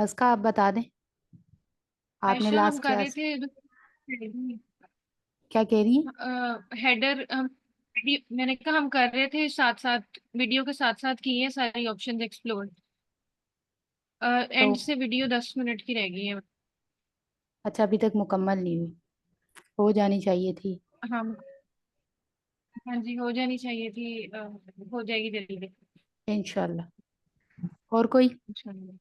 उसका आप बता दें। आपने आयशा, हम लास्ट कर रहे क्लास थे क्या कह रही हैं? हेडर। मैंने कहा हम कर रहे थे साथ साथ, वीडियो के साथ साथ किए सारी ऑप्शंस एक्सप्लोर। तो एंड से वीडियो 10 मिनट की रह गई है। अच्छा, अभी तक मुकम्मल नहीं हुई? हो जानी चाहिए थी। हाँ। हाँ जी, हो जानी चाहिए थी। हो जाएगी जल्दी। इंशाल्लाह। और कोई? इंशाल्लाह।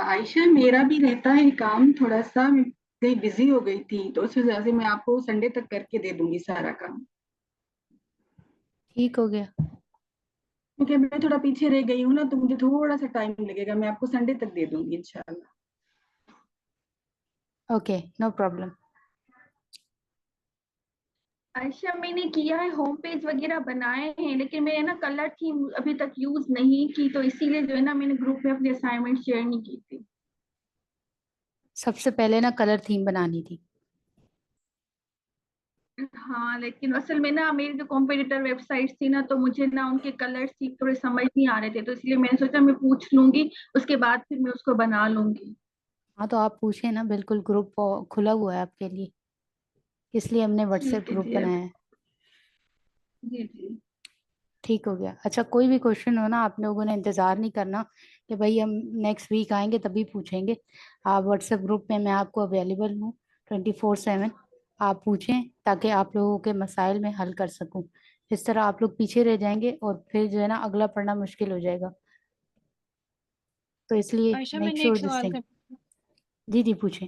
आयशा, मेरा भी रहता है काम थोड़ा सा। मैं कहीं बिजी हो गई थी तो उस वजह से मैं आपको संडे तक करके दे दूंगी सारा काम। ठीक हो गया। क्योंकि मैं थोड़ा पीछे रह गई हूँ ना, तो मुझे थोड़ा सा टाइम लगेगा। मैं आपको संडे तक दे दूंगी इंशाल्लाह। Okay, no problem. अच्छा, मैंने किया है, होम पेज वगैरह बनाए हैं, लेकिन मैंने ना कलर थीम अभी तक यूज नहीं की, तो इसीलिए जो है ना मैंने ग्रुप में अपनी असाइनमेंट शेयर नहीं की थी। सबसे पहले ना कलर थीम बनानी थी। हाँ, लेकिन असल में ना मेरी जो कॉम्पिटिटर वेबसाइट थी ना, तो मुझे ना उनके कलर्स ही थोड़े समझ नहीं आ रहे थे, तो इसलिए मैंने सोचा मैं पूछ लूंगी, उसके बाद फिर मैं उसको बना लूंगी। हाँ, तो आप पूछे ना, बिल्कुल ग्रुप खुला हुआ है आपके लिए। इसलिए हमने व्हाट्सएप ठीक है ग्रुप जी। बनाया है। जी जी। ठीक हो गया। अच्छा, कोई भी क्वेश्चन हो ना, आप लोगों ने इंतज़ार नहीं करना कि भाई हम नेक्स्ट वीक आएंगे तभी पूछेंगे। आप व्हाट्सएप ग्रुप में मैं आपको अवेलेबल हूँ 24/7। आप पूछें ताकि आप लोगों के मसाइल में हल कर सकूं। इस तरह आप लोग पीछे रह जाएंगे और फिर जो है ना अगला पढ़ना मुश्किल हो जाएगा। तो इसलिए आयशा, मेक मैंने एक श्योर दिस सवाल थिंग। कर जी जी, पूछें।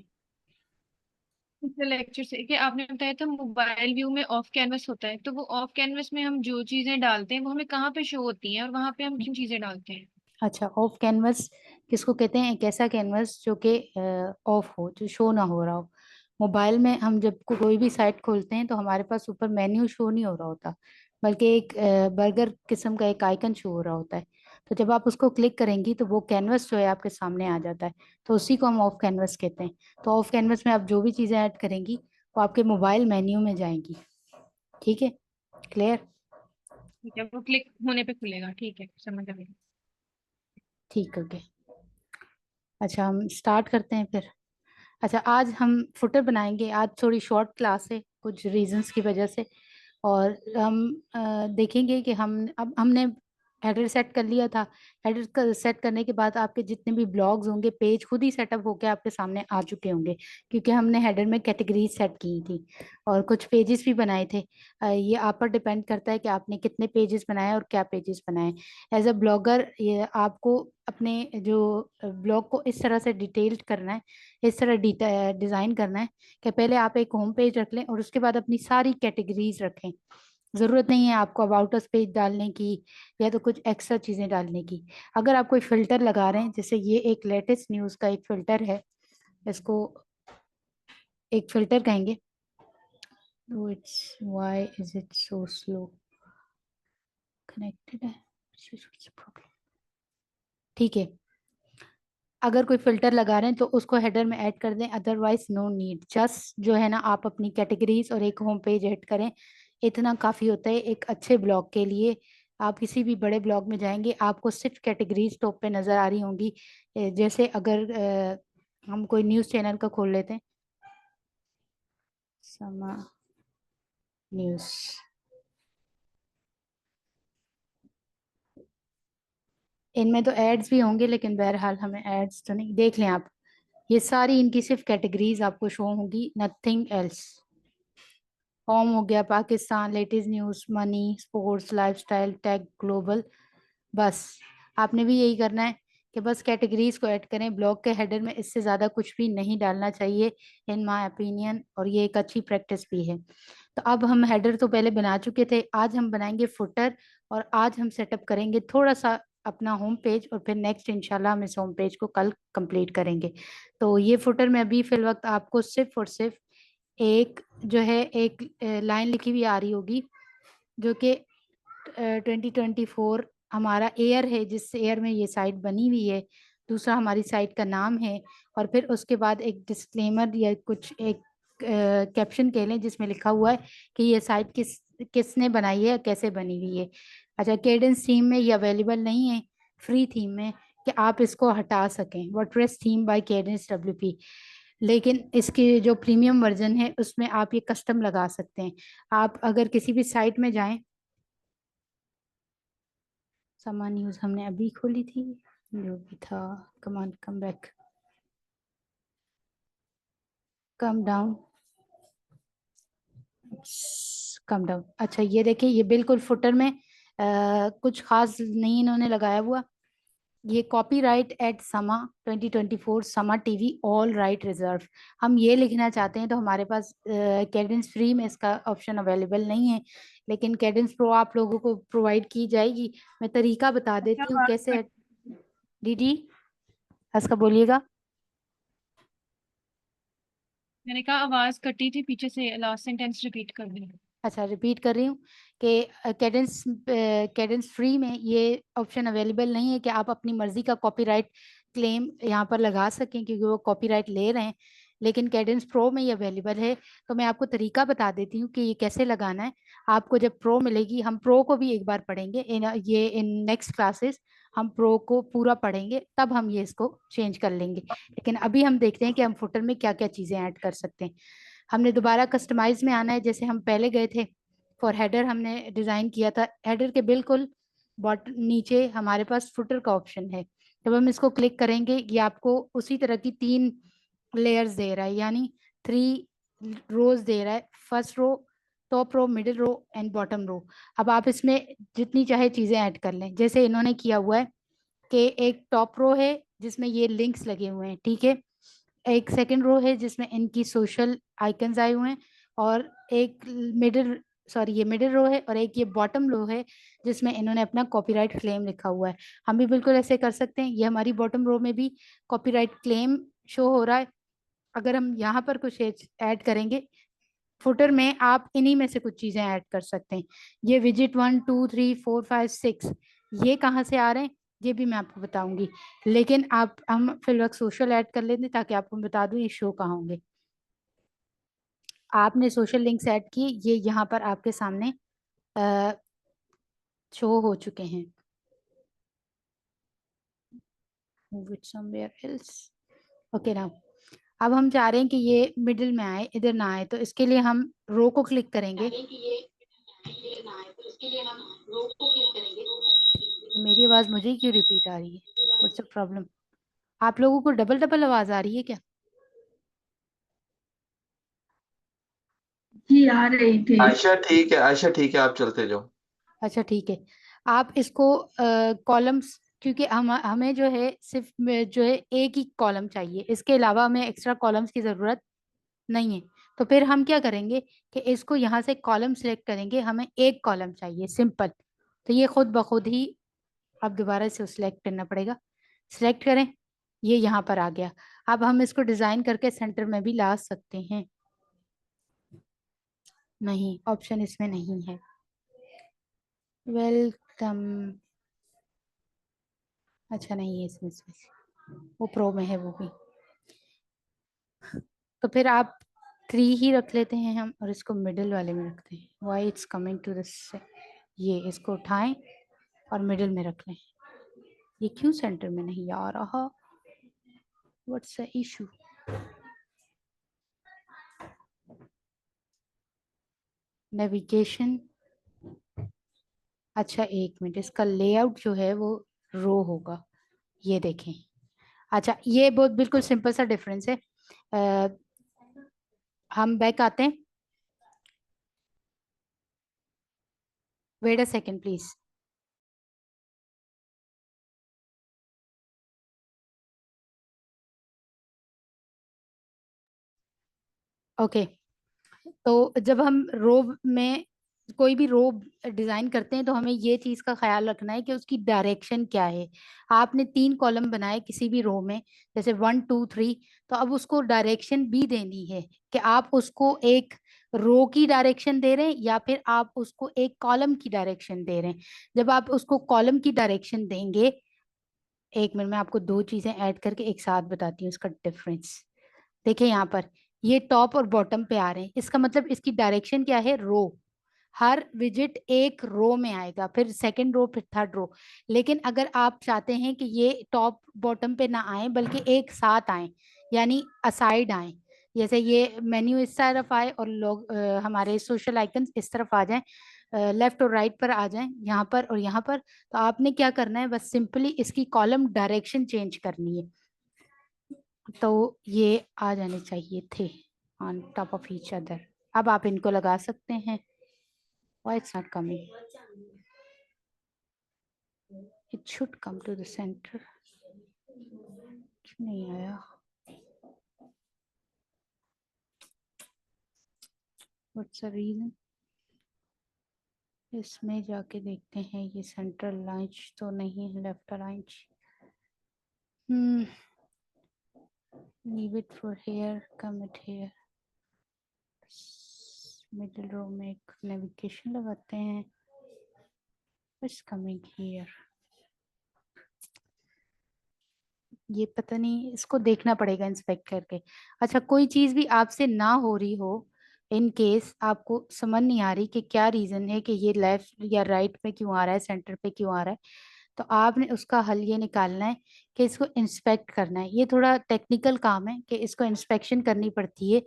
पिछले लेक्चर से कि आपने बताया था मोबाइल व्यू में ऑफ कैनवस होता है, तो वो ऑफ कैनवस में हम जो चीजें डालते हैं वो हमें कहाँ पे शो होती हैं, और वहां पे हम किन चीजें डालते हैं? अच्छा, ऑफ कैनवस किसको कहते हैं? एक ऐसा कैनवस जो कि ऑफ हो, जो शो ना हो रहा हो। मोबाइल में हम जब कोई भी साइट खोलते हैं तो हमारे पास ऊपर मेन्यू शो नहीं हो रहा होता, बल्कि एक बर्गर किस्म का एक आइकन शो हो रहा होता है। तो जब आप उसको क्लिक करेंगी तो वो कैनवस जो है आपके सामने आ जाता है। तो उसी को हम ऑफ कैनवस कहते हैं। तो ऑफ कैनवस में आप जो भी चीज़ें ऐड करेंगी वो आपके मोबाइल मेन्यू में जाएंगी। ठीक है? क्लियर? ठीक है, वो क्लिक होने पे खुलेगा। ठीक है, समझ आ गया। ठीक हो गया। अच्छा, हम स्टार्ट करते हैं फिर। अच्छा, आज हम फुटर बनाएंगे। आज थोड़ी शॉर्ट क्लास है कुछ रीजंस की वजह से। और हम देखेंगे कि हम अब हमने हेडर सेट कर लिया था। हेडर सेट करने के बाद आपके जितने भी ब्लॉग्स होंगे, पेज खुद ही सेटअप होके आपके सामने आ चुके होंगे, क्योंकि हमने हेडर में कैटेगरीज सेट की थी और कुछ पेजेस भी बनाए थे। ये आप पर डिपेंड करता है कि आपने कितने पेजेस बनाए और क्या पेजेस बनाए। एज अ ब्लॉगर ये आपको अपने जो ब्लॉग को इस तरह से डिटेल्ड करना है, इस तरह डिज़ाइन करना है कि पहले आप एक होम पेज रख लें और उसके बाद अपनी सारी कैटेगरीज रखें। ज़रूरत नहीं है आपको अबाउट अस पेज डालने की या तो कुछ एक्स्ट्रा चीज़ें डालने की। अगर आप कोई फ़िल्टर लगा रहे हैं, जैसे ये एक लेटेस्ट न्यूज़ का एक फ़िल्टर है, इसको एक फ़िल्टर कहेंगे। तो it's why is it so slow connected है। ठीक है। अगर कोई फिल्टर लगा रहे हैं तो उसको हेडर में ऐड कर दें, अदरवाइज नो नीड। जस्ट जो है ना आप अपनी कैटेगरीज और एक होम पेज ऐड करें, इतना काफ़ी होता है एक अच्छे ब्लॉग के लिए। आप किसी भी बड़े ब्लॉग में जाएंगे, आपको सिर्फ कैटेगरीज टॉप पे नज़र आ रही होंगी। जैसे अगर हम कोई न्यूज़ चैनल का खोल लेते हैं, समा न्यूज़। इनमें तो एड्स भी होंगे, लेकिन बहरहाल हमें एड्स तो नहीं। देख लें आप, ये सारी इनकी सिर्फ कैटेगरीज आपको शो होंगी, नथिंग एल्स। होम हो गया, Pakistan, latest news, money, sports, lifestyle, tech, global. बस आपने भी यही करना है कि बस कैटेगरीज को ऐड करें ब्लॉग के हेडर में। इससे ज़्यादा कुछ भी नहीं डालना चाहिए इन माय ओपिनियन, और ये एक अच्छी प्रैक्टिस भी है। तो अब हम हेडर तो पहले बना चुके थे, आज हम बनाएंगे फुटर। और आज हम सेटअप करेंगे थोड़ा सा अपना होम पेज, और फिर नेक्स्ट इंशाल्लाह हम इस होम पेज को कल कंप्लीट करेंगे। तो ये फुटर में अभी फिल वक्त आपको सिर्फ और सिर्फ एक जो है एक लाइन लिखी हुई आ रही होगी, जो कि 2024 हमारा एयर है, जिस एयर में ये साइट बनी हुई है। दूसरा हमारी साइट का नाम है, और फिर उसके बाद एक डिस्क्लेमर या कुछ एक कैप्शन कह लें जिसमें लिखा हुआ है कि ये साइट किसने बनाई है, कैसे बनी हुई है। अच्छा, केडेंस थीम में ये अवेलेबल नहीं है फ्री थीम में कि आप इसको हटा सकें, WordPress theme by Kadence WP। लेकिन इसके जो प्रीमियम वर्जन है उसमें आप ये कस्टम लगा सकते हैं। आप अगर किसी भी साइट में जाएं, समान न्यूज़ हमने अभी खोली थी, जो भी था, come on come back, come down, come down. अच्छा, ये देखिए, ये बिल्कुल फुटर में कुछ खास नहीं इन्होंने लगाया हुआ। ये कॉपीराइट एट समा 2024 समा टीवी ऑल राइट रिजर्व। हम ये लिखना चाहते हैं तो हमारे पास कैडेंस फ्री में इसका ऑप्शन अवेलेबल नहीं है, लेकिन कैडेंस प्रो आप लोगों को प्रोवाइड की जाएगी। मैं तरीका बता क्या देती हूँ बात कैसे। कर- दीदी इसका बोलिएगा। मैंने कहा आवाज कटी थी पीछे से, लास्ट सेंटेंस रिपीट कर दें। अच्छा, रिपीट कर रही हूँ कि कैडेंस फ्री में ये ऑप्शन अवेलेबल नहीं है कि आप अपनी मर्जी का कॉपीराइट क्लेम यहाँ पर लगा सकें, क्योंकि वो कॉपीराइट ले रहे हैं। लेकिन कैडेंस प्रो में ये अवेलेबल है। तो मैं आपको तरीका बता देती हूँ कि ये कैसे लगाना है। आपको जब प्रो मिलेगी, हम प्रो को भी एक बार पढ़ेंगे इन नेक्स्ट क्लासेस हम प्रो को पूरा पढ़ेंगे, तब हम ये इसको चेंज कर लेंगे। लेकिन अभी हम देखते हैं कि हम फुटर में क्या क्या चीज़ें ऐड कर सकते हैं। हमने दोबारा कस्टमाइज में आना है, जैसे हम पहले गए थे। फॉर हेडर हमने डिज़ाइन किया था, हेडर के बिल्कुल बॉट नीचे हमारे पास फुटर का ऑप्शन है। जब हम इसको क्लिक करेंगे, ये आपको उसी तरह की 3 लेयर्स दे रहा है, यानी 3 रोज दे रहा है। First row, top row, middle row and bottom row. अब आप इसमें जितनी चाहे चीज़ें ऐड कर लें, जैसे इन्होंने किया हुआ है कि एक टॉप रो है जिसमें ये लिंक्स लगे हुए हैं, ठीक है। एक सेकंड रो है जिसमें इनकी सोशल आइकन्स आए हुए हैं, और एक मिडिल, सॉरी ये मिडिल रो है, और एक ये बॉटम रो है जिसमें इन्होंने अपना कॉपीराइट क्लेम लिखा हुआ है। हम भी बिल्कुल ऐसे कर सकते हैं। ये हमारी बॉटम रो में भी कॉपीराइट क्लेम शो हो रहा है। अगर हम यहाँ पर कुछ ऐड करेंगे, फुटर में आप इन्हीं में से कुछ चीज़ें ऐड कर सकते हैं। ये विजिट 1 2 3 4 5 6 ये कहाँ से आ रहे हैं ये भी मैं आपको बताऊंगी। लेकिन आप हम फिल वक्त सोशल ऐड कर लेते हैं ताकि आपको बता दूं ये शो कहाँ होंगे। आपने सोशल लिंक्स ऐड किए, ये यहाँ पर आपके सामने शो हो चुके हैं। Move it somewhere else. Okay now. अब हम चाह रहे हैं कि ये मिडिल में आए, इधर ना आए, तो इसके लिए हम रो को क्लिक करेंगे। मेरी आवाज़ मुझे ही क्यों रिपीट आ रही है? What's the problem? आप लोगों को डबल डबल आवाज़ आ रही है क्या? जी आ रही थी। आयशा ठीक है, आयशा ठीक है, आप चलते जाओ। अच्छा ठीक है। आप इसको कॉलम्स, क्योंकि हमें जो है सिर्फ जो है एक ही कॉलम चाहिए, इसके अलावा हमें एक्स्ट्रा कॉलम्स की ज़रूरत नहीं है। तो फिर हम क्या करेंगे कि इसको यहाँ से कॉलम सेलेक्ट करेंगे, हमें एक कॉलम चाहिए सिंपल। तो ये खुद ब खुद ही अब दोबारा से सिलेक्ट करना पड़ेगा। सिलेक्ट करें, ये यहाँ पर आ गया। अब हम इसको डिज़ाइन करके सेंटर में भी ला सकते हैं। नहीं, ऑप्शन इसमें नहीं है। वेलकम, अच्छा नहीं है इसमें वो प्रो में है वो भी। तो फिर आप 3 ही रख लेते हैं हम, और इसको मिडिल वाले में रखते हैं। Why it's coming to this, ये इसको उठाएं और मिडिल में रख लें। ये क्यों सेंटर में नहीं आ रहा? What's the issue? नेविगेशन, अच्छा एक मिनट, इसका लेआउट जो है वो रो होगा, ये देखें। अच्छा, ये बहुत बिल्कुल सिंपल सा डिफरेंस है। हम बैक आते हैं। Wait a second please. Okay, तो जब हम रो में कोई भी रो डिजाइन करते हैं तो हमें ये चीज का ख्याल रखना है कि उसकी डायरेक्शन क्या है। आपने 3 कॉलम बनाए किसी भी रो में, जैसे 1 2 3, तो अब उसको डायरेक्शन भी देनी है कि आप उसको एक रो की डायरेक्शन दे रहे हैं या फिर आप उसको एक कॉलम की डायरेक्शन दे रहे हैं। जब आप उसको कॉलम की डायरेक्शन देंगे, एक मिनट में आपको 2 चीजें ऐड करके एक साथ बताती हूँ उसका डिफरेंस। देखिए यहाँ पर ये टॉप और बॉटम पे आ रहे हैं, इसका मतलब इसकी डायरेक्शन क्या है, रो। हर विजिट एक रो में आएगा, फिर सेकंड रो, फिर थर्ड रो। लेकिन अगर आप चाहते हैं कि ये टॉप बॉटम पे ना आए बल्कि एक साथ आए, यानी असाइड आए, जैसे ये मेन्यू इस तरफ आए और लोग हमारे सोशल आइकन्स इस तरफ आ जाएं, लेफ्ट और राइट पर आ जाएं, यहाँ पर और यहाँ पर, तो आपने क्या करना है, बस सिंपली इसकी कॉलम डायरेक्शन चेंज करनी है। तो ये आ जाने चाहिए थे on top of each other. अब आप इनको लगा सकते हैं। Why it's not coming? It should come to the center. क्यों नहीं आया? What's the reason? इसमें जाके देखते हैं, ये सेंट्रल लाइन तो नहीं है, left line. Leave it for here, come it here. Middle row में एक नेविगेशन लगाते हैं। It's coming here. ये पता नहीं, इसको देखना पड़ेगा इंस्पेक्ट करके। अच्छा, कोई चीज भी आपसे ना हो रही हो, इन केस आपको समझ नहीं आ रही कि क्या रीजन है कि ये लेफ्ट या राइट पे क्यों आ रहा है, सेंटर पे क्यों आ रहा है, तो आपने उसका हल ये निकालना है कि इसको इंस्पेक्ट करना है। ये थोड़ा टेक्निकल काम है कि इसको इंस्पेक्शन करनी पड़ती है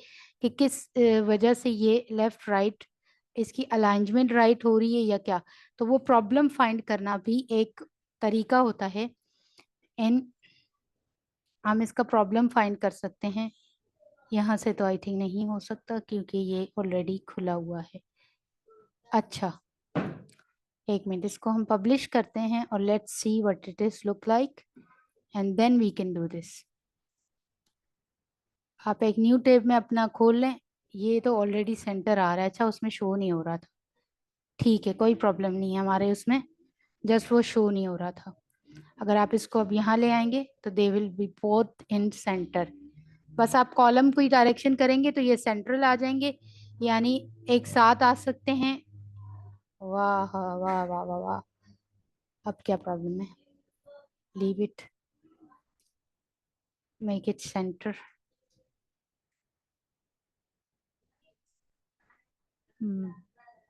कि किस वजह से ये लेफ्ट राइट, इसकी अलाइनमेंट राइट हो रही है या क्या। तो वो प्रॉब्लम फाइंड करना भी एक तरीका होता है। इन हम इसका प्रॉब्लम फाइंड कर सकते हैं। यहाँ से तो आई थिंक नहीं हो सकता क्योंकि ये ऑलरेडी खुला हुआ है। अच्छा, एक मिनट, इसको हम पब्लिश करते हैं और let's see what it is look like and then we can do this. आप एक न्यू टैब में अपना खोल लें। ये तो ऑलरेडी सेंटर आ रहा है। अच्छा, उसमें शो नहीं हो रहा था, ठीक है, कोई प्रॉब्लम नहीं है हमारे उसमें, जस्ट वो शो नहीं हो रहा था। अगर आप इसको अब यहाँ ले आएंगे तो they will be both in centre. बस आप कॉलम की डायरेक्शन करेंगे तो ये सेंट्रल आ जाएंगे, यानी एक साथ आ सकते हैं। वाह वाह वाह वाह वाह। अब क्या प्रॉब्लम है, leave it, make it centre.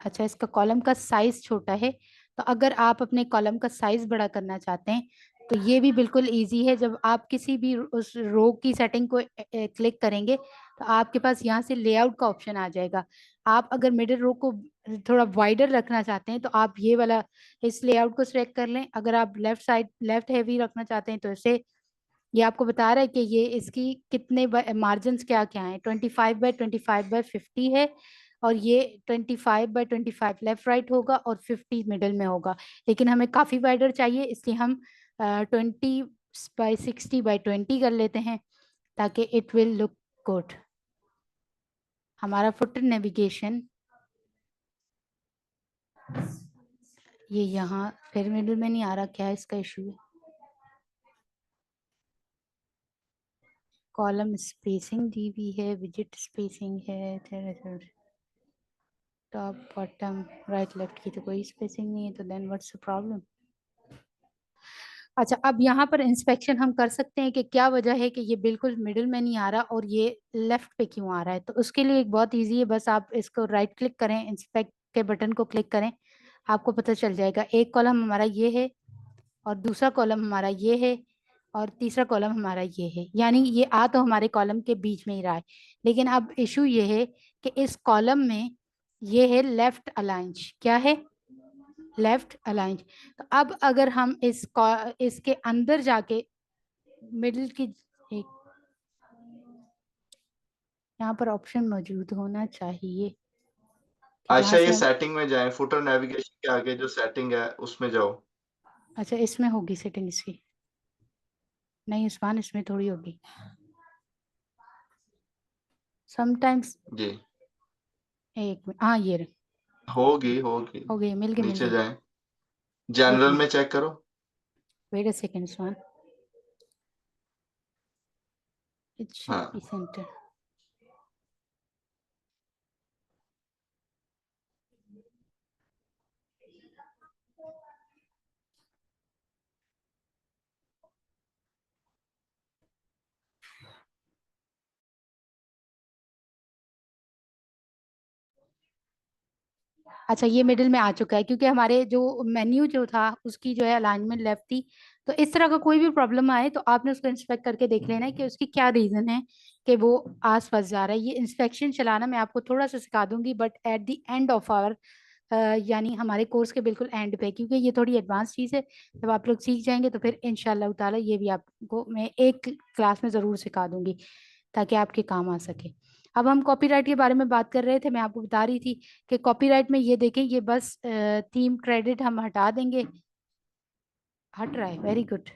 अच्छा, इसका कॉलम का साइज छोटा है, तो अगर आप अपने कॉलम का साइज बड़ा करना चाहते हैं तो ये भी बिल्कुल इजी है। जब आप किसी भी उस रो की सेटिंग को क्लिक करेंगे तो आपके पास यहाँ से लेआउट का ऑप्शन आ जाएगा। आप अगर मिडिल रो को थोड़ा वाइडर रखना चाहते हैं तो आप ये वाला इस लेआउट को सिलेक्ट कर लें। अगर आप लेफ्ट साइड लेफ्ट हैवी रखना चाहते हैं तो इसे, ये आपको बता रहा है कि ये इसकी कितने मार्जिन क्या क्या है, 25 बाय 25 बाय 50 है, और ये 25 बाय 25 लेफ्ट राइट होगा और 50 मिडल में होगा। लेकिन हमें काफ़ी वाइडर चाहिए, इसलिए हम 20 बाय 60 बाय 20 कर लेते हैं ताकि इट विल लुक गुड। हमारा फुटर नेविगेशन ये यहाँ फिर मिडल में नहीं आ रहा, क्या इसका इशू है। कॉलम स्पेसिंग दी हुई है, विजिट स्पेसिंग है, टॉप बॉटम राइट लेफ्ट की तो कोई स्पेसिंग नहीं है, तो देन व्हाट्स द प्रॉब्लम। अच्छा, अब यहाँ पर इंस्पेक्शन हम कर सकते हैं कि क्या वजह है कि ये बिल्कुल मिडिल में नहीं आ रहा और ये लेफ्ट पे क्यों आ रहा है। तो उसके लिए एक बहुत इजी है, बस आप इसको राइट क्लिक करें, इंस्पेक्ट के बटन को क्लिक करें, आपको पता चल जाएगा। एक कॉलम हमारा ये है और दूसरा कॉलम हमारा ये है और तीसरा कॉलम हमारा ये है, यानी ये आ तो हमारे कॉलम के बीच में ही रहा है। लेकिन अब इशू ये है कि इस कॉलम में ये है लेफ्ट अलाइंस, क्या है, लेफ्ट अलाइंस। तो अब अगर हम इसके अंदर जाके मिडिल की एक, यहाँ पर ऑप्शन मौजूद होना चाहिए कि जहाँ आयशा, से ये हम, सेटिंग में जाएं, फुटर नेविगेशन के आगे जो सेटिंग है उसमें जाओ। अच्छा इसमें होगी सेटिंग इसकी, नहीं उस्मान इसमें थोड़ी होगी समटाइम्स। जी, एक मिनट, हाँ ये रहे, होगी होगी। हो गई, मिल गई मिल नीचे गई। जाएं, एक जनरल मिनट, में चेक करो। Wait a second Usman, it should हाँ, बी सेंटर। अच्छा ये मिडिल में आ चुका है, क्योंकि हमारे जो मेन्यू जो था उसकी जो है अलाइनमेंट लेफ्ट थी। तो इस तरह का कोई भी प्रॉब्लम आए तो आपने उसको इंस्पेक्ट करके देख लेना है कि उसकी क्या रीजन है कि वो आस पास जा रहा है। ये इंस्पेक्शन चलाना मैं आपको थोड़ा सा सिखा दूंगी, but at the end of our, यानी हमारे कोर्स के बिल्कुल एंड पे, क्योंकि ये थोड़ी एडवांस चीज़ है। जब आप लोग सीख जाएंगे तो फिर इंशाल्लाह ताला ये भी आपको मैं एक क्लास में ज़रूर सिखा दूंगी ताकि आपके काम आ सके। अब हम कॉपीराइट के बारे में बात कर रहे थे, मैं आपको बता रही थी कि कॉपीराइट में ये देखें, ये बस थीम क्रेडिट हम हटा देंगे। हट रहा है, वेरी गुड।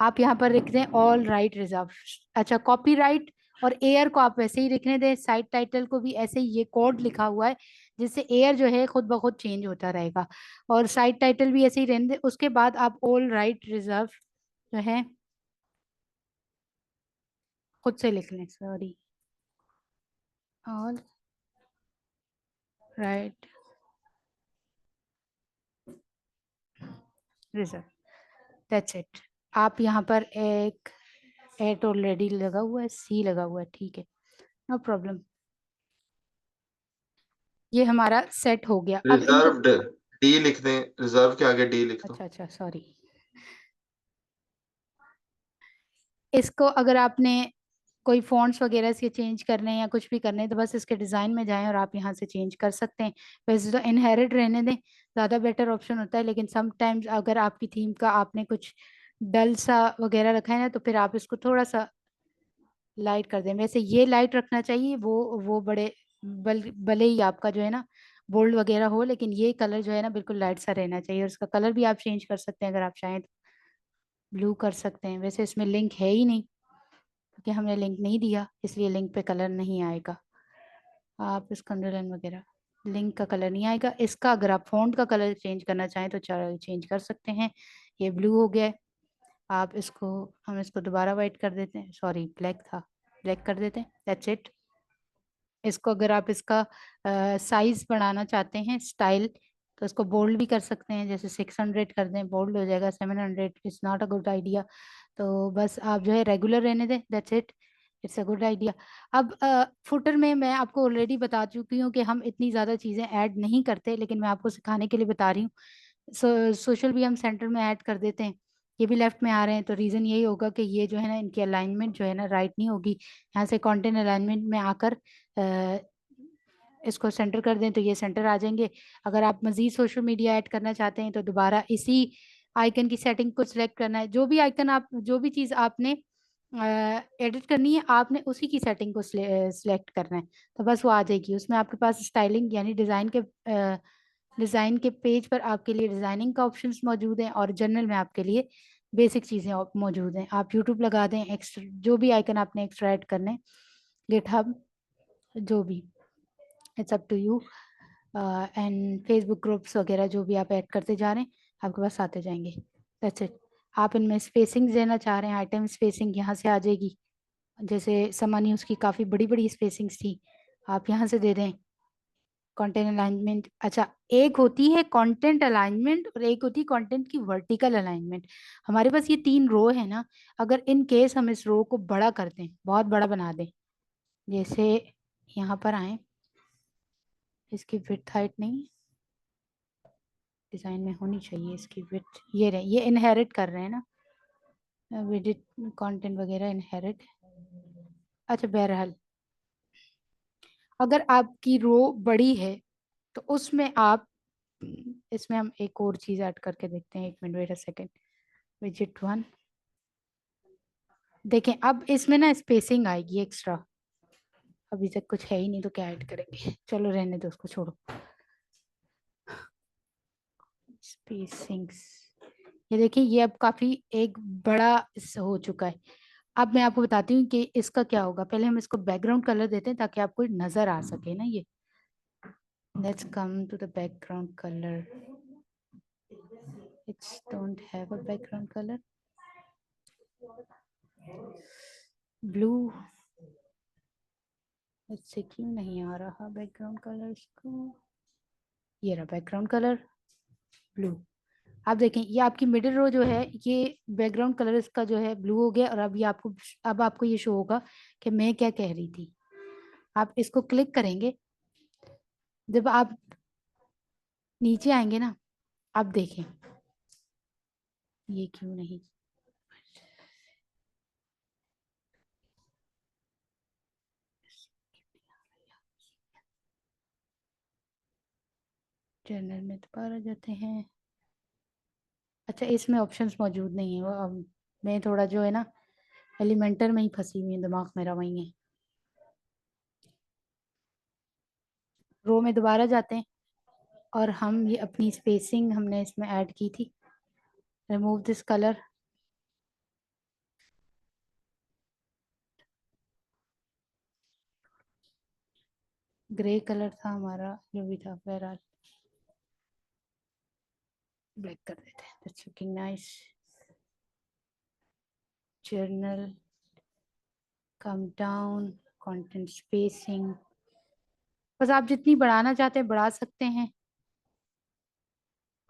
आप यहाँ पर लिख दें ऑल राइट रिजर्व। अच्छा, कॉपीराइट और एयर को आप वैसे ही लिखने दें, साइड टाइटल को भी ऐसे ही, ये कोड लिखा हुआ है जिससे एयर जो है खुद ब खुद चेंज होता रहेगा, और साइड टाइटल भी ऐसे ही रहने दें। उसके बाद आप ऑल राइट रिजर्व जो है खुद से लिख लें, sorry, all right reserve, that's it. आप यहाँ पर एक एट ऑलरेडी लगा हुआ है, सी लगा हुआ है, ठीक है, नो प्रॉब्लम। ये हमारा सेट हो गया। अब इनको, रिजर्व्ड डी लिख दें, रिजर्व के आगे डी लिख दो। अच्छा अच्छा सॉरी, इसको अगर आपने कोई फॉन्ट्स वगैरह से चेंज करने हैं या कुछ भी करने हैं तो बस इसके डिज़ाइन में जाएं और आप यहाँ से चेंज कर सकते हैं। वैसे तो इनहेरिट रहने दें, ज़्यादा बेटर ऑप्शन होता है, लेकिन समटाइम्स अगर आपकी थीम का आपने कुछ डल सा वगैरह रखा है ना तो फिर आप इसको थोड़ा सा लाइट कर दें। वैसे ये लाइट रखना चाहिए, वो बड़े भले ही आपका जो है ना बोल्ड वगैरह हो, लेकिन ये कलर जो है ना बिल्कुल लाइट सा रहना चाहिए। और इसका कलर भी आप चेंज कर सकते हैं, अगर आप चाहें तो ब्लू कर सकते हैं। वैसे इसमें लिंक है ही नहीं, क्योंकि हमने लिंक नहीं दिया, इसलिए लिंक पे कलर नहीं आएगा। आप इसका अंडरलाइन वगैरह, लिंक का कलर नहीं आएगा। इसका अगर आप फॉन्ट का कलर चेंज करना चाहें तो चेंज कर सकते हैं। ये ब्लू हो गया है। आप इसको, हम इसको दोबारा वाइट कर देते हैं, सॉरी ब्लैक था, ब्लैक कर देते हैं, दैट्स इट। इसको अगर आप इसका साइज बढ़ाना चाहते हैं, स्टाइल, तो इसको बोल्ड भी कर सकते हैं, जैसे 600 कर दें, बोल्ड हो जाएगा। 700 it's not a good idea. तो बस आप जो है रेगुलर रहने दें, that's it, it's a good idea. अब फुटर में मैं आपको ऑलरेडी बता चुकी हूँ कि हम इतनी ज़्यादा चीज़ें ऐड नहीं करते, लेकिन मैं आपको सिखाने के लिए बता रही हूँ। सोशल भी हम सेंटर में ऐड कर देते हैं। ये भी लेफ्ट में आ रहे हैं, तो रीज़न यही होगा कि ये जो है ना इनकी अलाइनमेंट जो है ना राइट नहीं होगी। यहाँ से कंटेंट अलाइनमेंट में आकर अ, इसको सेंटर कर दें तो ये सेंटर आ जाएंगे। अगर आप मज़ीद सोशल मीडिया ऐड करना चाहते हैं तो दोबारा इसी आइकन की सेटिंग को सिलेक्ट करना है। जो भी आइकन आप, जो भी चीज़ आपने एडिट करनी है, आपने उसी की सेटिंग को सिलेक्ट करना है, तो बस वो आ जाएगी। उसमें आपके पास स्टाइलिंग यानी डिज़ाइन के पेज पर आपके लिए डिज़ाइनिंग का ऑप्शंस मौजूद हैं, और जनरल में आपके लिए बेसिक चीज़ें मौजूद हैं। आप यूट्यूब लगा दें, एक्स्ट्रा जो भी आइकन आपने एक्स्ट्रा ऐड करने, गिटहब, जो भी, it's up to you. And Facebook groups वगैरह जो भी आप ऐड करते जा रहे हैं आपके पास आते जाएंगे, दैट्स इट। आप इनमें स्पेसिंग देना चाह रहे हैं, आइटम स्पेसिंग यहाँ से आ जाएगी। जैसे समा न्यूज़ की काफ़ी बड़ी बड़ी स्पेसिंग्स थी, आप यहाँ से दे दें। कंटेंट अलाइनमेंट, अच्छा, एक होती है कंटेंट अलाइनमेंट और एक होती है कंटेंट की वर्टिकल अलाइनमेंट। हमारे पास ये 3 रो है ना, अगर इन केस हम इस रो को बड़ा कर दें, बहुत बड़ा बना दें, जैसे यहाँ पर आए, इसकी विड्थ हाइट नहीं, डिज़ाइन में होनी चाहिए इसकी विड्थ, ये रहे, ये इनहेरिट कर रहे हैं ना विडिट कंटेंट वगैरह, इनहेरिट। अच्छा बहरहाल, अगर आपकी रो बड़ी है तो उसमें आप, इसमें हम एक और चीज़ ऐड करके देखते हैं, 1 minute, wait a second, visit 1। देखें अब इसमें ना स्पेसिंग आएगी एक्स्ट्रा, अभी तक कुछ है ही नहीं तो क्या ऐड करेंगे, चलो रहने दो उसको, छोड़ो। स्पेसिंग्स, ये देखिए, ये अब काफी एक बड़ा हो चुका है। अब मैं आपको बताती हूँ कि इसका क्या होगा। पहले हम इसको बैकग्राउंड कलर देते हैं ताकि आपको नजर आ सके ना ये। Let's come to the background colour, it's don't have a background colour, blue. इससे क्यों नहीं आ रहा बैकग्राउंड कलर इसको, ये रहा बैकग्राउंड कलर ब्लू। आप देखें ये आपकी मिडिल रो जो है, ये बैकग्राउंड कलर इसका जो है ब्लू हो गया। और अब ये आपको, अब आपको ये शो होगा कि मैं क्या कह रही थी। आप इसको क्लिक करेंगे, जब आप नीचे आएंगे ना, अब देखें ये क्यों नहीं, जर्नल में दोबारा जाते हैं। अच्छा इसमें ऑप्शंस मौजूद नहीं है, वो अब मैं थोड़ा जो है ना एलिमेंटर में ही फंसी हुई हूँ, दिमाग मेरा वही है। रो में दोबारा जाते हैं और हम ये अपनी स्पेसिंग हमने इसमें ऐड की थी। Remove this colour, grey colour था हमारा जो भी था, बहरहाल ब्लैक कर देते हैं। That's looking nice. Journal, come down, content spacing, बस आप जितनी बढ़ाना चाहते हैं बढ़ा सकते हैं।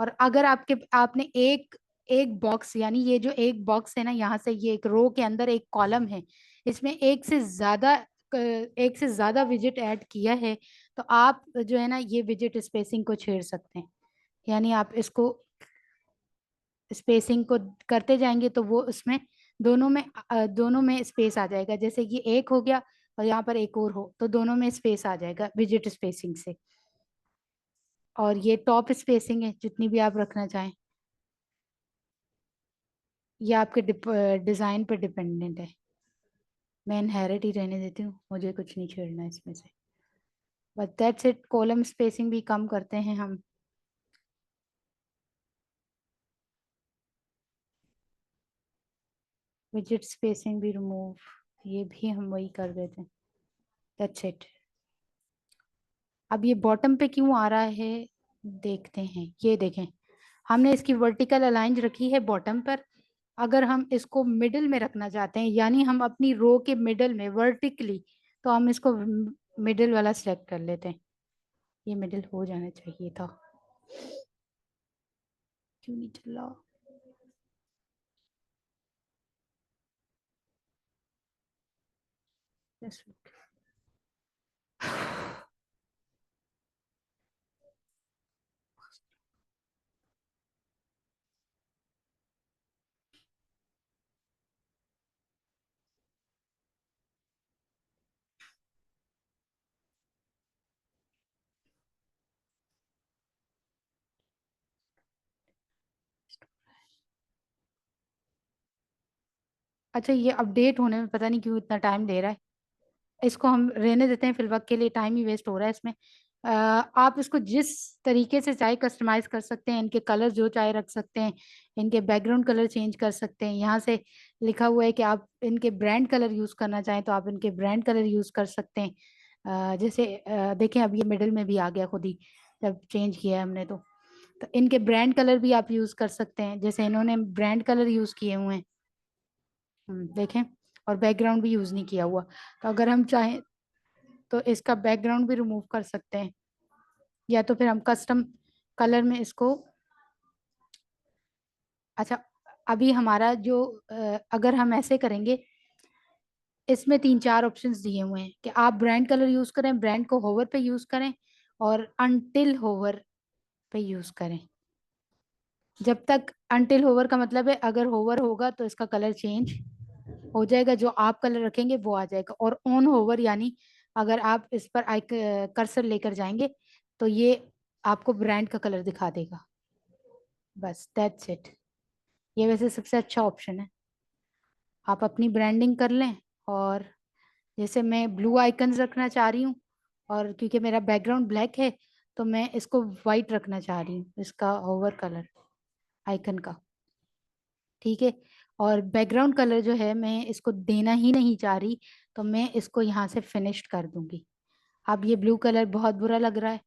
और अगर आपने एक एक बॉक्स, यानी ये जो एक बॉक्स है ना, यहाँ से ये एक रो के अंदर एक कॉलम है, इसमें एक से ज्यादा विजिट ऐड किया है, तो आप जो है ना ये विजिट स्पेसिंग को छेड़ सकते हैं। यानी आप इसको स्पेसिंग को करते जाएंगे तो वो उसमें दोनों में स्पेस आ जाएगा। जैसे ये एक हो गया और यहाँ पर एक और हो तो दोनों में स्पेस आ जाएगा विजिट स्पेसिंग से। और ये टॉप स्पेसिंग है जितनी भी आप रखना चाहें, ये आपके डिजाइन पर डिपेंडेंट है। मैं इनहेरिट ही रहने देती हूँ, मुझे कुछ नहीं छेड़ना इसमें से। But that's it. Column spacing भी कम करते हैं हम। विजिट स्पेसिंग भी रिमूव, ये भी हम वही कर देते हैं। That's it. अब ये बॉटम पे क्यों आ रहा है देखते हैं। ये देखें, हमने इसकी वर्टिकल अलाइन रखी है बॉटम पर। अगर हम इसको मिडिल में रखना चाहते हैं, यानी हम अपनी रो के मिडिल में वर्टिकली, तो हम इसको मिडिल वाला सिलेक्ट कर लेते हैं। ये मिडिल हो जाना चाहिए था, क्यों नहीं चला। Yes. अच्छा ये अपडेट होने में पता नहीं क्यों इतना टाइम ले रहा है, इसको हम रहने देते हैं फिल वक्त के लिए, टाइम ही वेस्ट हो रहा है इसमें। आप इसको जिस तरीके से चाहे कस्टमाइज कर सकते हैं, इनके कलर जो चाहे रख सकते हैं, इनके बैकग्राउंड कलर चेंज कर सकते हैं। यहाँ से लिखा हुआ है कि आप इनके ब्रांड कलर यूज़ करना चाहें तो आप इनके ब्रांड कलर यूज़ कर सकते हैं। जैसे देखें अब ये मिडिल में भी आ गया खुद ही, जब चेंज किया है हमने तो इनके ब्रांड कलर भी आप यूज़ कर सकते हैं, जैसे इन्होंने ब्रांड कलर यूज़ किए हुए हैं। देखें, और बैकग्राउंड भी यूज़ नहीं किया हुआ। तो अगर हम चाहें तो इसका बैकग्राउंड भी रिमूव कर सकते हैं, या तो फिर हम कस्टम कलर में इसको। अच्छा अभी हमारा जो अगर हम ऐसे करेंगे, इसमें 3-4 ऑप्शंस दिए हुए हैं कि आप ब्रांड कलर यूज करें, ब्रांड को होवर पे यूज करें, और अनटिल होवर पे यूज करें। जब तक अनटिल होवर का मतलब है अगर होवर होगा तो इसका कलर चेंज हो जाएगा, जो आप कलर रखेंगे वो आ जाएगा। और ऑन होवर यानी अगर आप इस पर कर्सर लेकर जाएंगे तो ये आपको ब्रांड का कलर दिखा देगा। बस दैट्स इट। ये वैसे सबसे अच्छा ऑप्शन है, आप अपनी ब्रांडिंग कर लें। और जैसे मैं ब्लू आइकन्स रखना चाह रही हूँ, और क्योंकि मेरा बैकग्राउंड ब्लैक है तो मैं इसको वाइट रखना चाह रही हूँ, इसका होवर कलर आइकन का। ठीक है, और बैकग्राउंड कलर जो है मैं इसको देना ही नहीं चाह रही, तो मैं इसको यहाँ से फिनिश्ड कर दूंगी। अब ये ब्लू कलर बहुत बुरा लग रहा है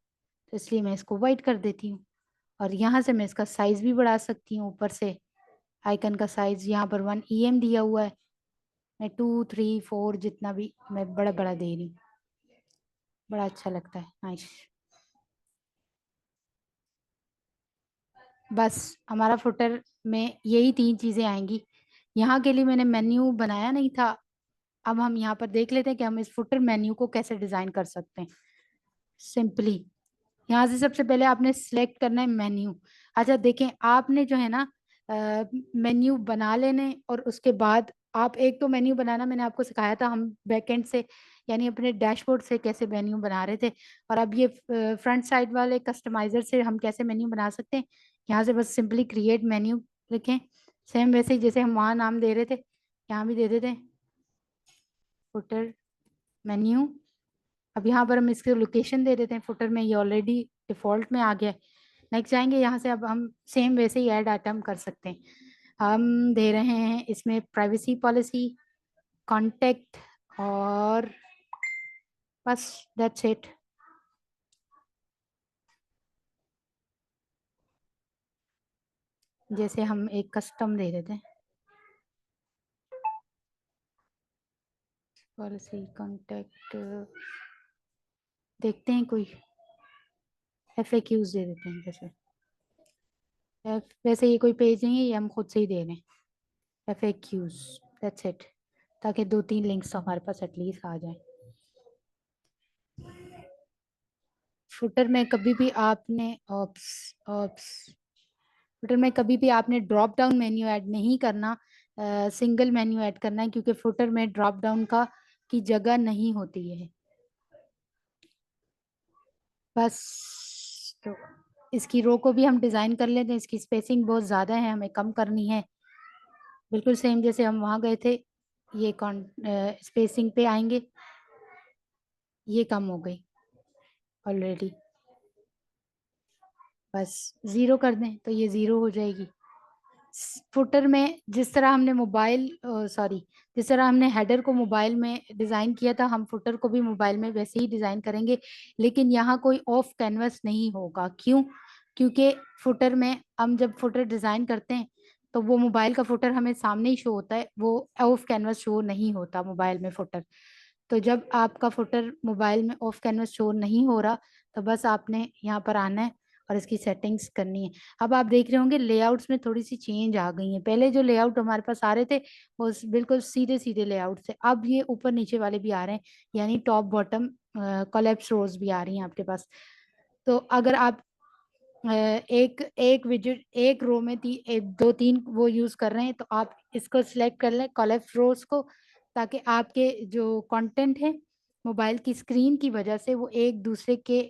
तो इसलिए मैं इसको वाइट कर देती हूँ। और यहाँ से मैं इसका साइज भी बढ़ा सकती हूँ, ऊपर से आइकन का साइज यहाँ पर 1 EM दिया हुआ है, मैं 2, 3, 4 जितना भी मैं बड़ा बड़ा दे रही हूँ। बड़ा अच्छा लगता है, नाइस। बस हमारा फुटर में यही 3 चीज़ें आएंगी। यहाँ के लिए मैंने मेन्यू बनाया नहीं था। अब हम यहाँ पर देख लेते हैं कि हम इस फुटर मेन्यू को कैसे डिज़ाइन कर सकते हैं सिंपली। यहाँ से सबसे पहले आपने सिलेक्ट करना है मेन्यू। अच्छा देखें, आपने जो है ना मेन्यू बना लेने, और उसके बाद आप एक तो मेन्यू बनाना मैंने आपको सिखाया था, हम बैकएंड से यानी अपने डैशबोर्ड से कैसे मेन्यू बना रहे थे, और अब ये फ्रंट साइड वाले कस्टमाइजर से हम कैसे मेन्यू बना सकते हैं। यहाँ से बस सिंपली क्रिएट मेन्यू लिखें, सेम वैसे ही जैसे हम वहाँ नाम दे रहे थे यहाँ भी दे देते हैं, फुटर मेन्यू। अब यहाँ पर हम इसके लोकेशन दे देते हैं, फुटर में ये ऑलरेडी डिफॉल्ट में आ गया है। नेक्स्ट जाएंगे, यहाँ से अब हम सेम वैसे ही ऐड आइटम कर सकते हैं। हम दे रहे हैं इसमें प्राइवेसी पॉलिसी, कांटेक्ट, और बस दैट्स इट। जैसे हम एक कस्टम दे देते हैं, पॉलिसी कांटेक्ट, देखते हैं कोई FAQs दे देते हैं। जैसे वैसे ये कोई पेज नहीं है, ये हम खुद से ही दे रहे हैं FAQs, दैट्स इट, ताकि 2-3 लिंक्स तो हमारे पास एटलीस्ट आ जाए। फुटर में कभी भी आपने फुटर में कभी भी आपने ड्रॉप डाउन मेन्यू ऐड नहीं करना, सिंगल मेन्यू ऐड करना है, क्योंकि फुटर में ड्रॉप डाउन का की जगह नहीं होती है। बस तो इसकी रो को भी हम डिज़ाइन कर लेते हैं, इसकी स्पेसिंग बहुत ज़्यादा है, हमें कम करनी है। बिल्कुल सेम जैसे हम वहाँ गए थे, ये स्पेसिंग पे आएंगे, ये कम हो गई ऑलरेडी, बस 0 कर दें तो ये 0 हो जाएगी। फुटर में जिस तरह हमने जिस तरह हमने हेडर को मोबाइल में डिज़ाइन किया था, हम फुटर को भी मोबाइल में वैसे ही डिज़ाइन करेंगे, लेकिन यहाँ कोई ऑफ कैनवस नहीं होगा। क्यों? क्योंकि फुटर में हम जब फुटर डिज़ाइन करते हैं तो वो मोबाइल का फुटर हमें सामने ही शो होता है, वो ऑफ कैनवस शो नहीं होता मोबाइल में फुटर। तो जब आपका फुटर मोबाइल में ऑफ कैनवस शो नहीं हो रहा, तो बस आपने यहाँ पर आना है और इसकी सेटिंग्स करनी है। अब आप देख रहे होंगे लेआउट्स में थोड़ी सी चेंज आ गई है। पहले जो लेआउट हमारे पास आ रहे थे वो बिल्कुल सीधे सीधे लेआउट थे, अब ये ऊपर नीचे वाले भी आ रहे हैं, यानी टॉप बॉटम कोलैप्स रोज भी आ रही हैं आपके पास। तो अगर आप एक एक विजिट एक रो में 2-3 वो यूज कर रहे हैं, तो आप इसको सिलेक्ट कर लें कोलैप्स रोज को, ताकि आपके जो कंटेंट है मोबाइल की स्क्रीन की वजह से वो एक दूसरे के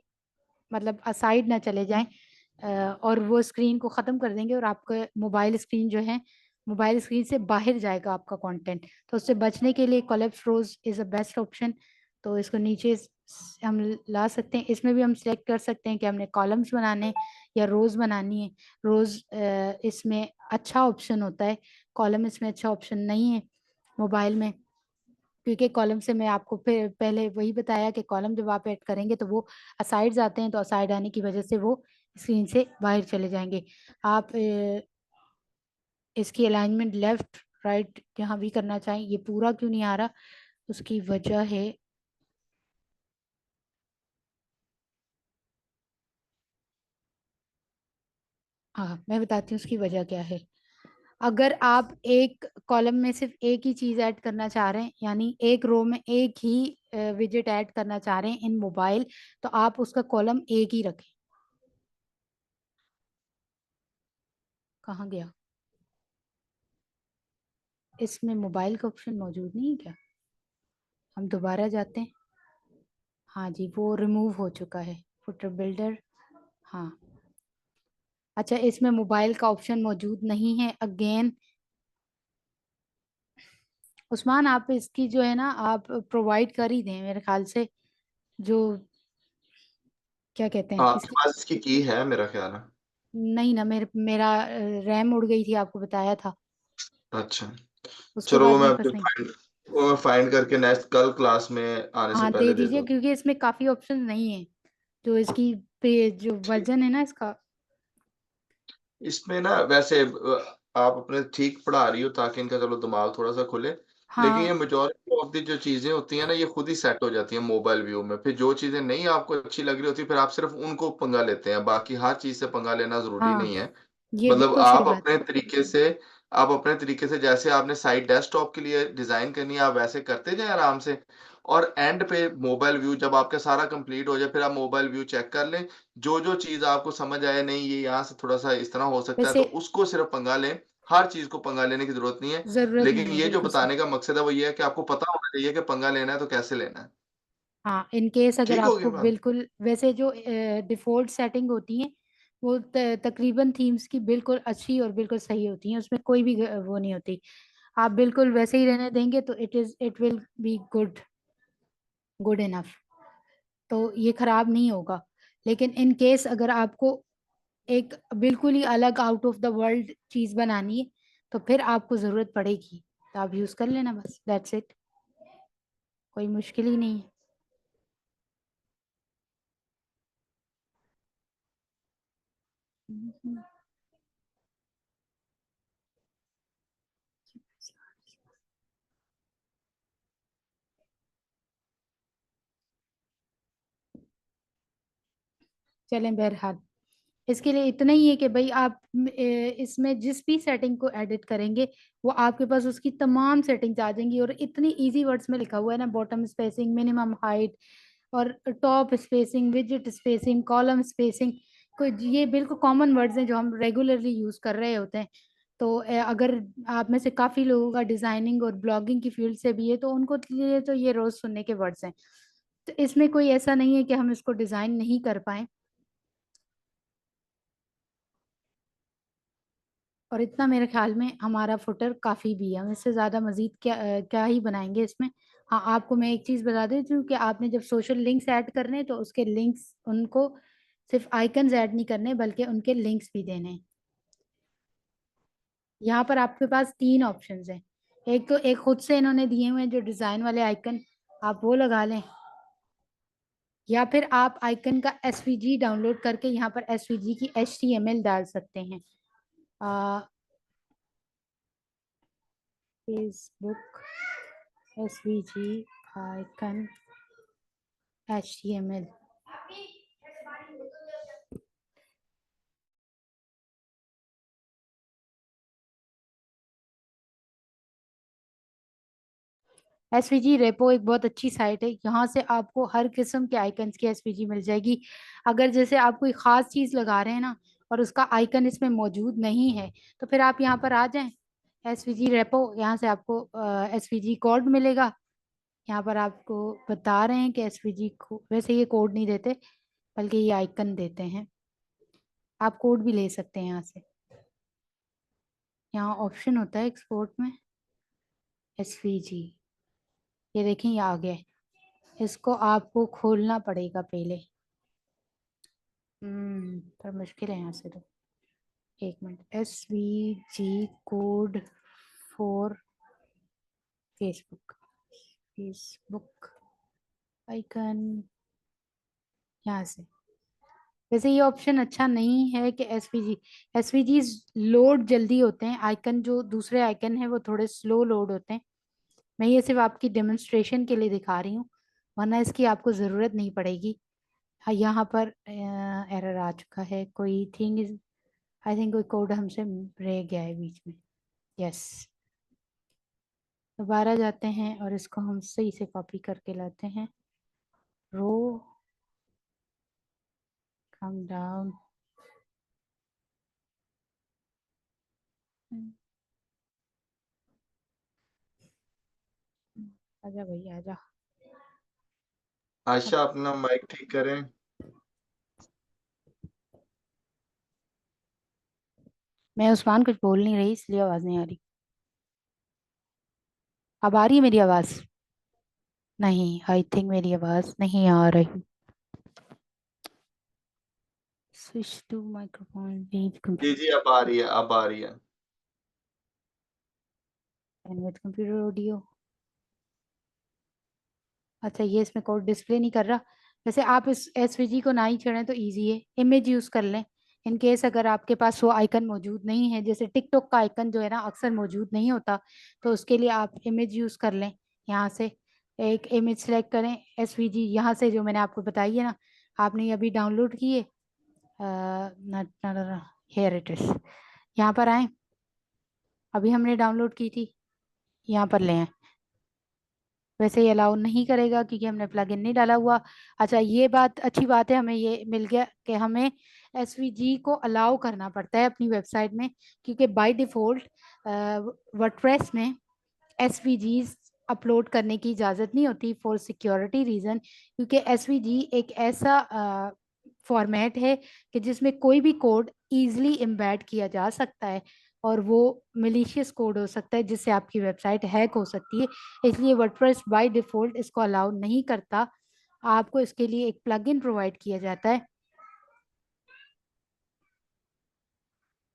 मतलब असाइड ना चले जाएं, और वो स्क्रीन को ख़त्म कर देंगे, और आपका मोबाइल स्क्रीन जो है मोबाइल स्क्रीन से बाहर जाएगा आपका कंटेंट। तो उससे बचने के लिए collapse rows is a best option. तो इसको नीचे हम ला सकते हैं, इसमें भी हम सिलेक्ट कर सकते हैं कि हमने कॉलम्स बनाने हैं या रोज़ बनानी है। रोज़ इसमें अच्छा ऑप्शन होता है, कॉलम इसमें अच्छा ऑप्शन नहीं है मोबाइल में, क्योंकि कॉलम से मैं आपको फिर पहले वही बताया कि कॉलम जब आप ऐड करेंगे तो वो असाइड्स आते हैं, तो असाइड आने की वजह से वो स्क्रीन से बाहर चले जाएंगे। आप इसकी अलाइनमेंट लेफ्ट राइट जहाँ भी करना चाहें, ये पूरा क्यों नहीं आ रहा, उसकी वजह है हाँ मैं बताती हूँ उसकी वजह क्या है। अगर आप एक कॉलम में सिर्फ एक ही चीज ऐड करना चाह रहे हैं, यानी एक रो में एक ही विजेट ऐड करना चाह रहे हैं इन मोबाइल, तो आप उसका कॉलम एक ही रखें। कहाँ गया? इसमें मोबाइल का ऑप्शन मौजूद नहीं है क्या? हम दोबारा जाते हैं, हाँ जी वो रिमूव हो चुका है फुटर बिल्डर। हाँ अच्छा, इसमें मोबाइल का ऑप्शन मौजूद नहीं है अगेन। उस्मान आप इसकी जो है ना आप प्रोवाइड कर ही दें मेरे ख्याल से, जो क्या कहते हैं आपके इसकी। पास इसकी की है मेरा ख्याल है। नहीं ना, मेरा रैम उड़ गई थी, आपको बताया था, अच्छा, उसके चलो बाद मेरे पास नहीं। वो मैं फाइंड करके नेक्स्ट कल क्लास में आने से हाँ दे पहले दे दीजिए, दूँ। क्योंकि इसमें काफी ऑप्शन नहीं है, जो इसकी जो ठीक, वर्जन है ना इसका। इसमें ना वैसे आप अपने ठीक पढ़ा रही हो ताकि इनका चलो दिमाग थोड़ा सा खुले, लेकिन ये हाँ मेजोरिटी ऑफ दी जो चीजें होती हैं ना ये खुद ही सेट हो जाती हैं मोबाइल व्यू में। फिर जो चीजें नहीं आपको अच्छी लग रही होती फिर आप सिर्फ उनको पंगा लेते हैं, बाकी हर चीज से पंगा लेना जरूरी हाँ नहीं है। ये मतलब बिल्कुल सही बात है। आप अपने तरीके से जैसे आपने साइट डेस्कटॉप के लिए डिजाइन करनी है आप वैसे करते जाए आराम से, और एंड पे मोबाइल व्यू जब आपका सारा कंप्लीट हो जाए, फिर आप मोबाइल व्यू चेक कर लें। जो चीज़ आपको समझ आए, नहीं ये यहाँ से थोड़ा-सा इस तरह हो सकता है, तो वैसे उसको सिर्फ़ पंगा लें। हर चीज़ को पंगा लेने की ज़रूरत नहीं है। जरूरत लेकिन नहीं है, ये जो बिल्कुल सही। बताने का मकसद है वो ये है कि आपको पता होना चाहिए कि पंगा लेना है तो कैसे लेना है। हाँ, इन केस अगर ठीक होगी आपको बात? बिल्कुल वैसे जो डिफॉल्ट सेटिंग होती है वो तकरीबन थीम्स की बिल्कुल अच्छी और बिल्कुल सही होती हैं, उसमें कोई भी वो नहीं होती। आप बिल्कुल वैसे ही रहने देंगे तो it will be good, good enough, तो ये खराब नहीं होगा। लेकिन इन केस अगर आपको एक बिल्कुल ही अलग आउट ऑफ द वर्ल्ड चीज बनानी है तो फिर आपको जरूरत पड़ेगी, तो आप यूज कर लेना, बस दैट्स इट, कोई मुश्किल ही नहीं है। चलें, बहरहाल इसके लिए इतना ही है कि भाई आप इसमें जिस भी सेटिंग को एडिट करेंगे वो आपके पास उसकी तमाम सेटिंग्स आ जाएंगी, और इतनी इजी वर्ड्स में लिखा हुआ है ना, बॉटम स्पेसिंग, मिनिमम हाइट, और top spacing, visit spacing, column spacing, कोई ये बिल्कुल कॉमन वर्ड्स हैं जो हम रेगुलरली यूज कर रहे होते हैं। तो अगर आप में से काफी लोगों का डिजाइनिंग और ब्लॉगिंग की फील्ड से भी है तो उनको लिए तो ये रोज सुनने के वर्ड्स हैं। तो इसमें कोई ऐसा नहीं है कि हम इसको डिजाइन नहीं कर पाए। और इतना मेरे ख्याल में हमारा फुटर काफ़ी भी है, हम इससे ज़्यादा मज़ीद क्या ही बनाएंगे इसमें। हाँ, आपको मैं एक चीज़ बता देती हूँ कि आपने जब सोशल लिंक्स ऐड करने हैं तो उसके लिंक्स उनको सिर्फ आइकन्स ऐड नहीं करने बल्कि उनके लिंक्स भी देने हैं। यहाँ पर आपके पास तीन ऑप्शंस हैं। एक तो एक खुद से इन्होंने दिए हुए हैं जो डिज़ाइन वाले आइकन, आप वो लगा लें, या फिर आप आइकन का एसवीजी डाउनलोड करके यहाँ पर एसवीजी की एचटीएमएल डाल सकते हैं। Facebook SVG icon HTML। SVG repo एक बहुत अच्छी साइट है, यहाँ से आपको हर किस्म के आइकन्स की एसवीजी मिल जाएगी। अगर जैसे आप कोई ख़ास चीज़ लगा रहे हैं ना और उसका आइकन इसमें मौजूद नहीं है तो फिर आप यहाँ पर आ जाएं, एसवीजी रेपो, यहाँ से आपको एसवीजी कोड मिलेगा। यहाँ पर आपको बता रहे हैं कि एसवीजी को वैसे ये कोड नहीं देते बल्कि ये आइकन देते हैं, आप कोड भी ले सकते हैं यहाँ से। यहाँ ऑप्शन होता है एक्सपोर्ट में एसवीजी, ये देखें ये आ गया है। इसको आपको खोलना पड़ेगा पहले, पर मुश्किल है यहाँ से तो। एक minute, SVG code for Facebook, Facebook icon, यहाँ से। वैसे ये ऑप्शन अच्छा नहीं है कि एसवीजी लोड जल्दी होते हैं, आइकन जो दूसरे आइकन है वो थोड़े स्लो लोड होते हैं। मैं ये सिर्फ आपकी डेमोन्स्ट्रेशन के लिए दिखा रही हूँ, वरना इसकी आपको ज़रूरत नहीं पड़ेगी। हाँ, यहाँ पर एरर आ चुका है, कोई थिंग इज, आई थिंक कोई कोड हमसे रह गया है बीच में। यस, दोबारा जाते हैं और इसको हम सही से कॉपी करके लाते हैं। रो, कम डाउन, आजा भाई आजा। अब आशा अपना माइक ठीक करें। मैं उस्मान कुछ बोल नहीं रही इसलिए आवाज़ नहीं आ रही। अब आ रही है मेरी आवाज़? नहीं, आई थिंक मेरी आवाज़ नहीं आ रही। स्विच टू माइक्रोफोन, लीव जी, जी, अब आ रही है, अब आ रही है। Computer audio. अच्छा, ये इसमें कोड डिस्प्ले नहीं कर रहा। वैसे आप इस एसवीजी को ना ही चढ़ें तो इजी है, इमेज यूज़ कर लें। इन केस अगर आपके पास वो आइकन मौजूद नहीं है, जैसे टिकटॉक का आइकन जो है ना अक्सर मौजूद नहीं होता, तो उसके लिए आप इमेज यूज़ कर लें। यहाँ से एक इमेज सेलेक्ट करें, एसवीजी यहाँ से जो मैंने आपको बताई है ना, आपने ये अभी डाउनलोड की है, हेयर इट इज़, यहाँ पर आए, अभी हमने डाउनलोड की थी, यहाँ पर ले आए। वैसे ये अलाउ नहीं करेगा क्योंकि हमने प्लगइन नहीं डाला हुआ। अच्छा, ये बात अच्छी बात है, हमें ये मिल गया कि हमें एसवीजी को अलाउ करना पड़ता है अपनी वेबसाइट में, क्योंकि बाय डिफ़ॉल्ट वर्डप्रेस में एसवीजीज अपलोड करने की इजाज़त नहीं होती फॉर सिक्योरिटी रीज़न, क्योंकि एसवीजी एक ऐसा फॉर्मेट है कि जिसमें कोई भी कोड ईजिली एम्बेड किया जा सकता है और वो मिलीशियस कोड हो सकता है जिससे आपकी वेबसाइट हैक हो सकती है। इसलिए वर्डप्रेस बाय डिफ़ॉल्ट इसको अलाउ नहीं करता। आपको इसके लिए एक प्लगइन प्रोवाइड किया जाता है,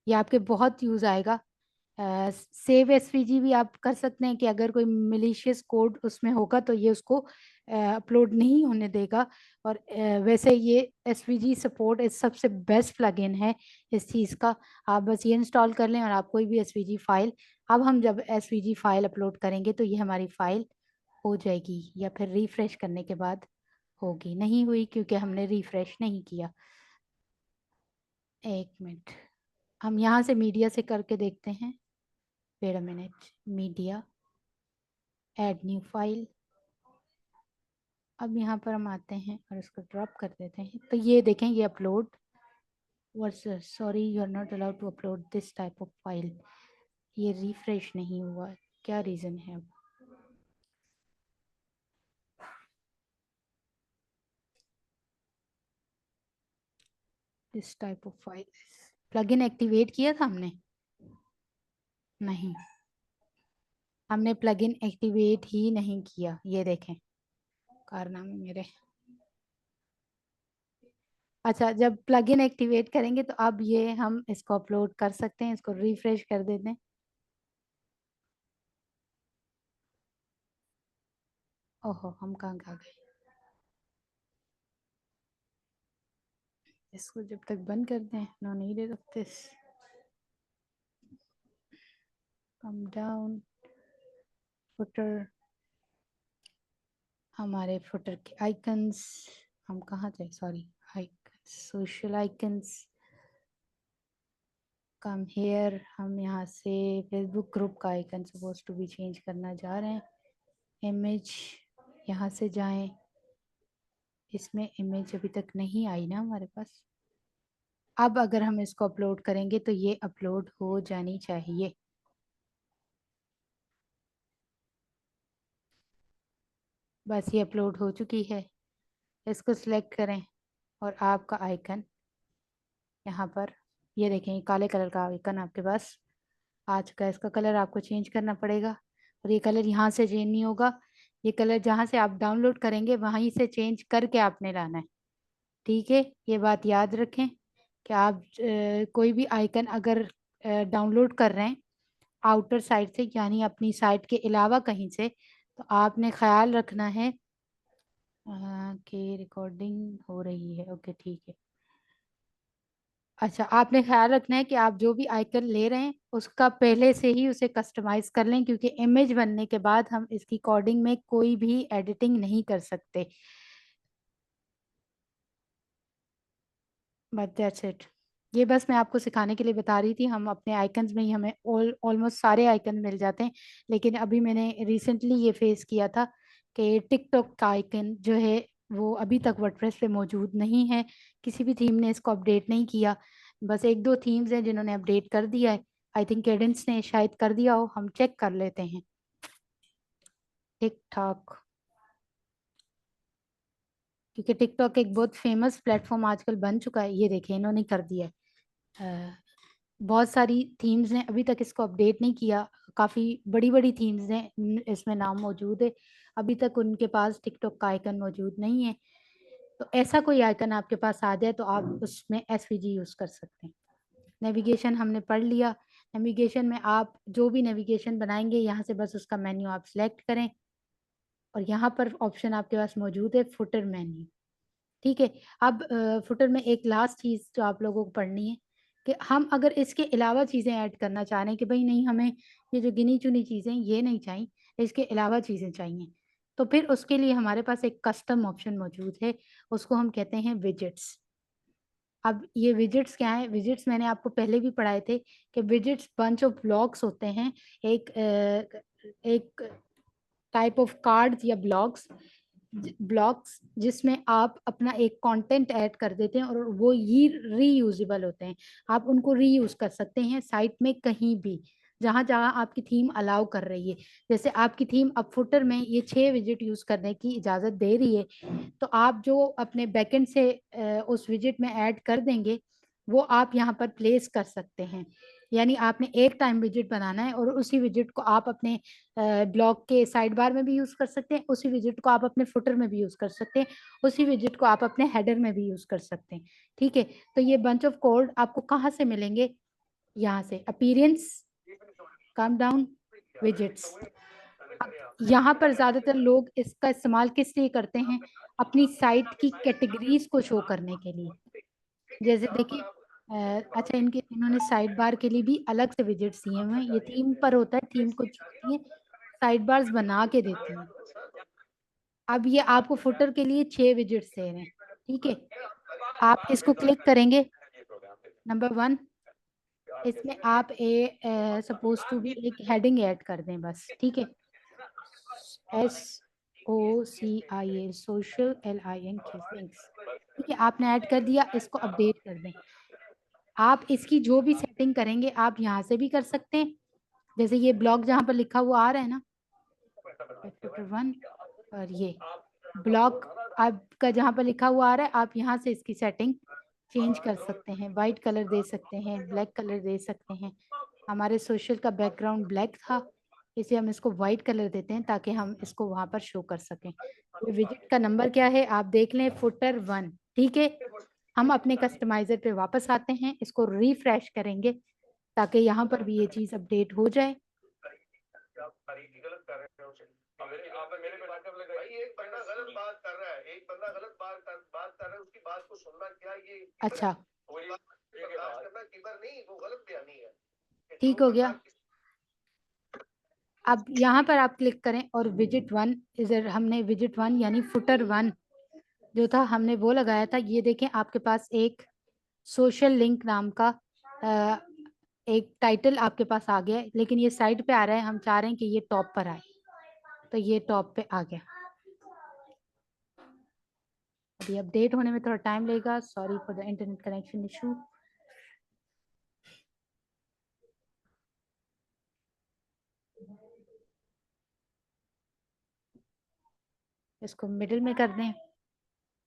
ये आपके बहुत यूज़ आएगा। सेव एसवीजी भी आप कर सकते हैं कि अगर कोई मिलीशियस कोड उसमें होगा तो ये उसको अपलोड नहीं होने देगा। और वैसे ये एसवीजी सपोर्ट इस सबसे बेस्ट प्लगइन है इस चीज़ का। आप बस ये इंस्टॉल कर लें और आप कोई भी एसवीजी फाइल, अब हम जब एसवीजी फाइल अपलोड करेंगे तो ये हमारी फाइल हो जाएगी, या फिर रिफ्रेश करने के बाद होगी। नहीं हुई क्योंकि हमने रिफ्रेश नहीं किया। एक मिनट, हम यहाँ से मीडिया से करके देखते हैं। Wait a minute, media, add new file. अब यहाँ पर हम आते हैं और इसको ड्रॉप कर देते हैं, तो ये देखें ये upload versus sorry you are not allowed to upload this type of file. ये रिफ्रेश नहीं हुआ, क्या रीज़न है? अब this type of file, plugin activate किया था हमने? नहीं, हमने प्लगइन एक्टिवेट ही नहीं किया। ये देखें कारनामे मेरे। अच्छा, जब प्लगइन एक्टिवेट करेंगे तो अब ये हम इसको अपलोड कर सकते हैं। इसको रिफ्रेश कर देते हैं। ओहो, हम कहाँ आ गए? इसको जब तक बंद कर दें, no needed of this, come down, footer, हमारे फुटर के आइकन्स, हम कहाँ थे? Sorry, icons, social icons, come here. हम यहाँ से फेसबुक ग्रुप का icon suppose to be change करना जा रहे हैं। इमेज, यहाँ से जाएं, इसमें इमेज अभी तक नहीं आई ना हमारे पास। अब अगर हम इसको अपलोड करेंगे तो ये अपलोड हो जानी चाहिए। बस ये अपलोड हो चुकी है। इसको सिलेक्ट करें और आपका आइकन यहाँ पर, ये देखें ये काले कलर का आइकन आपके पास आ चुका है। इसका कलर आपको चेंज करना पड़ेगा और ये कलर यहाँ से चेंज नहीं होगा। ये कलर जहाँ से आप डाउनलोड करेंगे वहीं से चेंज करके आपने लाना है। ठीक है, ये बात याद रखें कि आप कोई भी आइकन अगर डाउनलोड कर रहे हैं आउटर साइड से, यानी अपनी साइट के अलावा कहीं से, तो आपने ख्याल रखना है कि रिकॉर्डिंग हो रही है। ओके ठीक है। अच्छा, आपने ख्याल रखना है कि आप जो भी आइकन ले रहे हैं उसका पहले से ही उसे कस्टमाइज कर लें, क्योंकि इमेज बनने के बाद हम इसकी कोडिंग में कोई भी एडिटिंग नहीं कर सकते। But that's it. ये बस मैं आपको सिखाने के लिए बता रही थी। हम अपने आइकन्स में ही हमें ऑलमोस्ट सारे आइकन मिल जाते हैं, लेकिन अभी मैंने रिसेंटली ये फेस किया था कि टिकटॉक का आइकन जो है वो अभी तक वर्डप्रेस पे मौजूद नहीं है। किसी भी थीम ने इसको अपडेट नहीं किया। बस एक दो थीम्स हैं जिन्होंने अपडेट कर दिया है। आई थिंक कैडेंस ने शायद कर दिया हो, हम चेक कर लेते हैं। टिक टॉक, क्योंकि टिकटॉक एक बहुत फेमस प्लेटफॉर्म आजकल बन चुका है। ये देखें इन्होंने कर दिया है। बहुत सारी थीम्स ने अभी तक इसको अपडेट नहीं किया। काफ़ी बड़ी बड़ी थीम्स ने इसमें नाम मौजूद है, अभी तक उनके पास टिकटॉक का आइकन मौजूद नहीं है। तो ऐसा कोई आइकन आपके पास आ जाए तो आप उसमें एसवीजी यूज़ कर सकते हैं। नेविगेशन हमने पढ़ लिया। नेविगेशन में आप जो भी नेविगेशन बनाएंगे यहाँ से बस उसका मेन्यू आप सिलेक्ट करें और यहाँ पर ऑप्शन आपके पास मौजूद है फुटर मेन्यू। ठीक है, अब फुटर में एक लास्ट चीज़ जो आप लोगों को पढ़नी है कि हम अगर इसके अलावा चीज़ें ऐड करना चाह रहे हैं कि भाई नहीं, हमें ये जो गिनी चुनी चीज़ें ये नहीं चाहिए, इसके अलावा चीज़ें चाहिए, तो फिर उसके लिए हमारे पास एक कस्टम ऑप्शन मौजूद है, उसको हम कहते हैं विजेट्स। अब ये विजेट्स क्या है? विजेट्स मैंने आपको पहले भी पढ़ाए थे कि विजेट्स बंच ऑफ ब्लॉक्स होते हैं। एक टाइप ऑफ कार्ड्स या ब्लॉग्स जिसमें आप अपना एक कंटेंट ऐड कर देते हैं और वो ये रीयूजेबल होते हैं। आप उनको रीयूज कर सकते हैं साइट में कहीं भी जहां जहां आपकी थीम अलाउ कर रही है। जैसे आपकी थीम अब फुटर में ये 6 विजिट यूज करने की इजाजत दे रही है, तो आप जो अपने बैकएंड से उस विजिट में ऐड कर देंगे वो आप यहाँ पर प्लेस कर सकते हैं। यानी आपने एक टाइम विजिट बनाना है और उसी विजिट को आप अपने ब्लॉग के साइड बार में भी यूज कर सकते हैं, उसी विजिट को आप अपने फुटर में भी यूज कर सकते हैं, उसी विजिट को आप अपने हेडर में भी यूज कर सकते हैं। ठीक है, तो ये बंच ऑफ कोड आपको कहाँ से मिलेंगे? यहाँ से अपीयरेंस, कम डाउन, विजिट्स। यहाँ पर ज्यादातर लोग इसका इस्तेमाल किस लिए करते हैं? अपनी साइट की कैटेगरीज को शो करने के लिए। जैसे देखिए अच्छा, इन्होंने साइड बार के लिए भी अलग से विजिट्स दिए हुए हैं। ये थीम पर होता है, थीम को चुनती है, साइड बार्स बना के देती हैं। अब ये आपको फुटर के लिए 6 विजिट्स दे रहे हैं। ठीक है, आप इसको क्लिक करेंगे, नंबर 1 इसमें आप सपोज टू भी एक हेडिंग ऐड कर दें बस। ठीक है, SOCIA, सोशल, LIN, लिंक्स। ठीक है, आपने ऐड कर दिया, इसको अपडेट कर दें। आप इसकी जो भी सेटिंग करेंगे आप यहाँ से भी कर सकते हैं। जैसे ये ब्लॉग जहाँ पर लिखा हुआ आ रहा है ना, फुटर 1, और ये ब्लॉग आपका जहाँ पर लिखा हुआ आ रहा है, आप यहाँ से इसकी सेटिंग चेंज कर सकते हैं। वाइट कलर दे सकते हैं, ब्लैक कलर दे सकते हैं। हमारे सोशल का बैकग्राउंड ब्लैक था, इसे हम इसको वाइट कलर देते हैं ताकि हम इसको वहां पर शो कर सकें। तो विजिट का नंबर क्या है आप देख लें, फुटर 1। ठीक है, हम अपने कस्टमाइजर पे वापस आते हैं, इसको रिफ्रेश करेंगे ताकि यहाँ पर भी ये चीज अपडेट हो जाए। अच्छा, ठीक हो गया। अब यहाँ पर आप क्लिक करें और विजिट 1, इधर हमने विजिट 1 यानी फुटर 1 जो था हमने वो लगाया था। ये देखें आपके पास एक सोशल लिंक नाम का एक टाइटल आपके पास आ गया है, लेकिन ये साइड पे आ रहा है, हम चाह रहे हैं कि ये टॉप पर आए, तो ये टॉप पे आ गया। अभी अपडेट होने में थोड़ा टाइम लगेगा, sorry for the internet connection issue. इसको मिडिल में कर दें,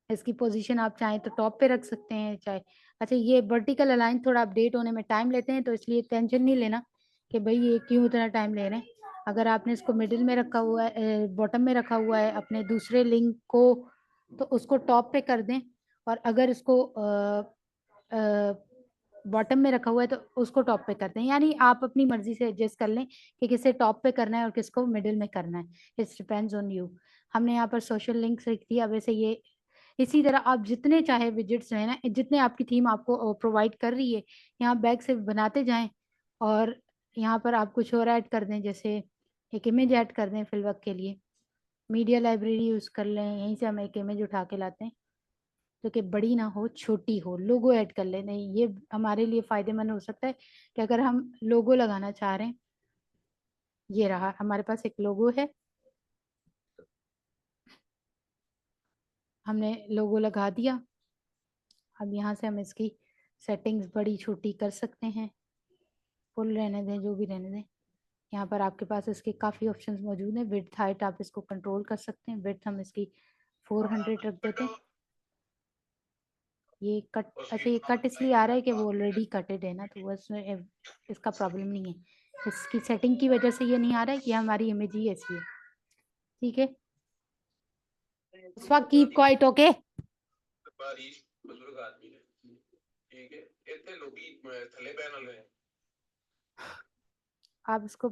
इसकी पोजीशन आप चाहें तो टॉप पे रख सकते हैं चाहे। अच्छा, ये वर्टिकल अलाइन थोड़ा अपडेट होने में टाइम लेते हैं, तो इसलिए टेंशन नहीं लेना कि भाई ये क्यों इतना टाइम ले रहे हैं। अगर आपने इसको मिडिल में रखा हुआ है, बॉटम में रखा हुआ है अपने दूसरे लिंक को, तो उसको टॉप पे कर दें, और अगर इसको बॉटम में रखा हुआ है तो उसको टॉप पे करते हैं। यानी आप अपनी मर्जी से एडजस्ट कर लें कि किसे टॉप पे करना है और किसको मिडिल में करना है, इट्स डिपेंड्स ऑन यू। हमने यहाँ पर सोशल लिंक्स लिख दिया। वैसे ये इसी तरह आप जितने चाहे विजिट्स हैं ना, जितने आपकी थीम आपको प्रोवाइड कर रही है, यहाँ बैक से बनाते जाएं, और यहाँ पर आप कुछ और ऐड कर दें, जैसे एक इमेज ऐड कर दें फिलवक के लिए। मीडिया लाइब्रेरी यूज़ कर लें, यहीं से हम एक इमेज उठा के लाते हैं जो कि बड़ी ना हो, छोटी हो। लोगो ऐड कर लें, नहीं ये हमारे लिए फ़ायदेमंद हो सकता है कि अगर हम लोगो लगाना चाह रहे हैं, ये रहा हमारे पास एक लोगो है, हमने लोगो लगा दिया। अब यहाँ से हम इसकी सेटिंग्स बड़ी छोटी कर सकते हैं, फुल रहने दें, जो भी रहने दें। यहाँ पर आपके पास इसके काफ़ी ऑप्शंस मौजूद हैं। विड्थ हाइट आप इसको कंट्रोल कर सकते हैं। विड्थ हम इसकी 400 रख देते हैं। ये कट, अच्छा ये कट इसलिए आ रहा है कि वो ऑलरेडी कटेड है ना, तो वो इसमें इसका प्रॉब्लम नहीं है। इसकी सेटिंग की वजह से ये नहीं आ रहा है कि हमारी इमेज ही ऐसी है। ठीक है, कीप क्वाइट, ओके। आप इसको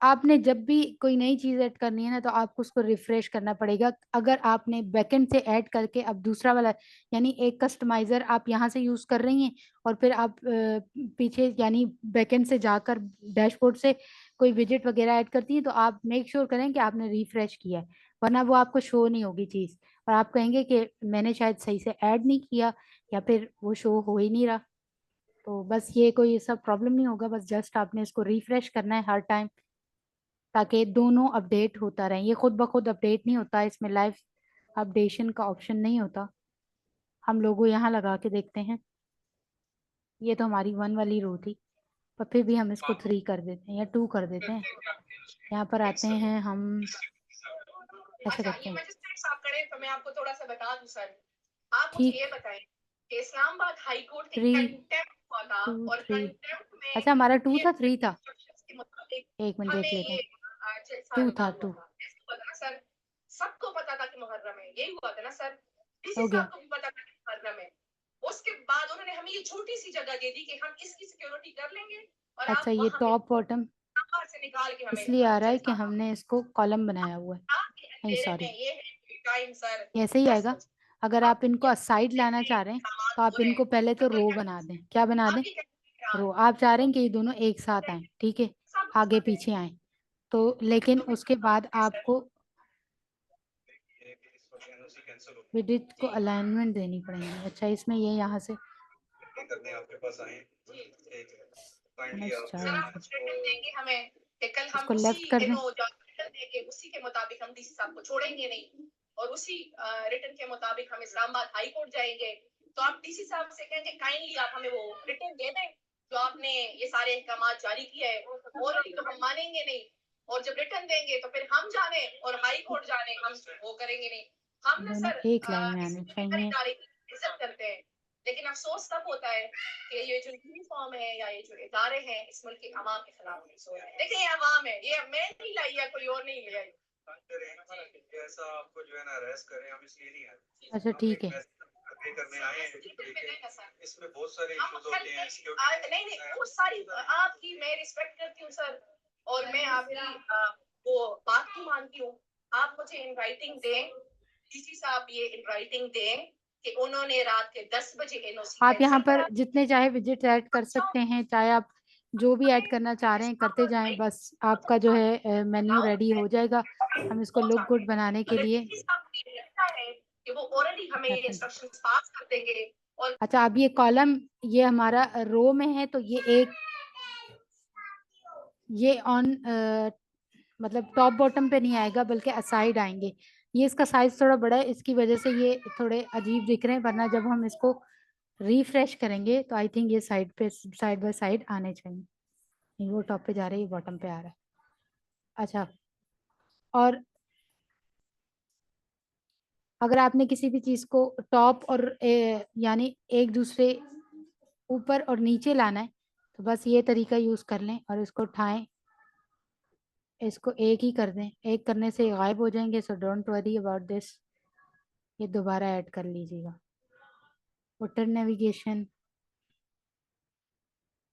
आपने जब भी कोई नई चीज ऐड करनी है ना, तो आपको उसको रिफ्रेश करना पड़ेगा। अगर आपने बैकएंड से ऐड करके अब दूसरा वाला, यानी एक कस्टमाइजर आप यहाँ से यूज कर रही हैं और फिर आप पीछे यानी बैकएंड से जाकर डैशबोर्ड से कोई विजिट वगैरह ऐड करती हैं, तो आप मेक श्योर करें कि आपने रिफ्रेश किया है, वरना वो आपको शो नहीं होगी चीज, और आप कहेंगे कि मैंने शायद सही से ऐड नहीं किया, या फिर वो शो हो ही नहीं रहा। तो बस ये कोई सब प्रॉब्लम नहीं होगा, बस जस्ट आपने इसको रिफ्रेश करना है हर टाइम। ताकि दोनों अपडेट होता रहे। ये खुद ब खुद अपडेट नहीं होता, इसमें लाइव अपडेशन का ऑप्शन नहीं होता। हम लोगों यहाँ लगा के देखते हैं। ये तो हमारी 1 वाली रो थी, पर फिर भी हम इसको 3 कर देते हैं या 2 कर देते हैं। यहाँ पर आते हैं हम, ऐसे अच्छा, करते ये हैं। मैजिस्ट्रेट्स आप करें तो मैं आपको थोड़ा सा बता दूं सर। आप मुझे ठीक, ये बताएं कि इस्लामाबाद हाई कोर्ट के 3 कंटेम्प्ट हुआ था 2 और 3। कंटेम्प्ट में अच्छा, हमारा 2 ये था 3 था, इंस्ट्रक्शंस के मुताबिक एक मिनट हमें देख लेते ये हैं। जलसा 2 अदा था, हुआ 2 था। इसको पता ना सर, सबको पता था कि मुहर्रम है, यही हुआ था ना सर। डीसी हो गया। साहब को भी पता था कि मुहर्रम है। उसके बाद उन्होंने हमें ये छोटी सी जगह दे दी कि हम इसकी सिक्योरिटी कर लेंगे और अच्छा, आप ये वहां पे टॉप बॉटम बाहर से निकाल के हमें इसलिए आ रहा है कि जलसा हमने इसको कॉलम बनाया हुआ है। आपके नहीं अंधेरे सॉरी, में ये है कि टाइम सर ऐसे ही 10 आएगा। बजे अगर आप आप इनको साइड लाना चाह रहे हैं सामान तो हो आप रहे इनको हैं पहले तो ट्रिपल रो बना कैमरे दें। से। क्या बना दें? आपकी कैमरे रो। आप चाह रहे हैं कि ये दोनों एक साथ आए, ठीक है, सब आगे सब है पीछे आए तो, लेकिन तो फिर उसके बाद सर आपको विड्थ को जी अलाइनमेंट देनी पड़ेगी। अच्छा, इसमें ये यहाँ से करने आपके पास आए जी काइंडली समझ आप जाए सर आप मुझे। कुछ रिटर्न देंगे हमें कि कल हम इसको उसी लेफ्ट कर दें। जो रिटर्न देंगे उसी के मुताबिक हम डीसी साहब को छोड़ेंगे नहीं और उसी रिटर्न के मुताबिक हम इस्लामाबाद हाई कोर्ट जाएंगे। तो आप डीसी साहब से कहेंगे काइंडली आप हमें वो रिटर्न दे दें जो आपने ये सारे अहकाम जारी किए हैं। ऑलरेडी तो हम मानेंगे नहीं और जब रिटर्न देंगे तो फिर हम जाने और हाई कोर्ट जाने, हम वो करेंगे नहीं। हम ना दोनों सर एक लाइन में आने किसी भी चाहिए। खरीदारी की इज्जत करते हैं, लेकिन अफसोस तब होता है कि ये जो यूनिफॉर्म है या ये जो इदारे हैं इस मुल्क के अवाम के खिलाफ हो रहे हैं। देखिए ये अवाम है, ये मैं नहीं लाई है, कोई और नहीं ले आई। ऐसा आपको जो है ना अरेस्ट करें, हम इसलिए नहीं आए। अच्छा, ठीक है। करने आए हैं, इसमें बहुत सारे इश्यूज होते हैं नहीं नहीं वो सारी आपकी मैं रिस्पेक्ट करती हूँ सर और मैं आपकी वो बात की मानती हूँ। आप मुझे इन राइटिंग दें, डीसी साहब ये इन राइटिंग दें कि उन्होंने रात के 10 बजे एनओसी आप यहाँ कैंसिल पर करा। जितने चाहे विजिट ऐड कर सकते हैं, चाहे आप जो भी ऐड करना चाह रहे हैं करते जाएं, बस आपका जो है मेन्यू रेडी हो जाएगा। हम इसको लुक गुड बनाने के लिए। कि वो ऑलरेडी हमें ये इंस्ट्रक्शंस पास कर देंगे और अच्छा, अब ये कॉलम ये हमारा रो में है तो ये ऑन मतलब टॉप बॉटम पे नहीं आएगा बल्कि असाइड आएंगे। ये इसका साइज थोड़ा बड़ा है, इसकी वजह से ये थोड़े अजीब दिख रहे हैं, वरना जब हम इसको रिफ्रेश करेंगे तो आई थिंक ये साइड पे साइड बाय साइड आने चाहिए। नहीं, वो टॉप पे जा रहा है, ये बॉटम पे आ रहा है। अच्छा, और अगर आपने किसी भी चीज को टॉप और यानी एक दूसरे ऊपर और नीचे लाना है तो बस ये तरीका यूज कर लें और इसको उठाएं, इसको एक ही कर दें। एक करने से गायब हो जाएंगे, so don't worry about this. ये दोबारा ऐड कर लीजिएगा। फुटर नेविगेशन,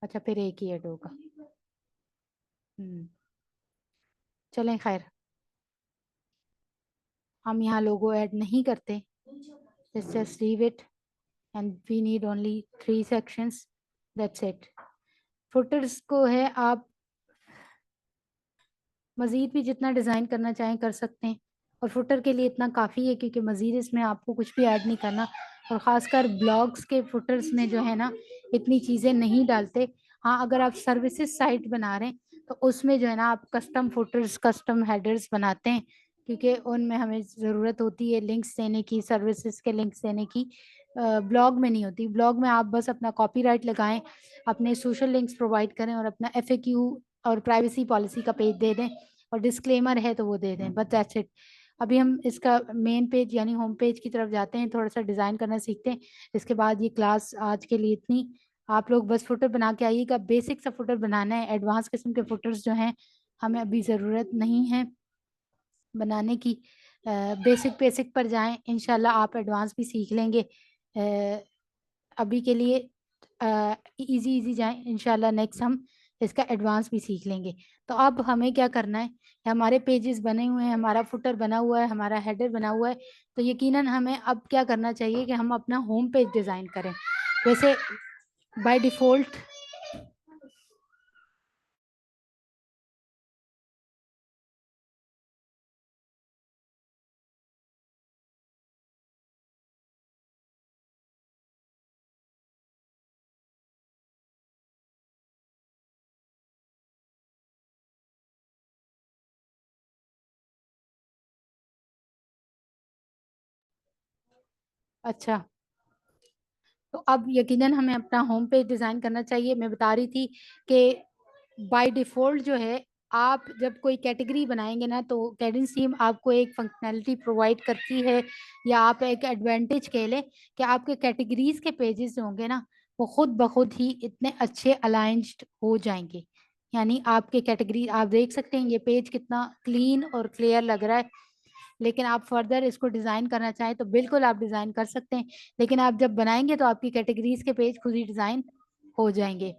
अच्छा फिर एक ही ऐड होगा। चलें खैर, हम यहाँ लोगो ऐड नहीं करते, just leave it and we need only 3 sections, that's it. Footers को है आप मज़ीद भी जितना डिज़ाइन करना चाहें कर सकते हैं, और फुटर के लिए इतना काफ़ी है क्योंकि मज़ीद इसमें आपको कुछ भी ऐड नहीं करना। और ख़ासकर ब्लॉग्स के फुटर्स में जो है ना इतनी चीज़ें नहीं डालते। हाँ, अगर आप सर्विसेज साइट बना रहे हैं तो उसमें जो है ना आप कस्टम फुटर्स कस्टम हेडर्स बनाते हैं, क्योंकि उनमें हमें ज़रूरत होती है लिंक्स देने की, सर्विसेज के लिंक्स देने की। ब्लॉग में नहीं होती। ब्लॉग में आप बस अपना कॉपीराइट लगाएं, अपने सोशल लिंक्स प्रोवाइड करें और अपना FAQ और प्राइवेसी पॉलिसी का पेज दे दें, और डिस्क्लेमर है तो वो दे दें, बस दैट्स इट। अभी हम इसका मेन पेज यानी होम पेज की तरफ जाते हैं, थोड़ा सा डिज़ाइन करना सीखते हैं। इसके बाद ये क्लास आज के लिए इतनी। आप लोग बस फुटर बना के आइएगा, बेसिक सा फुटर बनाना है। एडवांस किस्म के फुटर्स जो हैं हमें अभी ज़रूरत नहीं है बनाने की। बेसिक बेसिक पर जाएं, इंशाल्लाह आप एडवांस भी सीख लेंगे। अभी के लिए इजी इजी जाएं, इंशाल्लाह नेक्स्ट हम इसका एडवांस भी सीख लेंगे। तो अब हमें क्या करना है, हमारे पेजेस बने हुए हैं, हमारा फुटर बना हुआ है, हमारा हेडर बना हुआ है, तो यकीनन हमें अब क्या करना चाहिए कि हम अपना होम पेज डिज़ाइन करें। वैसे बाय डिफ़ॉल्ट अच्छा, तो अब यकीनन हमें अपना होम पेज डिज़ाइन करना चाहिए। मैं बता रही थी कि बाय डिफ़ॉल्ट जो है, आप जब कोई कैटेगरी बनाएंगे ना, तो कैडेंस टीम आपको एक फंक्शनैलिटी प्रोवाइड करती है, या आप एक एडवांटेज कह लें कि आपके कैटेगरीज के पेजेस जो होंगे ना, वो खुद ब खुद ही इतने अच्छे अलाइंस्ड हो जाएंगे। यानी आपके कैटेगरी आप देख सकते हैं, ये पेज कितना क्लीन और क्लियर लग रहा है। लेकिन आप फर्दर इसको डिज़ाइन करना चाहें तो बिल्कुल आप डिज़ाइन कर सकते हैं, लेकिन आप जब बनाएंगे तो आपकी कैटेगरीज के पेज खुद ही डिज़ाइन हो जाएंगे।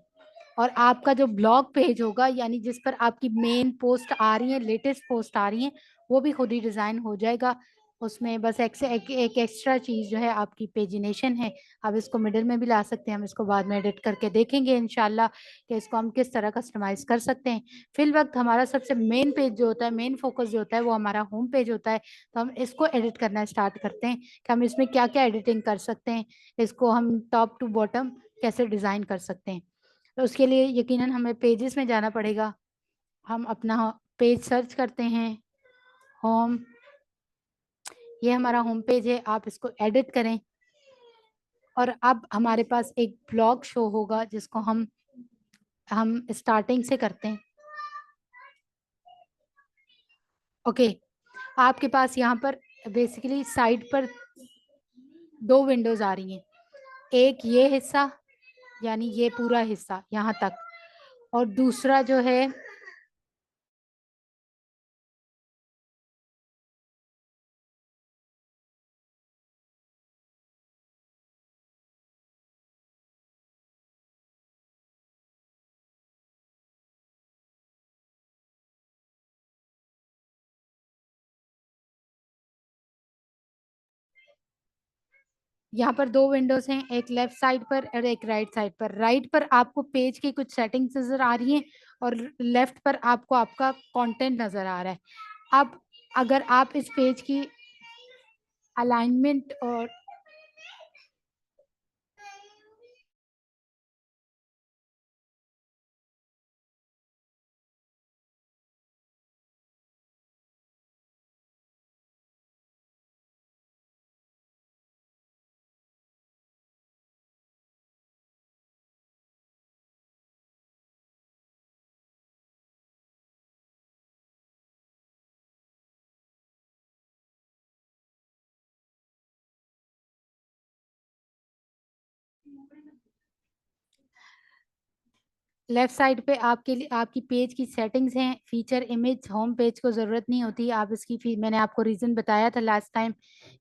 और आपका जो ब्लॉग पेज होगा, यानी जिस पर आपकी मेन पोस्ट आ रही है, लेटेस्ट पोस्ट आ रही है, वो भी खुद ही डिज़ाइन हो जाएगा। उसमें बस एक एक्स्ट्रा चीज़ जो है आपकी पेजिनेशन है। आप इसको मिडिल में भी ला सकते हैं, हम इसको बाद में एडिट करके देखेंगे इंशाल्लाह कि इसको हम किस तरह कस्टमाइज़ कर सकते हैं। फिल वक्त हमारा सबसे मेन पेज जो होता है, मेन फोकस जो होता है, वो हमारा होम पेज होता है। तो हम इसको एडिट करना स्टार्ट करते हैं कि हम इसमें क्या क्या एडिटिंग कर सकते हैं, इसको हम टॉप टू बॉटम कैसे डिज़ाइन कर सकते हैं। तो उसके लिए यकीनन हमें पेजेस में जाना पड़ेगा। हम अपना पेज सर्च करते हैं, होम, ये हमारा होम पेज है, आप इसको एडिट करें। और अब हमारे पास एक ब्लॉग शो होगा जिसको हम स्टार्टिंग से करते हैं। ओके, आपके पास यहाँ पर बेसिकली साइड पर दो विंडोज आ रही हैं, एक ये हिस्सा यानी ये पूरा हिस्सा यहाँ तक, और दूसरा जो है यहाँ पर दो विंडोज हैं, एक लेफ्ट साइड पर और एक राइट साइड पर। राइट पर आपको पेज की कुछ सेटिंग्स नजर आ रही हैं और लेफ्ट पर आपको आपका कंटेंट नजर आ रहा है। अब अगर आप इस पेज की अलाइनमेंट और लेफ्ट साइड पे आपके लिए आपकी पेज की सेटिंग्स हैं, फीचर इमेज। होम पेज को ज़रूरत नहीं होती, आप इसकी मैंने आपको रीज़न बताया था लास्ट टाइम।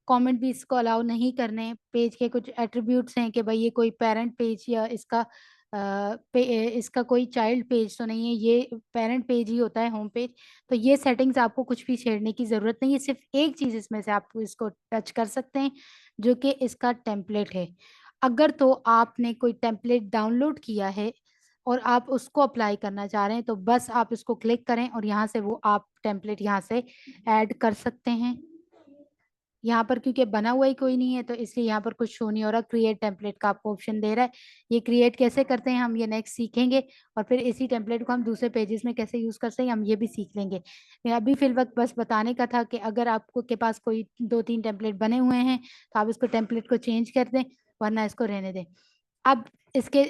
कमेंट भी इसको अलाउ नहीं करने। पेज के कुछ एट्रीब्यूट्स हैं कि भाई ये कोई पेरेंट पेज या इसका कोई चाइल्ड पेज तो नहीं है, ये पेरेंट पेज ही होता है होम पेज। तो ये सेटिंग्स आपको कुछ भी छेड़ने की ज़रूरत नहीं है। सिर्फ एक चीज़ इसमें से आप इसको टच कर सकते हैं, जो कि इसका टेम्पलेट है। अगर तो आपने कोई टेम्पलेट डाउनलोड किया है और आप उसको अप्लाई करना चाह रहे हैं, तो बस आप इसको क्लिक करें और यहाँ से वो आप टेम्पलेट यहाँ से ऐड कर सकते हैं। यहाँ पर क्योंकि बना हुआ ही कोई नहीं है, तो इसलिए यहाँ पर कुछ शो नहीं हो रहा। क्रिएट टेम्पलेट का आपको ऑप्शन दे रहा है, ये क्रिएट कैसे करते हैं हम ये नेक्स्ट सीखेंगे। और फिर इसी टेम्पलेट को हम दूसरे पेजेस में कैसे यूज़ कर सकते हैं हम ये भी सीख लेंगे। मैं अभी फिल वक्त बस बताने का था कि अगर आपको के पास कोई 2-3 टेम्पलेट बने हुए हैं तो आप इसको टेम्पलेट को चेंज कर दें, वरना इसको रहने दें। अब इसके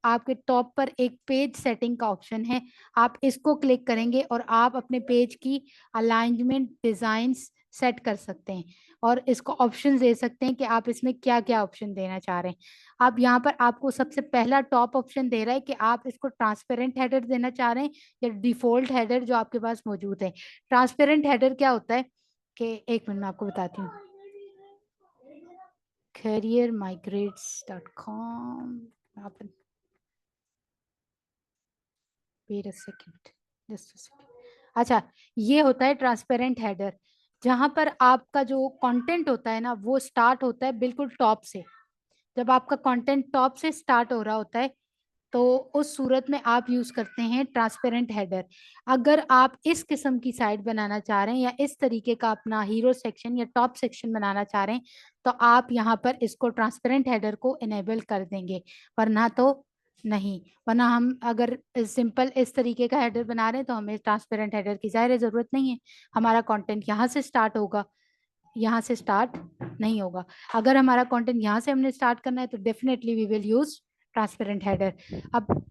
आपके टॉप पर एक पेज सेटिंग का ऑप्शन है, आप इसको क्लिक करेंगे और आप अपने पेज की अलाइनमेंट डिजाइन्स सेट कर सकते हैं और इसको ऑप्शन दे सकते हैं कि आप इसमें क्या क्या ऑप्शन देना चाह रहे हैं। अब यहाँ पर आपको सबसे पहला टॉप ऑप्शन दे रहा है कि आप इसको ट्रांसपेरेंट हेडर देना चाह रहे हैं या डिफॉल्ट हेडर जो आपके पास मौजूद है। ट्रांसपेरेंट हेडर क्या होता है कि एक मिनट में आपको बताती हूँ। careermigrates.com, wait a second, just a second। अच्छा, ये होता है ट्रांसपेरेंट हेडर, जहां पर आपका जो कंटेंट होता है ना वो स्टार्ट होता है बिल्कुल टॉप से। जब आपका कंटेंट टॉप से स्टार्ट हो रहा होता है तो उस सूरत में आप यूज करते हैं ट्रांसपेरेंट हेडर। अगर आप इस किस्म की साइट बनाना चाह रहे हैं या इस तरीके का अपना हीरो सेक्शन या टॉप सेक्शन बनाना चाह रहे हैं तो आप यहाँ पर इसको ट्रांसपेरेंट हेडर को इनेबल कर देंगे, वरना तो नहीं। वरना हम अगर सिंपल इस तरीके का हेडर बना रहे हैं तो हमें ट्रांसपेरेंट हेडर की ज़ाहिर ज़रूरत नहीं है। हमारा कंटेंट यहाँ से स्टार्ट होगा, यहाँ से स्टार्ट नहीं होगा। अगर हमारा कंटेंट यहाँ से हमने स्टार्ट करना है तो definitely we will use transparent header. अब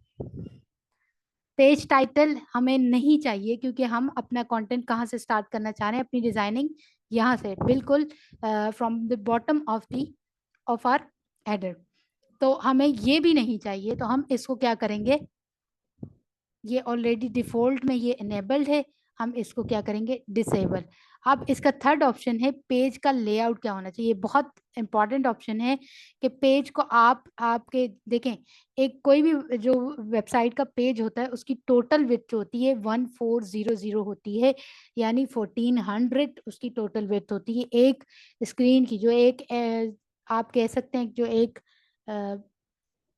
पेज टाइटल हमें नहीं चाहिए क्योंकि हम अपना कंटेंट कहाँ से स्टार्ट करना चाह रहे हैं, अपनी डिजाइनिंग यहाँ से बिल्कुल from the bottom of our header. तो हमें ये भी नहीं चाहिए, तो हम इसको क्या करेंगे, ये ऑलरेडी डिफॉल्ट में ये इनेबल्ड है, हम इसको क्या करेंगे, डिसेबल। अब इसका थर्ड ऑप्शन है पेज का लेआउट क्या होना चाहिए। बहुत इंपॉर्टेंट ऑप्शन है कि पेज को आपके देखें, एक कोई भी जो वेबसाइट का पेज होता है उसकी टोटल विड्थ होती है 1400 होती है, यानी 1400 उसकी टोटल विड्थ होती है एक स्क्रीन की। जो एक आप कह सकते हैं जो एक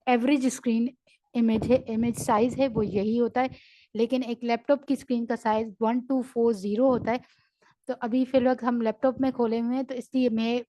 एवरेज स्क्रीन इमेज है, इमेज साइज है, वो यही होता है। लेकिन एक लैपटॉप की स्क्रीन का साइज 1240 होता है। तो अभी फिलहाल हम लैपटॉप में खोले हुए हैं, तो इसलिए मैं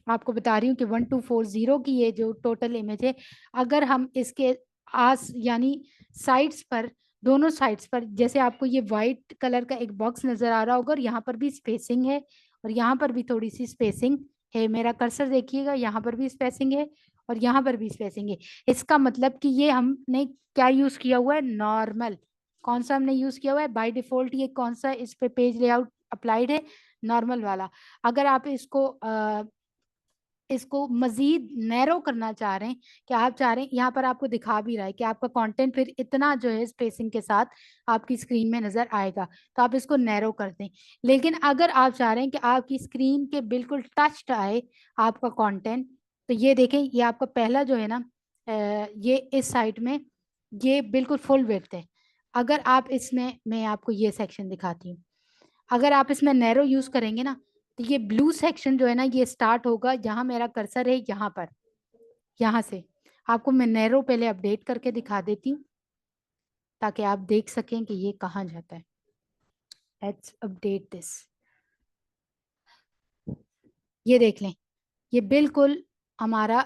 आपको बता रही हूँ कि 1240 की ये जो टोटल इमेज है, अगर हम इसके आस यानी साइड्स पर, दोनों साइड्स पर, जैसे आपको ये वाइट कलर का एक बॉक्स नजर आ रहा होगा और यहाँ पर भी स्पेसिंग है और यहाँ पर भी थोड़ी सी स्पेसिंग है, मेरा कर्सर देखिएगा, यहाँ पर भी स्पेसिंग है और यहाँ पर भी स्पेसिंग है। इसका मतलब कि ये हमने क्या यूज किया हुआ है, नॉर्मल। कौन सा हमने यूज किया हुआ है बाय डिफॉल्ट, ये कौन सा इस पे पेज लेआउट अप्लाइड है, नॉर्मल वाला। अगर आप इसको मजीद नैरो करना चाह रहे हैं, कि आप चाह रहे हैं, यहाँ पर आपको दिखा भी रहा है कि आपका कंटेंट फिर इतना जो है स्पेसिंग के साथ आपकी स्क्रीन में नजर आएगा, तो आप इसको नैरो कर दें। लेकिन अगर आप चाह रहे हैं कि आपकी स्क्रीन के बिल्कुल टच्ड आए आपका कंटेंट, तो ये देखें, ये आपका पहला जो है ना, ये इस साइड में ये बिल्कुल फुल विड्थ है। अगर आप इसमें, मैं आपको ये सेक्शन दिखाती हूँ, अगर आप इसमें नैरो यूज करेंगे ना, तो ये ब्लू सेक्शन जो है ना, ये स्टार्ट होगा जहां मेरा कर्सर है, यहाँ पर, यहाँ से। आपको मैं नैरो पहले अपडेट करके दिखा देती हूँ ताकि आप देख सकें कि ये कहाँ जाता है। Let's update this. ये देख लें, ये बिल्कुल हमारा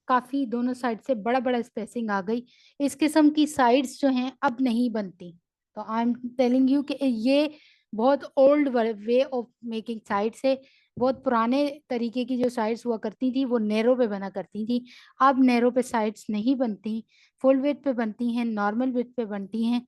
काफी दोनों साइड से बड़ा बड़ा स्पेसिंग आ गई। इस किस्म की साइड्स जो हैं अब नहीं बनती। तो आई एम टेलिंग यू कि ये बहुत old way of making sites है। बहुत पुराने तरीके की जो साइट्स हुआ करती थी वो नैरो पे बना करती थी। अब नैरो पे साइट्स नहीं बनती, फुल विड्थ पे बनती हैं, नॉर्मल विड्थ पे बनती हैं।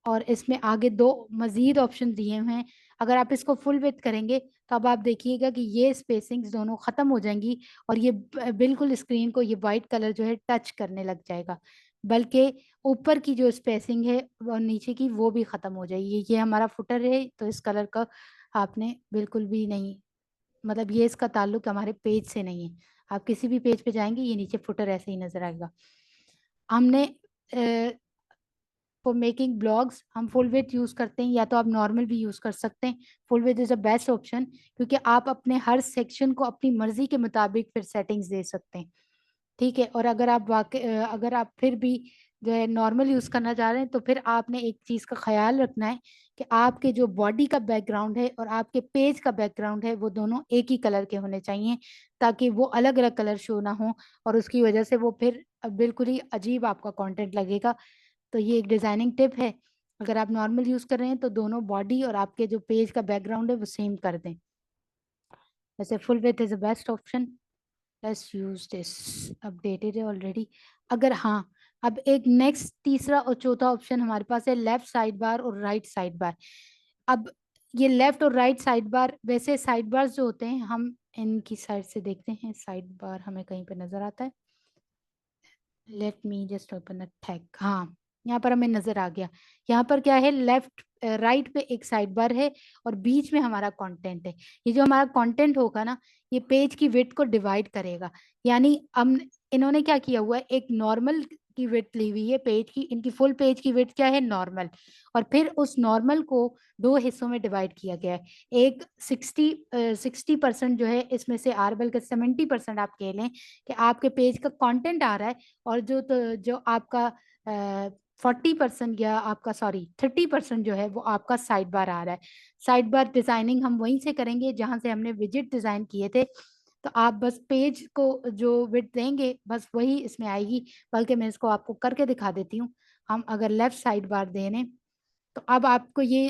और इसमें आगे दो मजीद ऑप्शन दिए हुए हैं। अगर आप इसको फुल विड्थ करेंगे तो अब आप देखिएगा कि ये स्पेसिंग्स दोनों ख़त्म हो जाएंगी और ये बिल्कुल स्क्रीन को ये वाइट कलर जो है टच करने लग जाएगा, बल्कि ऊपर की जो स्पेसिंग है और नीचे की वो भी ख़त्म हो जाएगी। ये हमारा फुटर है, तो इस कलर का आपने बिल्कुल भी नहीं, मतलब ये इसका ताल्लुक हमारे पेज से नहीं है। आप किसी भी पेज पे जाएंगे ये नीचे फुटर ऐसे ही नज़र आएगा। हमने फॉर मेकिंग ब्लॉग्स हम फुल विड्थ यूज़ करते हैं, या तो आप नॉर्मल भी यूज़ कर सकते हैं। Full width is a best option क्योंकि आप अपने हर सेक्शन को अपनी मर्जी के मुताबिक फिर सेटिंग्स दे सकते हैं, ठीक है। और अगर आप फिर भी जो है नॉर्मल यूज़ करना चाह रहे हैं, तो फिर आपने एक चीज़ का ख्याल रखना है कि आपके जो बॉडी का बैकग्राउंड है और आपके पेज का बैकग्राउंड है वो दोनों एक ही कलर के होने चाहिए, ताकि वो अलग अलग कलर शो ना हो और उसकी वजह से वो फिर बिल्कुल ही अजीब आपका कंटेंट लगेगा। तो ये एक डिज़ाइनिंग टिप है। अगर आप नॉर्मल यूज़ कर रहे हैं तो दोनों बॉडी और आपके जो पेज का बैकग्राउंड है वो सेम कर दें। वैसे full width is the best option. Let's use this, updated है ऑलरेडी। अगर हाँ, अब एक नेक्स्ट तीसरा और चौथा ऑप्शन हमारे पास है लेफ्ट साइड बार और राइट साइड बार। अब ये लेफ्ट और राइट साइड बार, वैसे साइड बार जो होते हैं हम इनकी साइड से देखते हैं, साइड बार हमें कहीं पे नजर आता है। Let me just open the tag. हाँ, यहाँ पर हमें नजर आ गया। यहाँ पर क्या है, लेफ्ट राइट पे एक साइड बार है और बीच में हमारा कंटेंट है। ये जो हमारा कंटेंट होगा ना, ये पेज की विड्थ को डिवाइड करेगा। यानी हम, इन्होंने क्या किया हुआ है, एक नॉर्मल की विड्थ ली हुई है पेज की। इनकी फुल पेज की विड्थ क्या है, नॉर्मल, और फिर उस नॉर्मल को दो हिस्सों में डिवाइड किया गया है। एक 60% जो है इसमें से, आर बल्कि 70% आप कह लें कि आपके पेज का कंटेंट आ रहा है, और जो आपका 40% या आपका 30% जो है वो आपका साइड बार आ रहा है। साइड बार डिजाइनिंग हम वहीं से करेंगे जहां से हमने विजिट डिजाइन किए थे। तो आप बस पेज को जो विड्थ देंगे बस वही इसमें आएगी। बल्कि मैं इसको आपको करके दिखा देती हूँ। हम अगर लेफ्ट साइड बार देने, तो अब आपको ये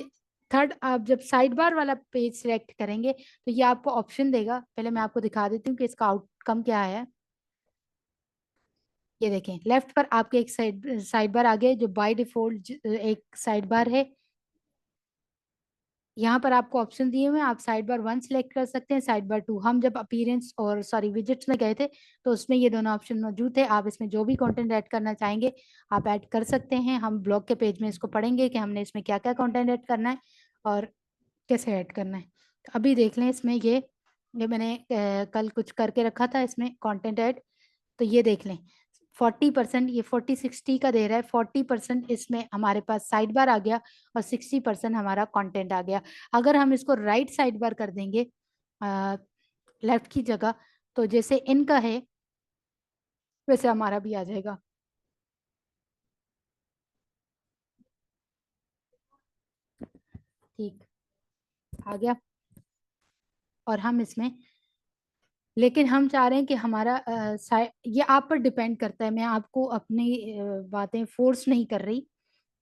थर्ड, आप जब साइड बार वाला पेज सिलेक्ट करेंगे तो ये आपको ऑप्शन देगा। पहले मैं आपको दिखा देती हूँ कि इसका आउटकम क्या है। ये देखें, लेफ्ट पर आपके एक साइड बार आ गया जो बाय डिफॉल्ट एक साइड बार है। यहाँ पर आपको ऑप्शन दिए हुए हैं, आप साइड बार 1 सिलेक्ट कर सकते हैं, साइड बार 2। हम जब अपीयरेंस और सॉरी विजिट्स में गए थे तो उसमें ये दोनों ऑप्शन मौजूद थे। आप इसमें जो भी कंटेंट ऐड करना चाहेंगे आप ऐड कर सकते हैं। हम ब्लॉग के पेज में इसको पढ़ेंगे कि हमने इसमें क्या क्या कंटेंट ऐड करना है और कैसे ऐड करना है। तो अभी देख लें इसमें ये मैंने कल कुछ करके रखा था इसमें कंटेंट ऐड। तो ये देख लें 40%, ये 40-60 का दे रहा है। 40% इसमें हमारे पास साइड बार आ गया और 60% हमारा कंटेंट आ गया। अगर हम इसको राइट साइड बार कर देंगे लेफ्ट की जगह, तो जैसे इनका है वैसे हमारा भी आ जाएगा। ठीक, आ गया। और हम इसमें, लेकिन हम चाह रहे हैं कि हमारा ये आप पर डिपेंड करता है। मैं आपको अपनी बातें फोर्स नहीं कर रही,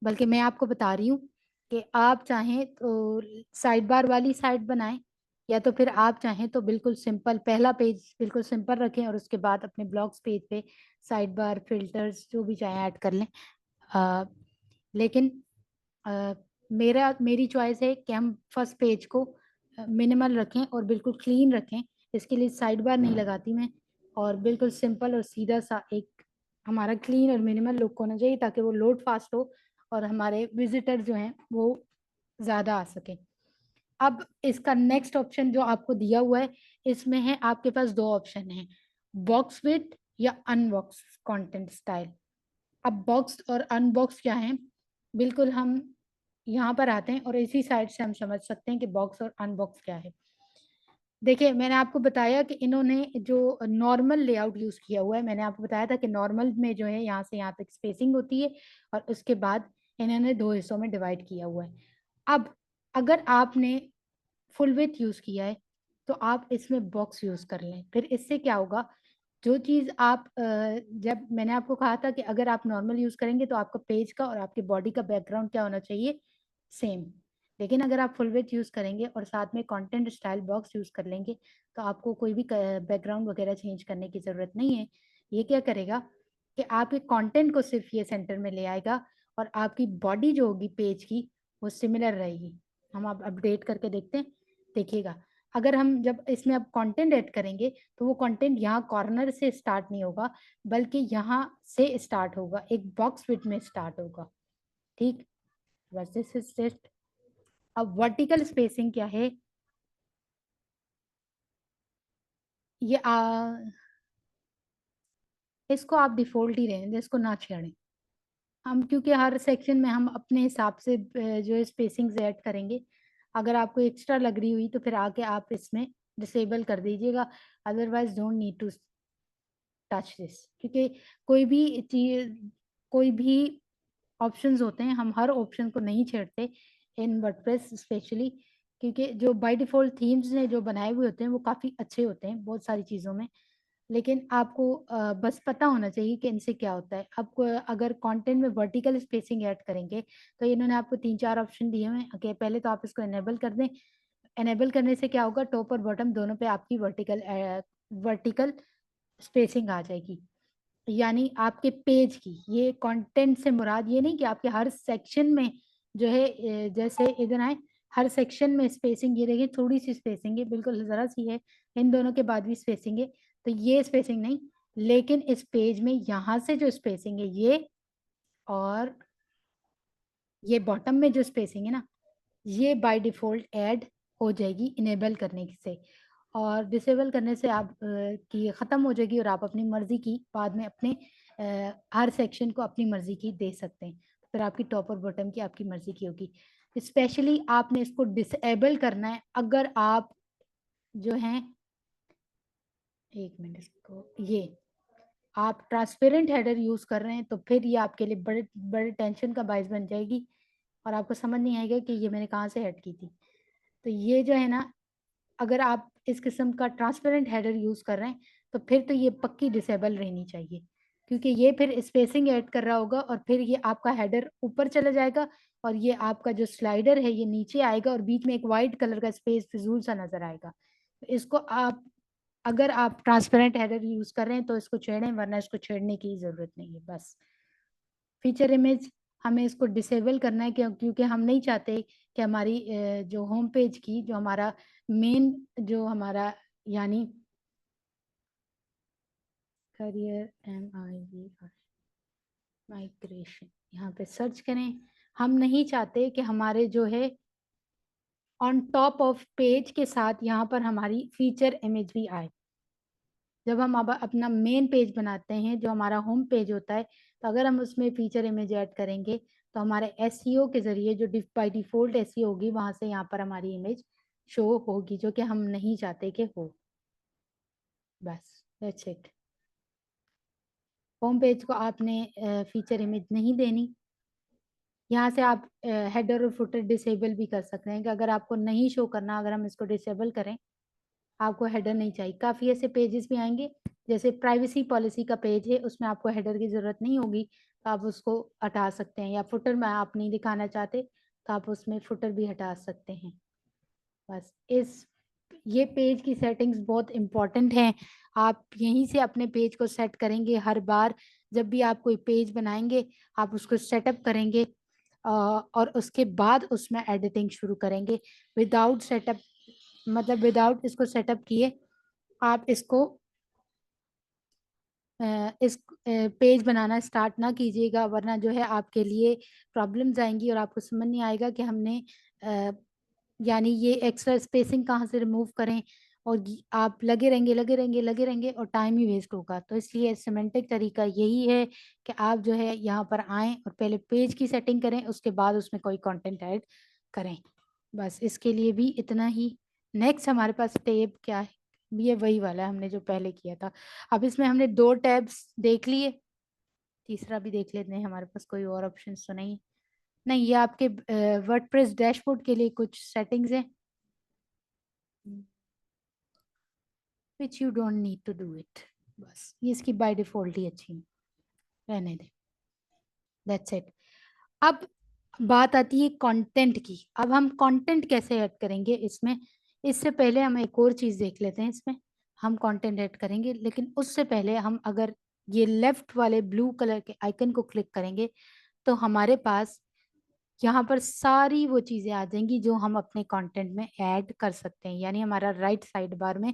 बल्कि मैं आपको बता रही हूँ कि आप चाहें तो साइड बार वाली साइड बनाएं, या तो फिर आप चाहें तो बिल्कुल सिंपल पहला पेज बिल्कुल सिंपल रखें और उसके बाद अपने ब्लॉग्स पेज पे साइड बार फिल्टर्स जो भी चाहें ऐड कर लें। लेकिन मेरी चॉइस है कि हम फर्स्ट पेज को मिनिमल रखें और बिल्कुल क्लीन रखें। इसके लिए साइड बार नहीं लगाती मैं, और बिल्कुल सिंपल और सीधा सा एक हमारा क्लीन और मिनिमल लुक होना चाहिए ताकि वो लोड फास्ट हो और हमारे विजिटर जो हैं वो ज़्यादा आ सके। अब इसका नेक्स्ट ऑप्शन जो आपको दिया हुआ है, इसमें है आपके पास दो ऑप्शन हैं, बॉक्स विथ या अनबॉक्स कंटेंट स्टाइल। अब बॉक्स और अनबॉक्स क्या है, बिल्कुल हम यहाँ पर आते हैं और इसी साइड से हम समझ सकते हैं कि बॉक्स और अनबॉक्स क्या है। देखिए, मैंने आपको बताया कि इन्होंने जो नॉर्मल लेआउट यूज किया हुआ है, मैंने आपको बताया था कि नॉर्मल में जो है यहाँ से यहाँ तक स्पेसिंग होती है और उसके बाद इन्होंने दो हिस्सों में डिवाइड किया हुआ है। अब अगर आपने फुल विथ यूज किया है तो आप इसमें बॉक्स यूज कर लें। फिर इससे क्या होगा, जो चीज आप जब मैंने आपको कहा था कि अगर आप नॉर्मल यूज करेंगे तो आपका पेज का और आपके बॉडी का बैकग्राउंड क्या होना चाहिए, सेम। लेकिन अगर आप फुल विथ यूज करेंगे और साथ में कंटेंट स्टाइल बॉक्स यूज कर लेंगे तो आपको कोई भी बैकग्राउंड वगैरह चेंज करने की जरूरत नहीं है। ये क्या करेगा कि आपके कंटेंट को सिर्फ ये सेंटर में ले आएगा और आपकी बॉडी जो होगी पेज की वो सिमिलर रहेगी। हम आप अपडेट करके देखते हैं, देखिएगा। अगर हम जब इसमें अब कंटेंट ऐड करेंगे तो वो कंटेंट यहाँ कॉर्नर से स्टार्ट नहीं होगा बल्कि यहाँ से स्टार्ट होगा, एक बॉक्स विथ में स्टार्ट होगा। ठीक, बस दिस इज जस्ट। अब वर्टिकल स्पेसिंग क्या है, ये इसको आप डिफॉल्ट ही रहने दें, इसको ना छेड़ें। हम क्योंकि हर सेक्शन में हम अपने हिसाब से जो है स्पेसिंग ऐड करेंगे। अगर आपको एक्स्ट्रा लग रही हुई तो फिर आके आप इसमें डिसेबल कर दीजिएगा, otherwise don't need to touch this. क्योंकि कोई भी चीज, कोई भी ऑप्शंस होते हैं, हम हर ऑप्शन को नहीं छेड़ते इन वर्डप्रेस स्पेशली, क्योंकि जो बाय डिफॉल्ट थीम्स ने जो बनाए हुए होते हैं वो काफ़ी अच्छे होते हैं बहुत सारी चीज़ों में। लेकिन आपको बस पता होना चाहिए कि इनसे क्या होता है। आपको अगर कंटेंट में वर्टिकल स्पेसिंग ऐड करेंगे तो इन्होंने आपको 3-4 ऑप्शन दिए हुए हैं कि पहले तो आप इसको इनेबल कर दें। इनेबल करने से क्या होगा, टॉप और बॉटम दोनों पे आपकी वर्टिकल स्पेसिंग आ जाएगी। यानी आपके पेज की, ये कंटेंट से मुराद ये नहीं कि आपके हर सेक्शन में जो है जैसे इधर आए हर सेक्शन में स्पेसिंग, ये देखिए थोड़ी सी स्पेसिंग है, बिल्कुल जरा सी है, इन दोनों के बाद भी स्पेसिंग है, तो ये स्पेसिंग नहीं। लेकिन इस पेज में यहाँ से जो स्पेसिंग है ये, और ये बॉटम में जो स्पेसिंग है ना, ये बाय डिफॉल्ट ऐड हो जाएगी इनेबल करने से। और डिसेबल करने से आप की ख़त्म हो जाएगी और आप अपनी मर्ज़ी की बाद में अपने हर सेक्शन को अपनी मर्ज़ी की दे सकते हैं। फिर आपकी टॉप और बॉटम की आपकी मर्ज़ी की होगी। स्पेशली आपने इसको डिसेबल करना है अगर आप जो हैं, एक मिनट, इसको ये आप ट्रांसपेरेंट हेडर यूज़ कर रहे हैं तो फिर ये आपके लिए बड़े बड़े टेंशन का बायस बन जाएगी और आपको समझ नहीं आएगा कि ये मैंने कहाँ से ऐड की थी। तो ये जो है ना, अगर आप इस किस्म का ट्रांसपेरेंट हेडर यूज कर रहे हैं तो फिर तो ये पक्की डिसेबल रहनी चाहिए। क्योंकि ये फिर स्पेसिंग ऐड कर रहा होगा और फिर ये आपका हेडर ऊपर चला जाएगा और ये आपका जो स्लाइडर है ये नीचे आएगा और बीच में एक वाइट कलर का स्पेस फिजूल सा नजर आएगा। इसको आप, अगर आप ट्रांसपेरेंट हेडर यूज कर रहे हैं तो इसको छेड़ें, वरना इसको छेड़ने की जरूरत नहीं है। बस फीचर इमेज हमें इसको डिसेबल करना है क्योंकि हम नहीं चाहते कि हमारी जो होम पेज की जो हमारा मेन जो हमारा यानी करियर MIVR माइग्रेशन, यहाँ पे सर्च करें। हम नहीं चाहते कि हमारे जो है ऑन टॉप ऑफ पेज के साथ यहाँ पर हमारी फीचर इमेज भी आए। जब हम अब अपना मेन पेज बनाते हैं जो हमारा होम पेज होता है, तो अगर हम उसमें फीचर इमेज ऐड करेंगे तो हमारे SEO के जरिए जो बाई डिफॉल्ट SEO होगी वहां से यहाँ पर हमारी इमेज शो होगी, जो कि हम नहीं चाहते कि हो। बस दैट्स इट। होम पेज को आपने फीचर इमेज नहीं देनी। यहाँ से आप हेडर और फुटर डिसेबल भी कर सकते हैं कि अगर आपको नहीं शो करना, अगर हम इसको डिसेबल करें, आपको हेडर नहीं चाहिए। काफ़ी ऐसे पेजेस भी आएंगे, जैसे प्राइवेसी पॉलिसी का पेज है, उसमें आपको हेडर की ज़रूरत नहीं होगी तो आप उसको हटा सकते हैं, या फुटर में आप नहीं दिखाना चाहते तो आप उसमें फुटर भी हटा सकते हैं। बस ये पेज की सेटिंग्स बहुत इम्पॉर्टेंट हैं। आप यहीं से अपने पेज को सेट करेंगे। हर बार जब भी आप कोई पेज बनाएंगे आप उसको सेटअप करेंगे और उसके बाद उसमें एडिटिंग शुरू करेंगे। विदाउट सेटअप मतलब विदाउट इसको सेटअप किए आप इसको इस पेज बनाना स्टार्ट ना कीजिएगा, वरना जो है आपके लिए प्रॉब्लम्स आएंगी और आपको समझ नहीं आएगा कि हमने यानी ये एक्स्ट्रा स्पेसिंग कहाँ से रिमूव करें, और आप लगे रहेंगे और टाइम ही वेस्ट होगा। तो इसलिए सिमेंटिक तरीका यही है कि आप जो है यहाँ पर आएँ और पहले पेज की सेटिंग करें, उसके बाद उसमें कोई कंटेंट ऐड करें। बस इसके लिए भी इतना ही। नेक्स्ट हमारे पास टैब क्या है, ये वही वाला है हमने जो पहले किया था। अब इसमें हमने 2 टैब्स देख लिए, तीसरा भी देख लेते हैं। हमारे पास कोई और ऑप्शन तो नहीं। नहीं, ये आपके वर्डप्रेस डैशबोर्ड के लिए कुछ सेटिंग्स हैं which you don't need to do it. बस ये इसकी बाय डिफॉल्ट ही अच्छी है, रहने दें। That's it. अब बात आती है कंटेंट की। अब हम कंटेंट कैसे ऐड करेंगे इसमें, इससे पहले हम एक और चीज़ देख लेते हैं। इसमें हम कंटेंट ऐड करेंगे, लेकिन उससे पहले हम अगर ये लेफ्ट वाले ब्लू कलर के आइकन को क्लिक करेंगे तो हमारे पास यहाँ पर सारी वो चीज़ें आ जाएंगी जो हम अपने कंटेंट में ऐड कर सकते हैं। यानी हमारा राइट साइड बार में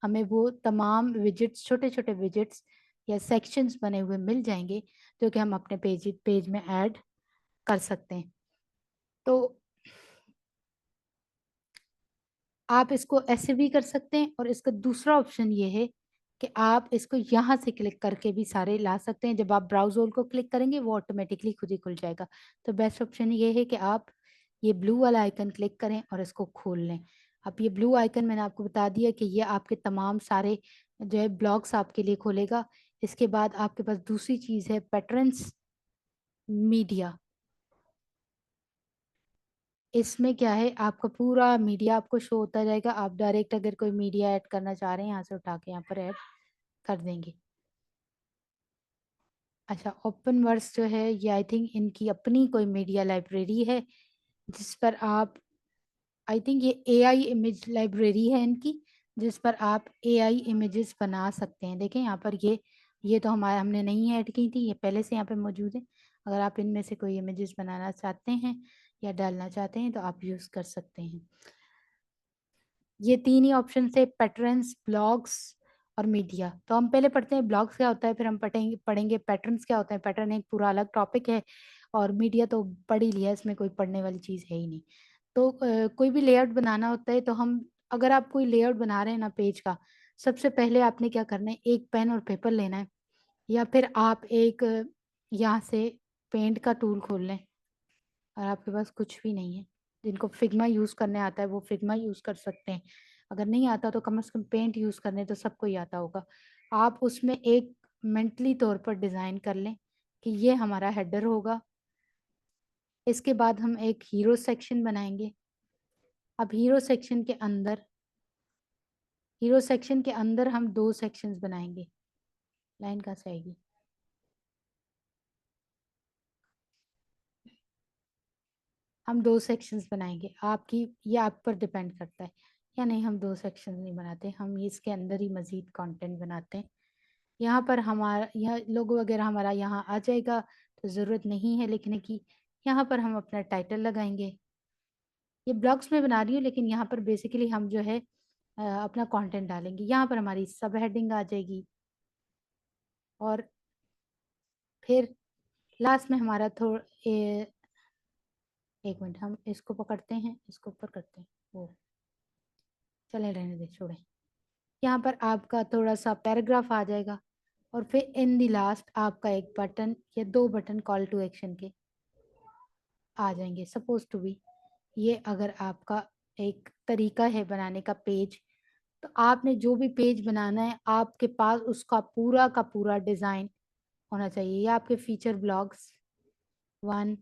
हमें वो तमाम विजिट्स, छोटे छोटे विजिट्स या सेक्शंस बने हुए मिल जाएंगे जो कि हम अपने पेज में ऐड कर सकते हैं। तो आप इसको ऐसे भी कर सकते हैं, और इसका दूसरा ऑप्शन ये है कि आप इसको यहाँ से क्लिक करके भी सारे ला सकते हैं। जब आप ब्राउज ऑल को क्लिक करेंगे वो ऑटोमेटिकली खुद ही खुल जाएगा। तो बेस्ट ऑप्शन ये है कि आप ये ब्लू वाला आइकन क्लिक करें और इसको खोल लें। अब ये ब्लू आइकन मैंने आपको बता दिया कि ये आपके तमाम सारे जो है ब्लॉग्स आपके लिए खोलेगा। इसके बाद आपके पास दूसरी चीज़ है पैटर्न्स मीडिया। इसमें क्या है, आपका पूरा मीडिया आपको शो होता जाएगा। आप डायरेक्ट अगर कोई मीडिया ऐड करना चाह रहे हैं यहाँ से उठा के यहाँ पर ऐड कर देंगे। अच्छा, ओपन वर्स जो है ये आई थिंक इनकी अपनी कोई मीडिया लाइब्रेरी है, जिस पर आप, आई थिंक ये AI इमेज लाइब्रेरी है इनकी, जिस पर आप AI इमेजेस बना सकते हैं। देखें यहाँ पर ये तो हमने नहीं ऐड की थी, ये पहले से यहाँ पे मौजूद है। अगर आप इनमें से कोई इमेजेस बनाना चाहते हैं या डालना चाहते हैं तो आप यूज़ कर सकते हैं। ये 3 ही ऑप्शन है, पैटर्न्स, ब्लॉग्स और मीडिया। तो हम पहले पढ़ते हैं ब्लॉग्स क्या होता है, फिर हम पढ़ेंगे पैटर्न्स क्या होता है। पैटर्न एक पूरा अलग टॉपिक है, और मीडिया तो पढ़ ही लिया, इसमें कोई पढ़ने वाली चीज़ है ही नहीं। तो कोई भी लेआउट बनाना होता है तो हम, अगर आप कोई लेआउट बना रहे हैं ना पेज का, सबसे पहले आपने क्या करना है, एक पेन और पेपर लेना है, या फिर आप एक यहाँ से पेंट का टूल खोल लें। और आपके पास कुछ भी नहीं है, जिनको फिग्मा यूज़ करने आता है वो फिग्मा यूज़ कर सकते हैं। अगर नहीं आता तो कम से कम पेंट यूज़ करने तो सबको ही आता होगा। आप उसमें एक मेंटली तौर पर डिज़ाइन कर लें कि ये हमारा हेडर होगा। इसके बाद हम एक हीरो सेक्शन बनाएंगे। अब हीरो सेक्शन के अंदर हम 2 सेक्शंस बनाएंगे। लाइन कहाँ से आएगी, हम 2 सेक्शंस बनाएंगे, आपकी ये आप पर डिपेंड करता है या नहीं। हम 2 सेक्शन नहीं बनाते, हम इसके अंदर ही मज़ीद कंटेंट बनाते हैं। यहाँ पर हमारा यह लोगो वगैरह हमारा यहाँ आ जाएगा, तो ज़रूरत नहीं है लिखने की। यहाँ पर हम अपना टाइटल लगाएंगे। ये ब्लॉग्स में बना रही हूँ, लेकिन यहाँ पर बेसिकली हम जो है अपना कंटेंट डालेंगे। यहाँ पर हमारी सब हेडिंग आ जाएगी और फिर लास्ट में हमारा एक मिनट, हम इसको पकड़ते हैं, इसको ऊपर करते हैं, वो चले रहने दे, छोड़े। यहाँ पर आपका थोड़ा सा पैराग्राफ आ जाएगा और फिर इन दी लास्ट आपका एक बटन या 2 बटन कॉल टू एक्शन के आ जाएंगे, सपोज टू बी। ये अगर आपका एक तरीका है बनाने का पेज, तो आपने जो भी पेज बनाना है आपके पास उसका पूरा का पूरा डिज़ाइन होना चाहिए। ये आपके फीचर ब्लॉग्स 1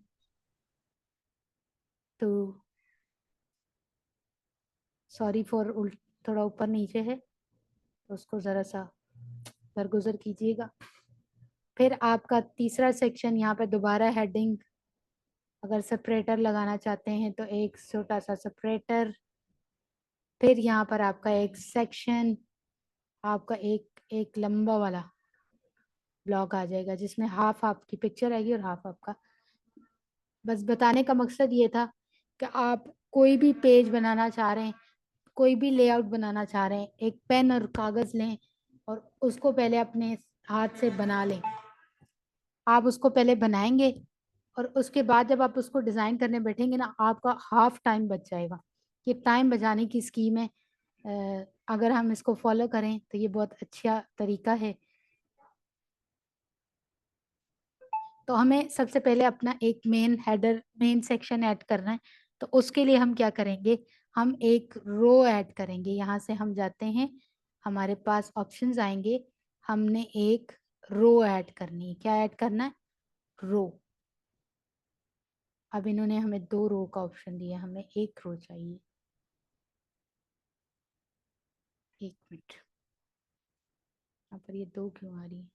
2, सॉरी फॉर थोड़ा ऊपर नीचे है तो उसको ज़रा सा दरगुजर कीजिएगा। फिर आपका तीसरा सेक्शन, यहाँ पे दोबारा हेडिंग, अगर सेपरेटर लगाना चाहते हैं तो एक छोटा सा सेपरेटर। फिर यहाँ पर आपका एक सेक्शन, आपका एक लंबा वाला ब्लॉग आ जाएगा जिसमें हाफ आपकी पिक्चर आएगी और हाफ आपका। बस बताने का मकसद ये था कि आप कोई भी पेज बनाना चाह रहे हैं, कोई भी लेआउट बनाना चाह रहे हैं, एक पेन और कागज़ लें और उसको पहले अपने हाथ से बना लें। आप उसको पहले बनाएंगे और उसके बाद जब आप उसको डिज़ाइन करने बैठेंगे ना, आपका हाफ टाइम बच जाएगा। ये टाइम बचाने की स्कीम है। अगर हम इसको फॉलो करें तो ये बहुत अच्छा तरीका है। तो हमें सबसे पहले अपना एक main header, main section add करना है। तो उसके लिए हम क्या करेंगे, हम एक रो ऐड करेंगे। यहाँ से हम जाते हैं, हमारे पास ऑप्शंस आएंगे, हमने एक रो ऐड करनी है। क्या ऐड करना है? रो। अब इन्होंने हमें 2 रो का ऑप्शन दिया, हमें 1 रो चाहिए। एक मिनट, यहाँ पर ये 2 क्यों आ रही है?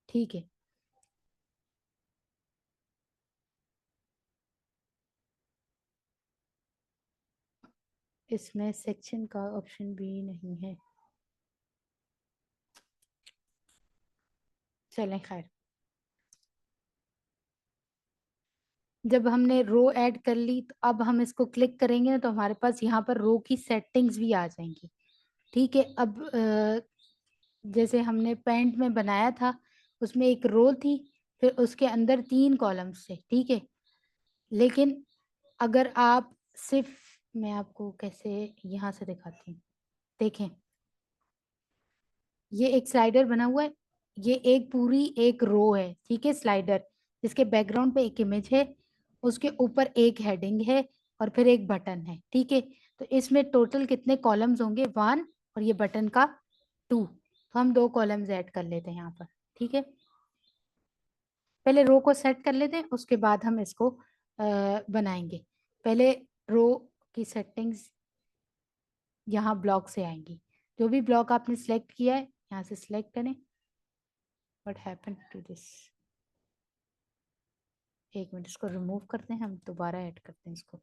ठीक है, इसमें सेक्शन का ऑप्शन भी नहीं है। चलें खैर, जब हमने रो ऐड कर ली तो अब हम इसको क्लिक करेंगे ना, तो हमारे पास यहाँ पर रो की सेटिंग्स भी आ जाएंगी। ठीक है, अब जैसे हमने पेंट में बनाया था, उसमें एक रो थी, फिर उसके अंदर 3 कॉलम्स थे। ठीक है, लेकिन अगर आप सिर्फ, मैं आपको कैसे यहाँ से दिखाती हूँ, देखें, ये एक स्लाइडर बना हुआ है, ये एक पूरी एक रो है। ठीक है, स्लाइडर जिसके बैकग्राउंड पे एक इमेज है, उसके ऊपर एक हेडिंग है और फिर एक बटन है। ठीक है, तो इसमें टोटल कितने कॉलम्स होंगे? 1, और ये बटन का 2। तो हम 2 कॉलम्स ऐड कर लेते हैं यहाँ पर। ठीक है, पहले रो को सेट कर लेते हैं, उसके बाद हम इसको बनाएंगे। पहले रो की सेटिंग्स यहाँ ब्लॉक से आएंगी। जो भी ब्लॉक आपने सेलेक्ट किया है यहाँ से सिलेक्ट करें। What happened to this? एक मिनट, इसको रिमूव करते हैं, हम दोबारा ऐड करते हैं इसको।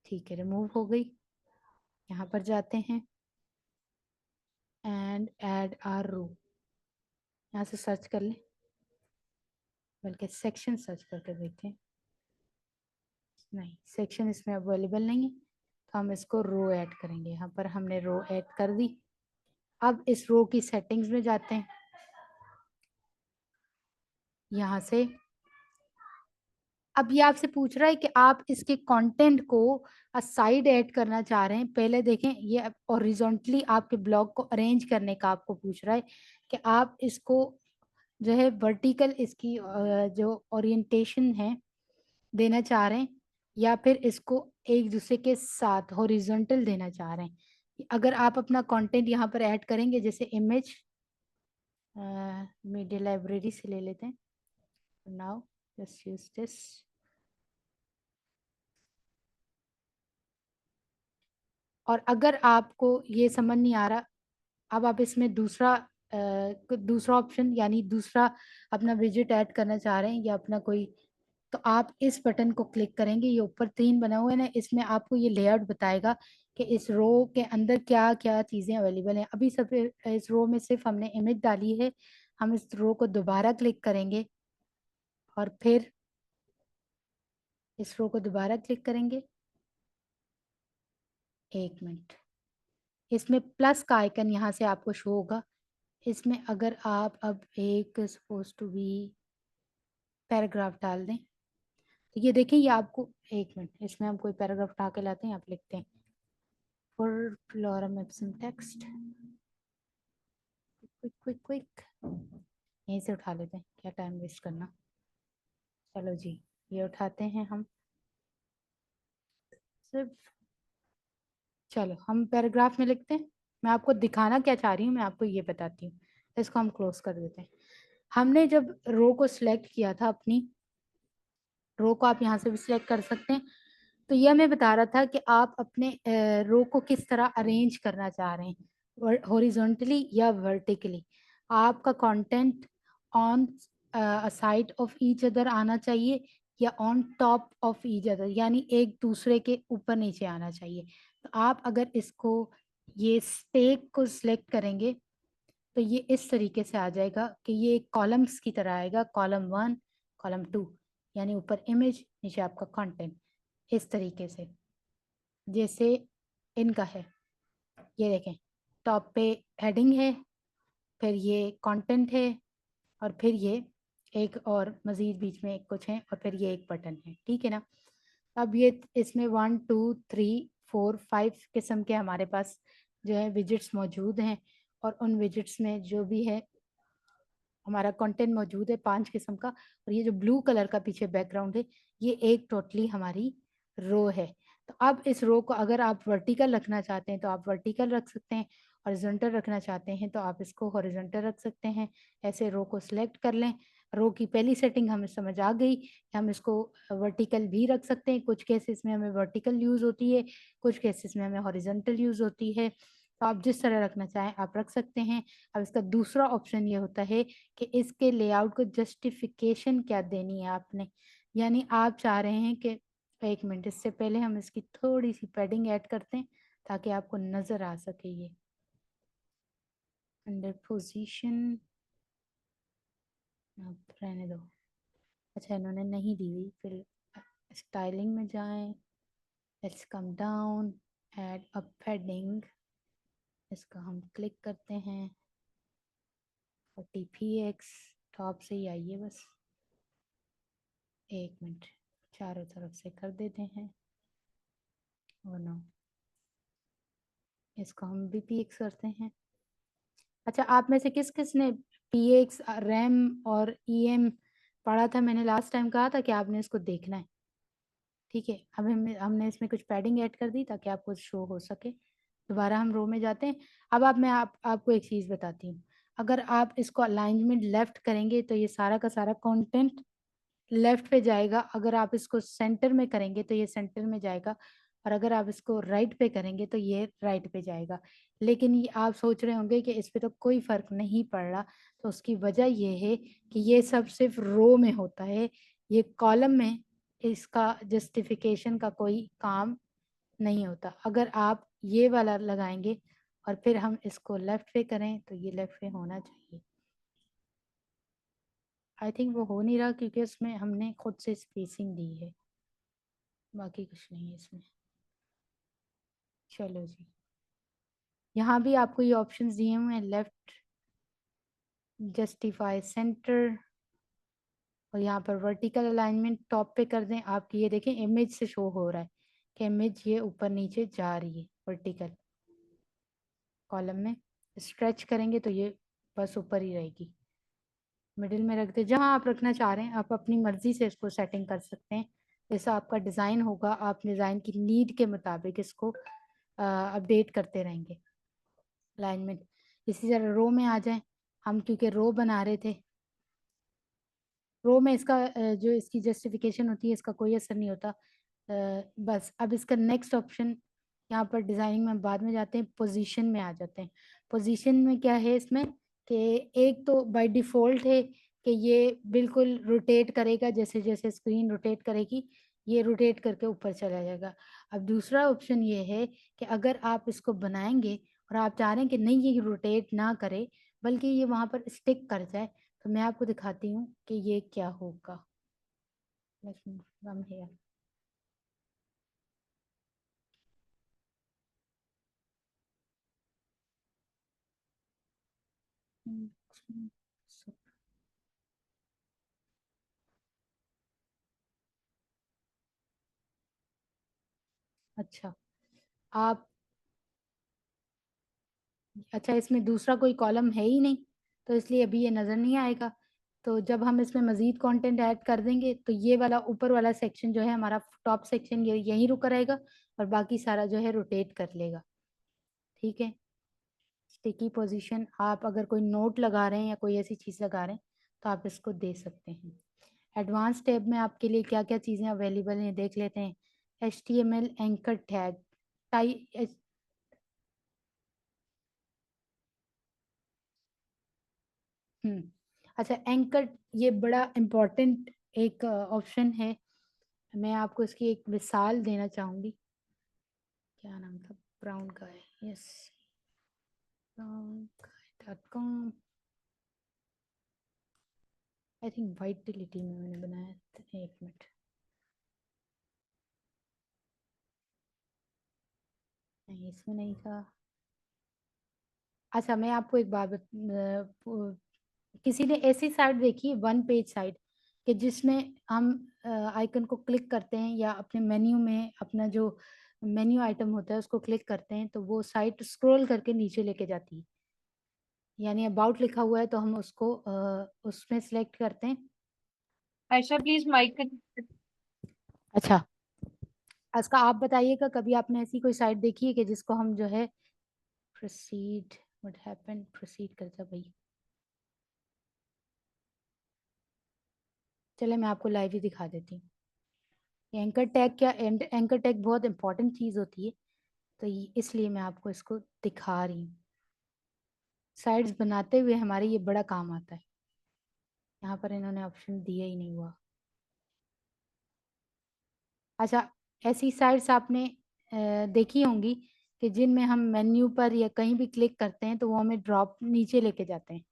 ठीक है, रिमूव हो गई। यहाँ पर जाते हैं एंड ऐड आर रो, यहाँ से सर्च कर लें, बल्कि सेक्शन सर्च करके देखते हैं। नहीं, सेक्शन इसमें अवेलेबल नहीं है, तो हम इसको रो ऐड करेंगे। यहाँ पर हमने रो ऐड कर दी। अब इस रो की सेटिंग्स में जाते हैं, यहाँ से अब ये आपसे पूछ रहा है कि आप इसके कंटेंट को साइड ऐड करना चाह रहे हैं। पहले देखें, ये हॉरिजॉन्टली आपके ब्लॉग को अरेंज करने का आपको पूछ रहा है कि आप इसको जो है वर्टिकल, इसकी जो ओरिएंटेशन है देना चाह रहे हैं, या फिर इसको एक दूसरे के साथ हॉरिजॉन्टल देना चाह रहे हैं। अगर आप अपना कंटेंट यहाँ पर ऐड करेंगे, जैसे इमेज मीडिया लाइब्रेरी से ले लेते हैं, नाउ जस्ट यूज दिस। और अगर आपको ये समझ नहीं आ रहा, अब आप इसमें दूसरा ऑप्शन यानी दूसरा अपना विजिट ऐड करना चाह रहे हैं या अपना कोई, तो आप इस बटन को क्लिक करेंगे। ये ऊपर 3 बना हुआ है ना, इसमें आपको ये लेआउट बताएगा कि इस रो के अंदर क्या क्या चीज़ें अवेलेबल हैं। अभी सब इस रो में सिर्फ हमने इमेज डाली है। हम इस रो को दोबारा क्लिक करेंगे और फिर इस रो को दोबारा क्लिक करेंगे। 1 मिनट, इसमें प्लस का आइकन यहाँ से आपको शो होगा। इसमें अगर आप अब एक सपोज टू बी पैराग्राफ डाल दें तो ये देखें, ये आपको 1 मिनट, इसमें हम कोई पैराग्राफ उठा के लाते हैं, आप लिखते हैं for lorem Epson text, quick quick quick, यहीं से उठा लेते हैं, क्या टाइम वेस्ट करना। चलो जी, ये उठाते हैं हम सिर्फ। चलो हम पैराग्राफ में लिखते हैं। मैं आपको दिखाना क्या चाह रही हूँ मैं आपको ये बताती हूँ। इसको हम क्लोज कर देते हैं। हमने जब रो को सिलेक्ट किया था, अपनी रो को आप यहाँ से भी सिलेक्ट कर सकते हैं, तो ये हमें बता रहा था कि आप अपने रो को किस तरह अरेंज करना चाह रहे हैं, हॉरिजॉन्टली या वर्टिकली। आपका content on side of each other आना चाहिए या on top of each other, यानी एक दूसरे के ऊपर नीचे आना चाहिए। तो आप अगर इसको ये स्टेक को सिलेक्ट करेंगे तो ये इस तरीके से आ जाएगा कि ये कॉलम्स की तरह आएगा, कॉलम 1 कॉलम 2, यानी ऊपर इमेज नीचे आपका कंटेंट, इस तरीके से जैसे इनका है। ये देखें, टॉप पे हेडिंग है, फिर ये कंटेंट है, और फिर ये एक और मज़ीद बीच में कुछ है, और फिर ये एक बटन है। ठीक है ना। अब ये इसमें 1 2 3 4 5 किस्म के हमारे पास जो है विजिट्स मौजूद हैं, और उन विजिट्स में जो भी है हमारा कंटेंट मौजूद है 5 किस्म का। और ये जो ब्लू कलर का पीछे बैकग्राउंड है, ये एक टोटली हमारी रो है। तो अब इस रो को अगर आप वर्टिकल रखना चाहते हैं तो आप वर्टिकल रख सकते हैं, हॉरिजॉन्टल रखना चाहते हैं तो आप इसको हॉरिजॉन्टल रख सकते हैं। ऐसे रो को सिलेक्ट कर लें। रो की पहली सेटिंग हमें समझ आ गई कि हम इसको वर्टिकल भी रख सकते हैं। कुछ केसेस में हमें वर्टिकल यूज़ होती है, कुछ केसेस में हमें हॉरिजॉन्टल यूज़ होती है। तो आप जिस तरह रखना चाहें आप रख सकते हैं। अब इसका दूसरा ऑप्शन ये होता है कि इसके लेआउट को जस्टिफिकेशन क्या देनी है आपने, यानी आप चाह रहे हैं कि 1 मिनट, इससे पहले हम इसकी थोड़ी सी पैडिंग ऐड करते हैं ताकि आपको नज़र आ सके। ये अंडर पोजीशन आप रहने दो। अच्छा, इन्होंने नहीं दी हुई, फिर स्टाइलिंग में जाएं, let's come down, add a padding, इसका हम क्लिक करते हैं 40 px, टॉप से ही आइए बस। 1 मिनट, चारों तरफ से कर देते हैं। ओ नो, इसको हम भी px करते हैं। अच्छा, आप में से किस किस ने px रैम और em पढ़ा था? मैंने लास्ट टाइम कहा था कि आपने इसको देखना है। ठीक है, अब हमने इसमें कुछ पैडिंग ऐड कर दी ताकि आपको शो हो सके। दोबारा हम रो में जाते हैं। अब मैं आपको एक चीज़ बताती हूँ। अगर आप इसको अलाइनमेंट लेफ्ट करेंगे तो ये सारा का सारा कंटेंट लेफ्ट पे जाएगा। अगर आप इसको सेंटर में करेंगे तो ये सेंटर में जाएगा, और अगर आप इसको राइट पे करेंगे तो ये राइट पे जाएगा। लेकिन ये आप सोच रहे होंगे कि इस पे तो कोई फ़र्क नहीं पड़ रहा, तो उसकी वजह ये है कि ये सब सिर्फ रो में होता है, ये कॉलम में इसका जस्टिफिकेशन का कोई काम नहीं होता। अगर आप ये वाला लगाएंगे और फिर हम इसको लेफ्ट पे करें तो ये लेफ्ट पे होना चाहिए। आई थिंक वो हो नहीं रहा क्योंकि उसमें हमने खुद से स्पेसिंग दी है, बाकी कुछ नहीं है इसमें। चलो जी, यहाँ भी आपको ये ऑप्शंस दिए हुए हैं, लेफ्ट, जस्टिफाई सेंटर, और यहाँ पर वर्टिकल अलाइनमेंट टॉप पे कर दें। आप ये देखें इमेज से शो हो रहा है कि इमेज ये ऊपर नीचे जा रही है वर्टिकल कॉलम में। स्ट्रेच करेंगे तो ये बस ऊपर ही रहेगी। मिडिल में रख दे, जहाँ आप रखना चाह रहे हैं आप अपनी मर्जी से इसको सेटिंग कर सकते हैं। जैसा आपका डिज़ाइन होगा आप डिज़ाइन की नीड के मुताबिक इसको अपडेट करते रहेंगे। अलाइनमेंट इसी तरह रो में आ जाएं। हम क्योंकि रो बना रहे थे, रो में इसका जो इसकी जस्टिफिकेशन होती है इसका कोई असर नहीं होता। बस अब इसका नेक्स्ट ऑप्शन यहाँ पर डिजाइनिंग में बाद में जाते हैं, पोजीशन में आ जाते हैं। पोजीशन में क्या है इसमें कि एक तो बाय डिफॉल्ट है कि ये बिल्कुल रोटेट करेगा, जैसे जैसे स्क्रीन रोटेट करेगी ये रोटेट करके ऊपर चला जाएगा। अब दूसरा ऑप्शन ये है कि अगर आप इसको बनाएंगे और आप चाह रहे हैं कि नहीं ये रोटेट ना करे बल्कि ये वहाँ पर स्टिक कर जाए, तो मैं आपको दिखाती हूँ कि ये क्या होगा। अच्छा आप अच्छा इसमें दूसरा कोई कॉलम है ही नहीं, तो इसलिए अभी ये नज़र नहीं आएगा। तो जब हम इसमें मज़ीद कंटेंट ऐड कर देंगे तो ये वाला ऊपर वाला सेक्शन जो है हमारा टॉप सेक्शन ये यहीं रुका रहेगा और बाकी सारा जो है रोटेट कर लेगा। ठीक है, स्टिकी पोजीशन आप अगर कोई नोट लगा रहे हैं या कोई ऐसी चीज़ लगा रहे हैं तो आप इसको दे सकते हैं। एडवांस टैब में आपके लिए क्या क्या चीज़ें अवेलेबल हैं देख लेते हैं। HTML एंकर टैग अच्छा एंकर ये बड़ा इम्पोर्टेंट एक ऑप्शन है। मैं आपको इसकी एक मिसाल देना चाहूँगी। क्या नाम था, ब्राउन का है, yes brownguy.com। I think vitality में मैंने बनाया था, एक मिनट, नहीं इसमें नहीं था। अच्छा मैं आपको एक बात किसी ने ऐसी साइट देखी है, वन पेज साइट, कि जिसमें हम आइकन को क्लिक करते हैं या अपने मेन्यू में अपना जो मेन्यू आइटम होता है उसको क्लिक करते हैं तो वो साइट स्क्रॉल करके नीचे लेके जाती है। यानी अबाउट लिखा हुआ है तो हम उसको उसमें सेलेक्ट करते हैं। आयशा प्लीज माइक का। अच्छा इसका आप बताइएगा, कभी आपने ऐसी कोई साइट देखी है कि जिसको हम जो है प्रोसीड, व्हाट हैपेंड, प्रोसीड करता भाई, चले मैं आपको लाइव ही दिखा देती हूँ। एंकर टैग क्या, एंकर टैग बहुत इंपॉर्टेंट चीज़ होती है तो इसलिए मैं आपको इसको दिखा रही हूँ। साइट्स बनाते हुए हमारे ये बड़ा काम आता है। यहाँ पर इन्होंने ऑप्शन दिया ही नहीं हुआ। अच्छा ऐसी साइट्स आपने देखी होंगी कि जिनमें हम मेन्यू पर या कहीं भी क्लिक करते हैं तो वो हमें ड्रॉप नीचे लेके जाते हैं।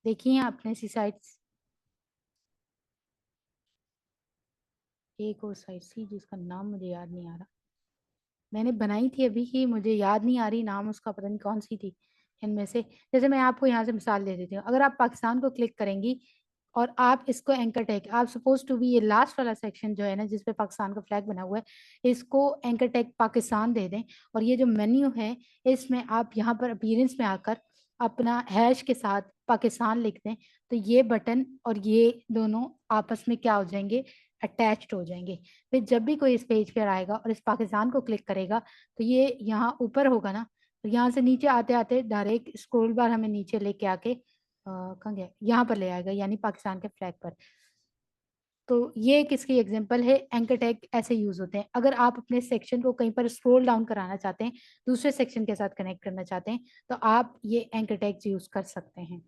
देखी हैं आपने ऐसी साइट्स? एक और साइट थी जिसका नाम मुझे याद नहीं आ रहा, मैंने बनाई थी अभी ही, मुझे याद नहीं आ रही नाम उसका, पता नहीं कौन सी थी इनमें से। जैसे मैं आपको यहाँ से मिसाल दे देती हूँ, अगर आप पाकिस्तान को क्लिक करेंगी और आप इसको एंकर टैग, आप सपोज टू बी ये लास्ट वाला सेक्शन जो है ना जिसपे पाकिस्तान का फ्लैग बना हुआ है इसको एंकर टैग पाकिस्तान दे दें और ये जो मेन्यू है इसमें आप यहाँ पर अपीयरेंस में आकर अपना हैश के साथ पाकिस्तान लिख दें तो ये बटन और ये दोनों आपस में क्या हो जाएंगे, अटैच्ड हो जाएंगे। फिर जब भी कोई इस पेज पर आएगा और इस पाकिस्तान को क्लिक करेगा तो ये यहाँ ऊपर होगा ना, तो यहाँ से नीचे आते आते डायरेक्ट स्क्रॉल बार हमें नीचे लेके आके कहाँ गया, यहाँ पर ले आएगा यानी पाकिस्तान के फ्लैग पर। तो ये किसकी एग्जांपल है, एंकर टैग ऐसे यूज होते हैं। अगर आप अपने सेक्शन को कहीं पर स्क्रॉल डाउन कराना चाहते हैं, दूसरे सेक्शन के साथ कनेक्ट करना चाहते हैं तो आप ये एंकर टैग यूज कर सकते हैं।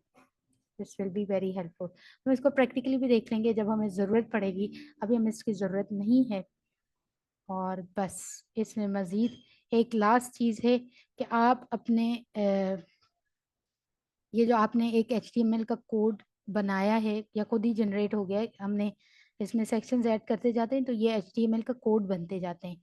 This will be very helpful. हम इसको प्रैक्टिकली भी देख लेंगे जब हमें ज़रूरत पड़ेगी, अभी हमें इसकी ज़रूरत नहीं है। और बस इसमें मज़ीद एक लास्ट चीज़ है कि आप अपने ये जो आपने एक HTML का कोड बनाया है या खुद ही जनरेट हो गया है, हमने इसमें सेक्शंस ऐड करते जाते हैं तो ये HTML का कोड बनते जाते हैं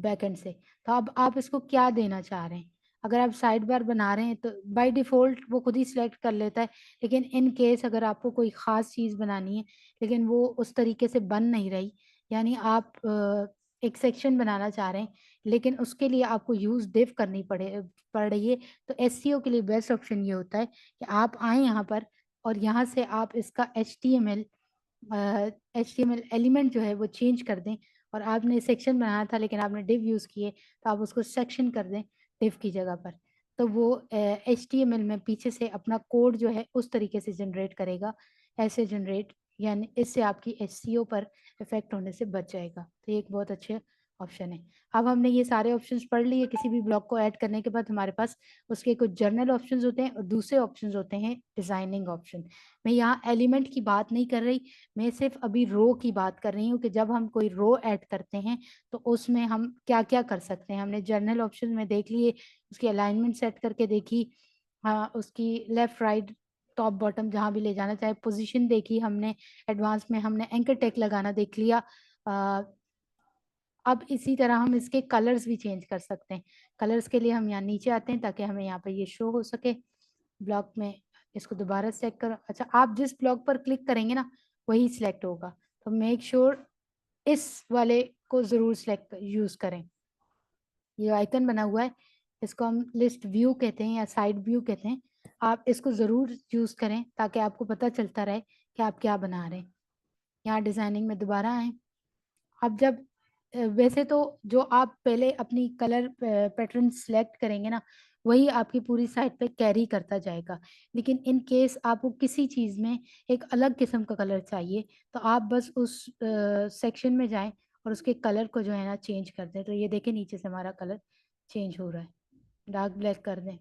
बैकएंड से। तो अब आप इसको क्या देना चाह रहे हैं, अगर आप साइड बार बना रहे हैं तो बाय डिफ़ॉल्ट वो खुद ही सिलेक्ट कर लेता है, लेकिन इन केस अगर आपको कोई ख़ास चीज़ बनानी है लेकिन वो उस तरीके से बन नहीं रही, यानी आप एक सेक्शन बनाना चाह रहे हैं लेकिन उसके लिए आपको यूज़ डिव करनी पड़ रही है, तो SEO के लिए बेस्ट ऑप्शन ये होता है कि आप आए यहाँ पर और यहाँ से आप इसका HTML एलिमेंट जो है वो चेंज कर दें। और आपने सेक्शन बनाया था लेकिन आपने डिव यूज़ किए तो आप उसको सेक्शन कर दें डिव की जगह पर, तो वो HTML में पीछे से अपना कोड जो है उस तरीके से जनरेट करेगा, ऐसे जनरेट, यानी इससे आपकी SEO पर इफेक्ट होने से बच जाएगा। तो ये एक बहुत अच्छे ऑप्शन है। अब हमने ये सारे ऑप्शंस पढ़ लिए। किसी भी ब्लॉक को ऐड करने के बाद हमारे पास उसके कुछ जर्नल ऑप्शंस होते हैं और दूसरे ऑप्शंस होते हैं डिजाइनिंग ऑप्शन। मैं यहाँ एलिमेंट की बात नहीं कर रही, मैं सिर्फ अभी रो की बात कर रही हूँ कि जब हम कोई रो ऐड करते हैं तो उसमें हम क्या क्या कर सकते हैं। हमने जर्नल ऑप्शन में देख लिए, उसकी अलाइनमेंट सेट करके देखी, हाँ उसकी लेफ्ट राइट टॉप बॉटम जहाँ भी ले जाना चाहे, पोजीशन देखी हमने, एडवांस में हमने एंकर टैग लगाना देख लिया। अब इसी तरह हम इसके कलर्स भी चेंज कर सकते हैं। कलर्स के लिए हम यहाँ नीचे आते हैं ताकि हमें यहाँ पर ये शो हो सके ब्लॉक में। इसको दोबारा सेलेक्ट करो। अच्छा, आप जिस ब्लॉक पर क्लिक करेंगे ना वही सिलेक्ट होगा, तो मेक श्योर इस वाले को जरूर सिलेक्ट यूज करें। ये आइकन बना हुआ है, इसको हम लिस्ट व्यू कहते हैं या साइड व्यू कहते हैं। आप इसको जरूर यूज करें ताकि आपको पता चलता रहे कि आप क्या बना रहे हैं। यहाँ डिजाइनिंग में दोबारा आए। अब जब वैसे तो जो आप पहले अपनी कलर पैटर्न सेलेक्ट करेंगे ना वही आपकी पूरी साइट पे कैरी करता जाएगा, लेकिन इन केस आपको किसी चीज़ में एक अलग किस्म का कलर चाहिए तो आप बस उस सेक्शन में जाएं और उसके कलर को जो है ना चेंज कर दें। तो ये देखें नीचे से हमारा कलर चेंज हो रहा है, डार्क ब्लैक कर दें।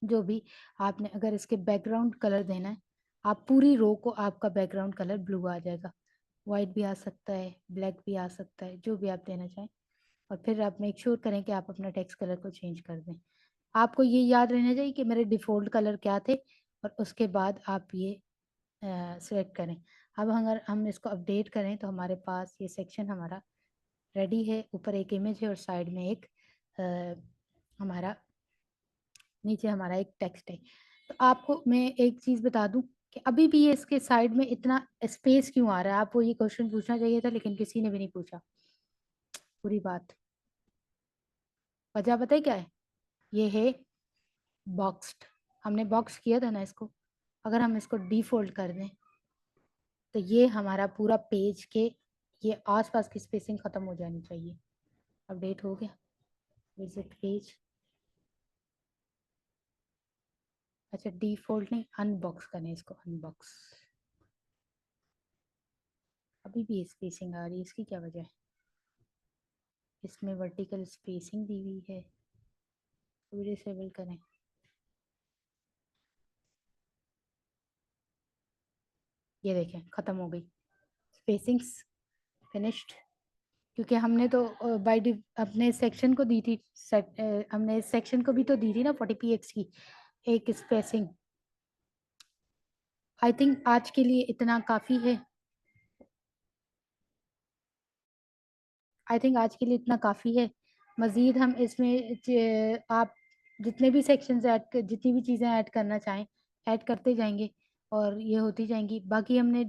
जो भी आपने अगर इसके बैकग्राउंड कलर देना है, आप पूरी रो को आपका बैकग्राउंड कलर ब्लू आ जाएगा। वाइट भी आ सकता है, ब्लैक भी आ सकता है, जो भी आप देना चाहें। और फिर आप मेक श्योर करें कि आप अपना टेक्स्ट कलर को चेंज कर दें। आपको ये याद रहना चाहिए कि मेरे डिफ़ॉल्ट कलर क्या थे और उसके बाद आप ये सेलेक्ट करें। अब अगर हम इसको अपडेट करें तो हमारे पास ये सेक्शन हमारा रेडी है। ऊपर एक इमेज है और साइड में एक हमारा नीचे हमारा एक टेक्स्ट है। तो आपको मैं एक चीज़ बता दूं कि अभी भी ये इसके साइड में इतना स्पेस क्यों आ रहा है। आपको ये क्वेश्चन पूछना चाहिए था लेकिन किसी ने भी नहीं पूछा। पूरी बात वजह पता है क्या है? ये है बॉक्स्ड। हमने बॉक्स किया था ना इसको, अगर हम इसको डिफोल्ड कर दें तो ये हमारा पूरा पेज के ये आसपास की स्पेसिंग खत्म हो जानी चाहिए। अपडेट हो गया, विजिट पेज। अच्छा डिफॉल्ट नहीं, अनबॉक्स करने इसको, अनबॉक्स। अभी भी स्पेसिंग आ रही है, इसकी क्या वजह है? इसमें वर्टिकल स्पेसिंग दी हुई है, तो डिसेबल करें। ये देखें खत्म हो गई स्पेसिंग्स, फिनिश्ड। क्योंकि हमने तो अपने सेक्शन को दी थी हमने सेक्शन को भी तो दी थी ना 40px की एक स्पेसिंग। आई थिंक आज के लिए इतना काफ़ी है। आई थिंक आज के लिए इतना काफ़ी है। मज़ीद हम इसमें आप जितने भी सेक्शंस ऐड, जितनी भी चीज़ें ऐड करना चाहें ऐड करते जाएंगे और ये होती जाएंगी। बाकी हमने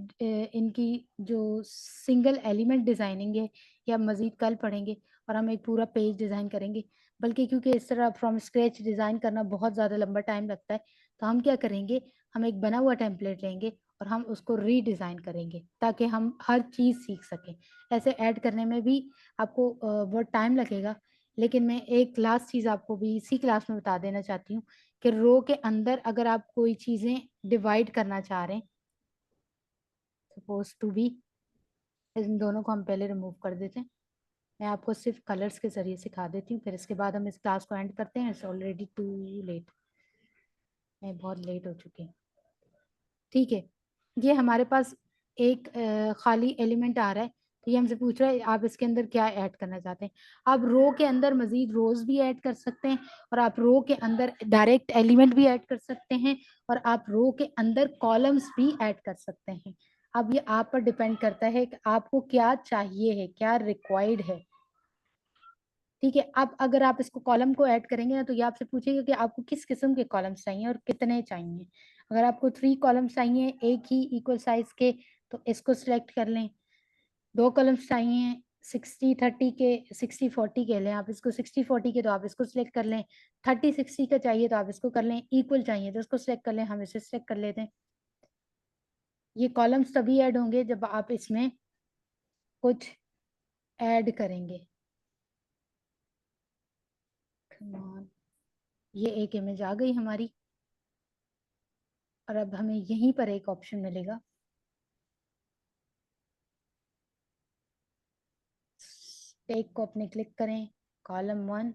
इनकी जो सिंगल एलिमेंट डिज़ाइनिंग है या मज़ीद कल पढ़ेंगे और हम एक पूरा पेज डिज़ाइन करेंगे। बल्कि क्योंकि इस तरह फ्रॉम स्क्रैच डिज़ाइन करना बहुत ज़्यादा लंबा टाइम लगता है, तो हम क्या करेंगे, हम एक बना हुआ टेम्पलेट लेंगे और हम उसको रीडिज़ाइन करेंगे ताकि हम हर चीज़ सीख सकें। ऐसे ऐड करने में भी आपको बहुत टाइम लगेगा, लेकिन मैं एक लास्ट चीज़ आपको भी इसी क्लास में बता देना चाहती हूँ कि रो के अंदर अगर आप कोई चीज़ें डिवाइड करना चाह रहे हैं, सपोज टू बी, इन दोनों को हम पहले रिमूव कर देते हैं। मैं आपको सिर्फ कलर्स के ज़रिए सिखा देती हूँ, फिर इसके बाद हम इस क्लास को एंड करते हैं। इट्स ऑलरेडी टू लेट, मैं बहुत लेट हो चुकी हूँ। ठीक है, ये हमारे पास एक खाली एलिमेंट आ रहा है, तो ये हमसे पूछ रहा है आप इसके अंदर क्या ऐड करना चाहते हैं। आप रो के अंदर मजीद रोज भी ऐड कर सकते हैं और आप रो के अंदर डायरेक्ट एलिमेंट भी ऐड कर सकते हैं और आप रो के अंदर कॉलम्स भी ऐड कर सकते हैं। अब ये आप पर डिपेंड करता है कि आपको क्या चाहिए है, क्या रिक्वायर्ड है। ठीक है, अब अगर आप इसको कॉलम को ऐड करेंगे ना तो ये आपसे पूछेगा कि आपको किस किस्म के कॉलम्स चाहिए और कितने चाहिए। अगर आपको 3 कॉलम्स चाहिए एक ही इक्वल साइज के तो इसको सिलेक्ट कर लें। 2 कॉलम्स चाहिए 60-30 के, 60-40 के लें आप इसको, 60-40 के तो आप इसको सिलेक्ट कर लें। 30-60 का चाहिए तो आप इसको कर लें। इक्वल चाहिए तो इसको सिलेक्ट कर लें, हम इसे सिलेक्ट कर लेते हैं। ये कॉलम्स तभी ऐड होंगे जब आप इसमें कुछ ऐड करेंगे। ये एक इमेज आ गई हमारी और अब हमें यहीं पर एक ऑप्शन मिलेगा टेक को अपने क्लिक करें, कॉलम 1,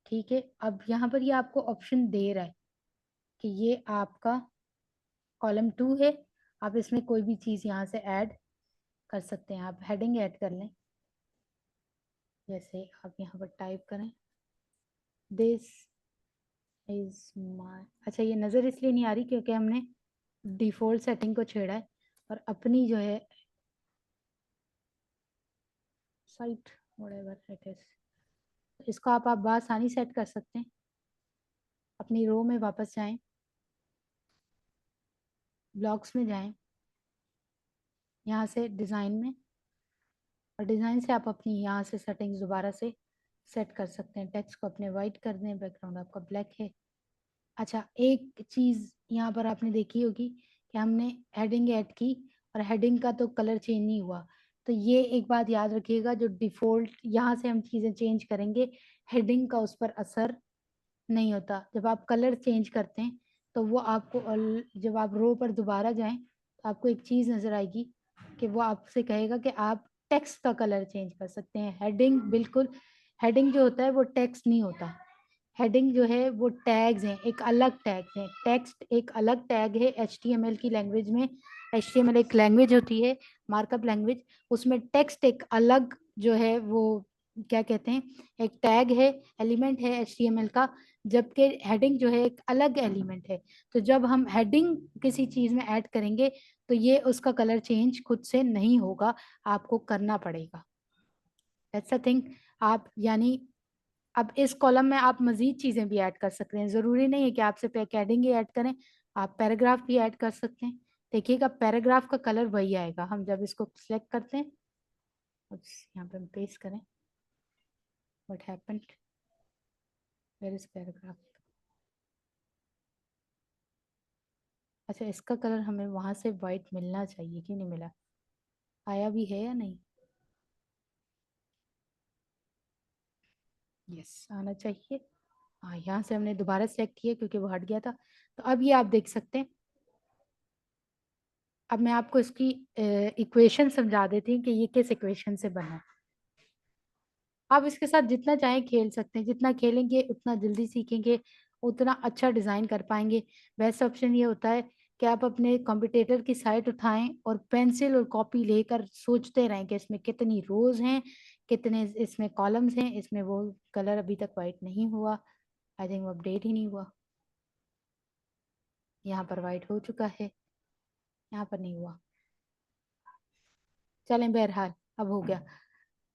ठीक है। अब यहाँ पर ये आपको ऑप्शन दे रहा है कि ये आपका कॉलम 2 है, आप इसमें कोई भी चीज़ यहाँ से ऐड कर सकते हैं। आप हेडिंग ऐड कर लें, जैसे आप यहाँ पर टाइप करें दिस इज माय, अच्छा ये नज़र इसलिए नहीं आ रही क्योंकि हमने डिफ़ॉल्ट सेटिंग को छेड़ा है और अपनी जो है साइट व्हाटएवर इट इज, इसको आप आसानी सेट कर सकते हैं। अपनी रो में वापस जाएं, ब्लॉक्स में जाएं, यहाँ से डिज़ाइन में, और डिज़ाइन से आप अपनी यहाँ से सेटिंग्स दोबारा से सेट कर सकते हैं। टेक्स्ट को अपने वाइट कर दें, बैकग्राउंड आपका ब्लैक है। अच्छा एक चीज़ यहाँ पर आपने देखी होगी कि हमने हेडिंग ऐड की और हेडिंग का तो कलर चेंज नहीं हुआ। तो ये एक बात याद रखिएगा, जो डिफ़ॉल्ट यहाँ से हम चीज़ें चेंज करेंगे हेडिंग का उस पर असर नहीं होता। जब आप कलर चेंज करते हैं तो वो आपको, जब आप रो पर दोबारा जाएं तो आपको एक चीज़ नज़र आएगी कि वो आपसे कहेगा कि आप टेक्स्ट का कलर चेंज कर सकते हैं। हेडिंग बिल्कुल, हेडिंग जो होता है वो टेक्स्ट नहीं होता। हेडिंग जो है वो टैग्स हैं, एक अलग टैग है। टेक्स्ट एक अलग टैग है HTML की लैंग्वेज में। HTML एक लैंग्वेज होती है, मार्कअप लैंग्वेज, उसमें टेक्स्ट एक अलग जो है वो क्या कहते हैं, एक टैग है, एलिमेंट है HTML का, जबकि हेडिंग जो है एक अलग एलिमेंट है। तो जब हम हेडिंग किसी चीज़ में ऐड करेंगे तो ये उसका कलर चेंज खुद से नहीं होगा, आपको करना पड़ेगा। That's a thing. आप यानी अब इस कॉलम में आप मजीद चीज़ें भी ऐड कर सकते हैं, ज़रूरी नहीं है कि आप सिर्फ एक हेडिंग ही ऐड करें, आप पैराग्राफ भी ऐड कर सकते हैं। देखिएगा पैराग्राफ का कलर वही आएगा। हम जब इसको सिलेक्ट करते हैं, यहाँ पे हम पेस्ट करें, what happened, where is paragraph. अच्छा इसका कलर हमें वहाँ से वाइट मिलना चाहिए, क्यों नहीं मिला, आया भी है या नहीं, यस आना चाहिए। हाँ यहाँ से हमने दोबारा सेलेक्ट किया क्योंकि वो हट गया था। तो अब ये आप देख सकते हैं। अब मैं आपको इसकी इक्वेशन समझा देती हूँ कि ये किस इक्वेशन से बना है। आप इसके साथ जितना चाहें खेल सकते हैं, जितना खेलेंगे उतना जल्दी सीखेंगे, उतना अच्छा डिज़ाइन कर पाएंगे। बेस्ट ऑप्शन ये होता है कि आप अपने कंप्यूटर की साइट उठाएं और पेंसिल और कॉपी लेकर सोचते रहें कि इसमें कितनी रोज हैं, कितने इसमें कॉलम्स हैं। इसमें वो कलर अभी तक वाइट नहीं हुआ, आई थिंक वो अपडेट ही नहीं हुआ। यहाँ पर वाइट हो चुका है, यहाँ पर नहीं हुआ। चलें बहरहाल अब हो गया।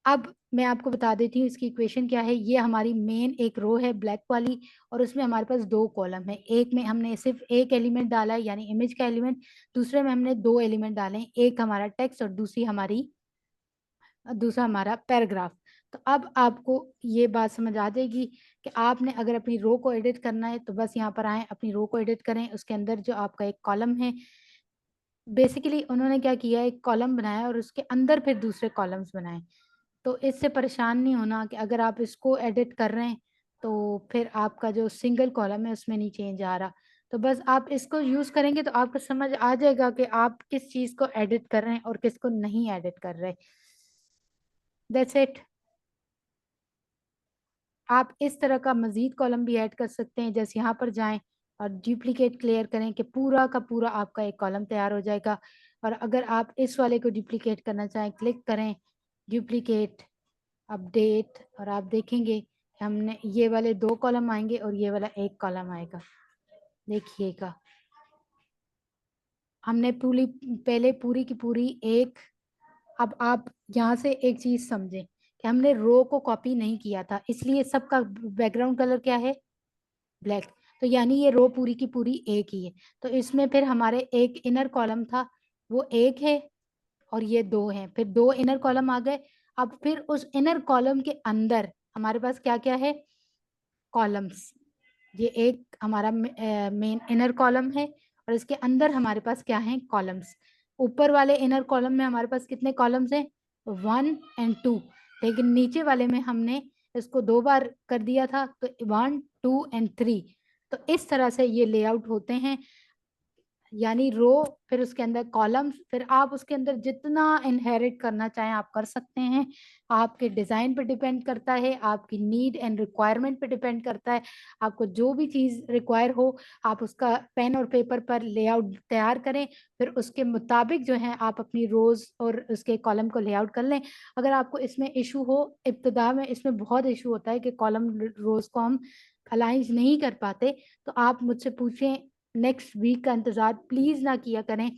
अब मैं आपको बता देती हूँ इसकी इक्वेशन क्या है। ये हमारी मेन एक रो है ब्लैक वाली, और उसमें हमारे पास दो कॉलम है। एक में हमने सिर्फ एक एलिमेंट डाला है यानी इमेज का एलिमेंट, दूसरे में हमने दो एलिमेंट डाले हैं, एक हमारा टेक्स्ट और दूसरा हमारा पैराग्राफ। तो अब आपको ये बात समझ आ जाएगी कि आपने अगर अपनी रो को एडिट करना है तो बस यहाँ पर आए, अपनी रो को एडिट करें। उसके अंदर जो आपका एक कॉलम है, बेसिकली उन्होंने क्या किया, एक कॉलम बनाया और उसके अंदर फिर दूसरे कॉलम्स बनाए। तो इससे परेशान नहीं होना कि अगर आप इसको एडिट कर रहे हैं तो फिर आपका जो सिंगल कॉलम है उसमें नहीं चेंज आ रहा। तो बस आप इसको यूज़ करेंगे तो आपको समझ आ जाएगा कि आप किस चीज़ को एडिट कर रहे हैं और किसको नहीं एडिट कर रहे। That's it. आप इस तरह का मजीद कॉलम भी ऐड कर सकते हैं। जैसे यहाँ पर जाएं और डुप्लीकेट क्लियर करें कि पूरा का पूरा आपका एक कॉलम तैयार हो जाएगा। और अगर आप इस वाले को डुप्लीकेट करना चाहें, क्लिक करें डुप्लीकेट, अपडेट, और आप देखेंगे कि हमने ये वाले दो कॉलम आएंगे और ये वाला एक कॉलम आएगा। देखिएगा हमने पहले पूरी की पूरी एक, अब आप यहाँ से एक चीज समझें कि हमने रो को कॉपी नहीं किया था, इसलिए सबका बैकग्राउंड कलर क्या है, ब्लैक। तो यानी ये रो पूरी की पूरी एक ही है। तो इसमें फिर हमारे एक इनर कॉलम था, वो एक है और ये दो हैं, फिर दो इनर कॉलम आ गए। अब फिर उस इनर कॉलम के अंदर हमारे पास क्या क्या है, कॉलम्स। ये एक हमारा मेन इनर कॉलम है और इसके अंदर हमारे पास क्या है, कॉलम्स। ऊपर वाले इनर कॉलम में हमारे पास कितने कॉलम्स हैं, 1 और 2। लेकिन नीचे वाले में हमने इसको दो बार कर दिया था, तो 1, 2 और 3। तो इस तरह से ये लेआउट होते हैं। यानी रो, फिर उसके अंदर कॉलम्स, फिर आप उसके अंदर जितना इनहेरिट करना चाहें आप कर सकते हैं। आपके डिज़ाइन पे डिपेंड करता है, आपकी नीड एंड रिक्वायरमेंट पे डिपेंड करता है। आपको जो भी चीज़ रिक्वायर हो आप उसका पेन और पेपर पर लेआउट तैयार करें, फिर उसके मुताबिक जो है आप अपनी रोज़ और उसके कॉलम को लेआउट कर लें। अगर आपको इसमें इशू हो, इब्तिदा में इसमें बहुत इशू होता है कि कॉलम रोज़ को हम अलाइंस नहीं कर पाते, तो आप मुझसे पूछें, नेक्स्ट वीक का इंतजार प्लीज ना किया करें।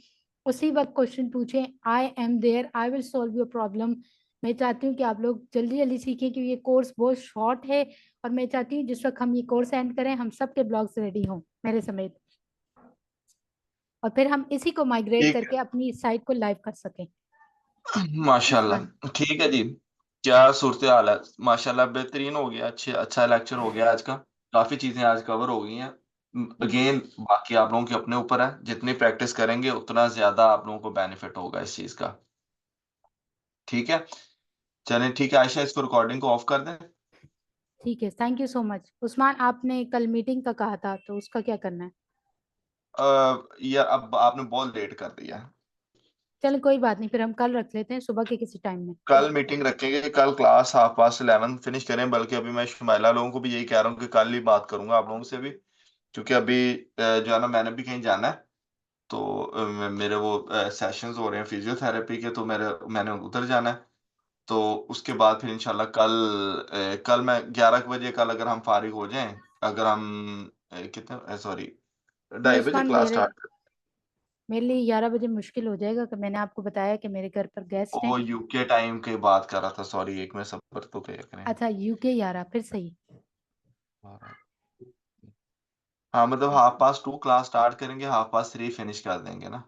उसी वक्त क्वेश्चन पूछें, I am there, I will solve your problem. मैं चाहती हूँ कि आप लोग जल्दी जल्दी सीखें, क्योंकि ये कोर्स बहुत शॉर्ट है और मैं चाहती हूँ जिस वक्त हम ये कोर्स एंड करें हम सबके ब्लॉग्स रेडी हों मेरे समेत, और फिर हम इसी को माइग्रेट ठीक करके अपनी साइट को लाइव कर सकें। है माशाल्लाह। ठीक है जी, क्या सूरत हाल है? माशाल्लाह बेहतरीन हो गया, अच्छा लेक्चर हो गया आज का। काफी चीजें आज कवर हो गई हैं। अगेन बाकी आप लोगों के अपने ऊपर है, जितनी प्रैक्टिस करेंगे उतना ज्यादा आप लोगों को बेनिफिट होगा इस चीज का। ठीक है, चलें ठीक है आयशा, इसको रिकॉर्डिंग को ऑफ कर दें। ठीक है, thank you so much. Usman, आपने कल मीटिंग का कहा था तो उसका क्या करना है? यार अब आपने बहुत लेट कर दिया है। चलो कोई बात नहीं, फिर हम कल रख लेते हैं सुबह के किसी टाइम में। कल मीटिंग रखेंगे, कल क्लास 11:30 फिनिश करें। बल्कि अभी मैं शुमाइला लोगों को भी यही कह रहा हूँ कि कल ही बात करूंगा आप लोगों से भी, क्योंकि अभी जो है ना मैंने भी कहीं जाना है। तो मेरे वो सेशंस हो रहे हैं फिजियोथेरेपी के, तो मैंने उधर जाना है। तो उसके बाद फिर इंशाल्लाह कल मैं 11 बजे, कल अगर हम फारिग हो जाएं, अगर हम कितने सॉरी नहीं 2:30 बजे उस्मान, क्लास मेरे स्टार्ट। मेरे लिए 11 बजे मुश्किल हो जाएगा, कि मैंने आपको बताया कि मेरे घर पर गेस्ट हैं। वो यूके टाइम की बात कर रहा था, सॉरी, एक में सब्र तो किया करें। अच्छा, यूके 11 फिर सही। हाँ मतलब 2:30 क्लास स्टार्ट करेंगे, 3:30 फिनिश कर देंगे ना।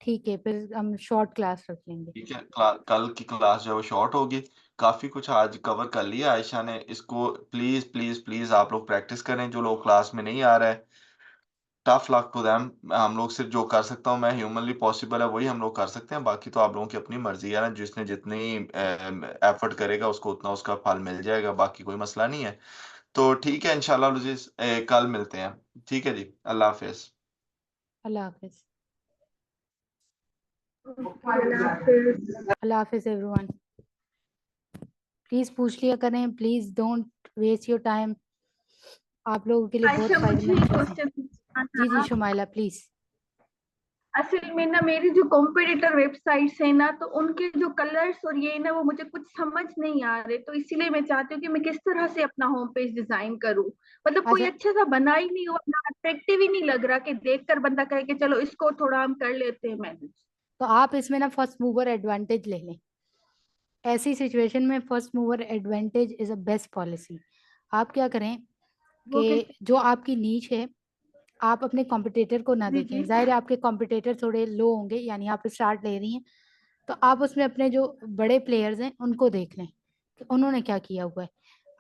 ठीक है, फिर हम शॉर्ट क्लास रख लेंगे। ठीक है, कल की क्लास जो है वो शॉर्ट होगी। काफी कुछ आज कवर कर लिया आयशा ने। इसको प्लीज प्लीज प्लीज आप लोग प्रैक्टिस करें, जो लोग क्लास में नहीं आ रहे हैं। Tough luck to them. हम लोग सिर्फ जो कर सकता हूँ मैं, ह्यूमनली पॉसिबल है वही हम लोग कर सकते हैं। बाकी तो आप लोगों की अपनी मर्जी है ना, जिसने जितनी एफर्ट करेगा उसको उतना उसका फल मिल जाएगा। बाकी कोई मसला नहीं है। तो ठीक है इंशाल्लाह लुजीज, कल मिलते हैं। ठीक है जी, अल्लाह हाफिज। अल्लाह हाफिज। अल्लाह हाफिज। अल्लाह हाफिज एवरीवन। प्लीज पूछ लिया करें, please don't waste your time. आप लोगों के लिए बहुत आयशा, मुझे फायदेमंद एक चीज़ है। क्वेश्चन पूछना जी जी था। शुमाइला प्लीज। असल में ना मेरी जो कॉम्पिटिटर वेबसाइट्स है ना, तो उनके जो कलर्स और ये ना वो मुझे कुछ समझ नहीं आ रहे, तो इसीलिए मैं चाहती हूँ कि मैं किस तरह से अपना होम पेज डिजाइन करूँ। मतलब कोई अच्छा, अच्छा सा बना ही नहीं हुआ ना, अट्रैक्टिव ही नहीं लग रहा कि देखकर बंदा कहे कि चलो इसको थोड़ा हम कर लेते हैं मैनेज। तो आप इसमें ना फर्स्ट मूवर एडवांटेज ले लें। ऐसी सिचुएशन में first mover advantage is a best policy. आप क्या करें वो किस? कि जो आपकी नीच है आप अपने कॉम्पिटिटर को ना जी देखें। जी। जाहिर है आपके कॉम्पिटिटर थोड़े लो होंगे, यानी आप स्टार्ट ले रही हैं, तो आप उसमें अपने जो बड़े प्लेयर्स हैं उनको देख लें कि उन्होंने क्या किया हुआ है।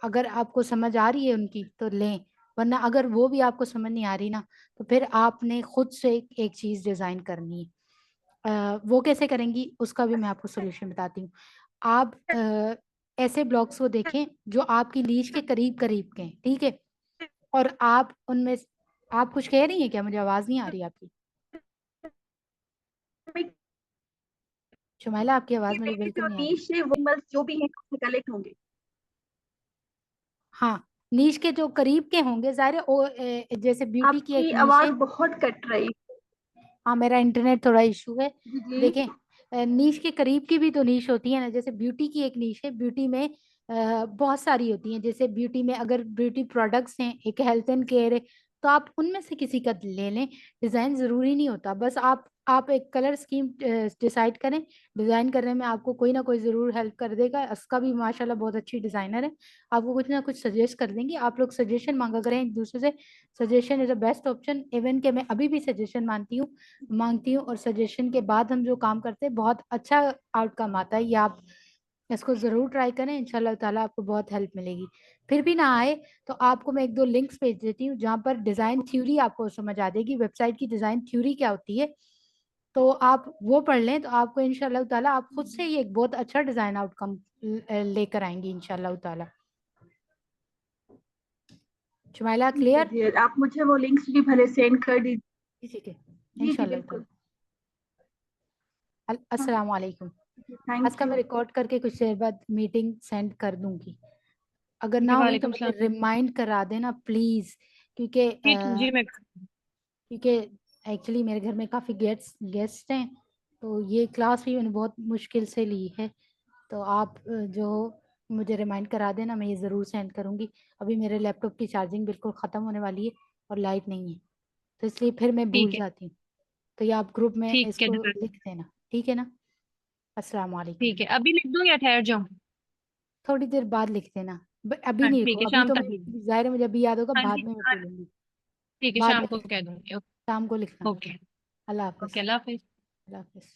अगर आपको समझ आ रही है उनकी तो लें, वरना अगर वो भी आपको समझ नहीं आ रही ना, तो फिर आपने खुद से एक चीज़ डिज़ाइन करनी है। वो कैसे करेंगी उसका भी मैं आपको सोल्यूशन बताती हूँ। आप ऐसे ब्लॉग्स को देखें जो आपकी नीश के करीब करीब के हैं, ठीक है, और आप उनमें, आप कुछ कह रही हैं क्या? मुझे आवाज़ नहीं आ रही आपकी। शुमाइला आपकी आवाज़ मुझे मेरी बिल्कुल जो नहीं आ रही। नीश है वो बस जो भी है कलेक्ट होंगे। हाँ, नीश के जो करीब के होंगे, ज़ाहिर है जैसे ब्यूटी की एक आपकी नीश आवाज है। बहुत कट रही। हाँ, मेरा इंटरनेट थोड़ा इशू है। जी जी। देखें, नीश के करीब की भी तो नीश होती है ना, जैसे ब्यूटी की एक नीश है। ब्यूटी में बहुत सारी होती हैं। जैसे ब्यूटी में अगर ब्यूटी प्रोडक्ट्स हैं, एक हेल्थ एंड केयर है, तो आप उनमें से किसी का ले लें। डिज़ाइन ज़रूरी नहीं होता, बस आप एक कलर स्कीम डिसाइड करें। डिज़ाइन करने में आपको कोई ना कोई ज़रूर हेल्प कर देगा। उसका भी माशाल्लाह बहुत अच्छी डिज़ाइनर है, आपको कुछ ना कुछ सजेस्ट कर देंगी। आप लोग सजेशन मांगा करें एक दूसरे से। Suggestion is a best option. Even के मैं अभी भी सजेशन मांगती हूँ, और सजेशन के बाद हम जो काम करते हैं बहुत अच्छा आउटकम आता है। ये आप इसको ज़रूर ट्राई करें, इंशाल्लाह ताला आपको बहुत हेल्प मिलेगी। फिर भी ना आए तो आपको मैं एक दो लिंक्स भेज देती हूँ जहाँ पर डिज़ाइन थ्योरी आपको समझ आ जाएगी, वेबसाइट की डिज़ाइन थ्योरी क्या होती है। तो आप वो पढ़ लें तो आपको इंशाल्लाह ताला आप खुद से ही एक बहुत अच्छा डिज़ाइन आउटकम लेकर आएंगी इंशाल्लाह ताला। शुमाइला ठीक है क्लियर? जी, आप मुझे वो लिंक्स भी भले सेंड कर दीजिए। ठीक है। जी इंशाल्लाह बिल्कुल। अस्सलाम वालेकुम। आज थैंक का मैं यू। रिकॉर्ड करके कुछ देर बाद मीटिंग सेंड कर दूंगी। अगर जी ना हुई तो वालेकुम मुझे सलाम। रिमाइंड करा देना प्लीज, क्योंकि जी मैं क्योंकि एक्चुअली मेरे घर में काफ़ी गेस्ट हैं, तो ये क्लास भी मैंने बहुत मुश्किल से ली है। तो आप जो मुझे रिमाइंड करा देना, मैं ये ज़रूर सेंड करूँगी। अभी मेरे लैपटॉप की चार्जिंग बिल्कुल ख़त्म होने वाली है और लाइट नहीं है, तो इसलिए फिर मैं भूल ठीक है। जाती हूँ। तो ये आप ग्रुप में ठीक है इसको डॉक्टर। लिख देना, ठीक है ना? अस्सलाम वालेकुम। ठीक है, अभी लिख दूं या ठहर जाऊं? थोड़ी देर बाद लिख देना। अभी हाँ नहीं ठीक लिखो, है, अभी शाम तो तक मैं, लिख दूं। जाहिर है मुझे अभी याद होगा, हाँ बाद जी में मैं हाँ, बोलूँगी। ठीक है, बाद शाम में को लिखना, कह दूंगी। शाम को लिखना। ओके। अल्लाह ओके, हाफिज़। अल्लाह हाफिज। अल्लाह हाफिज़।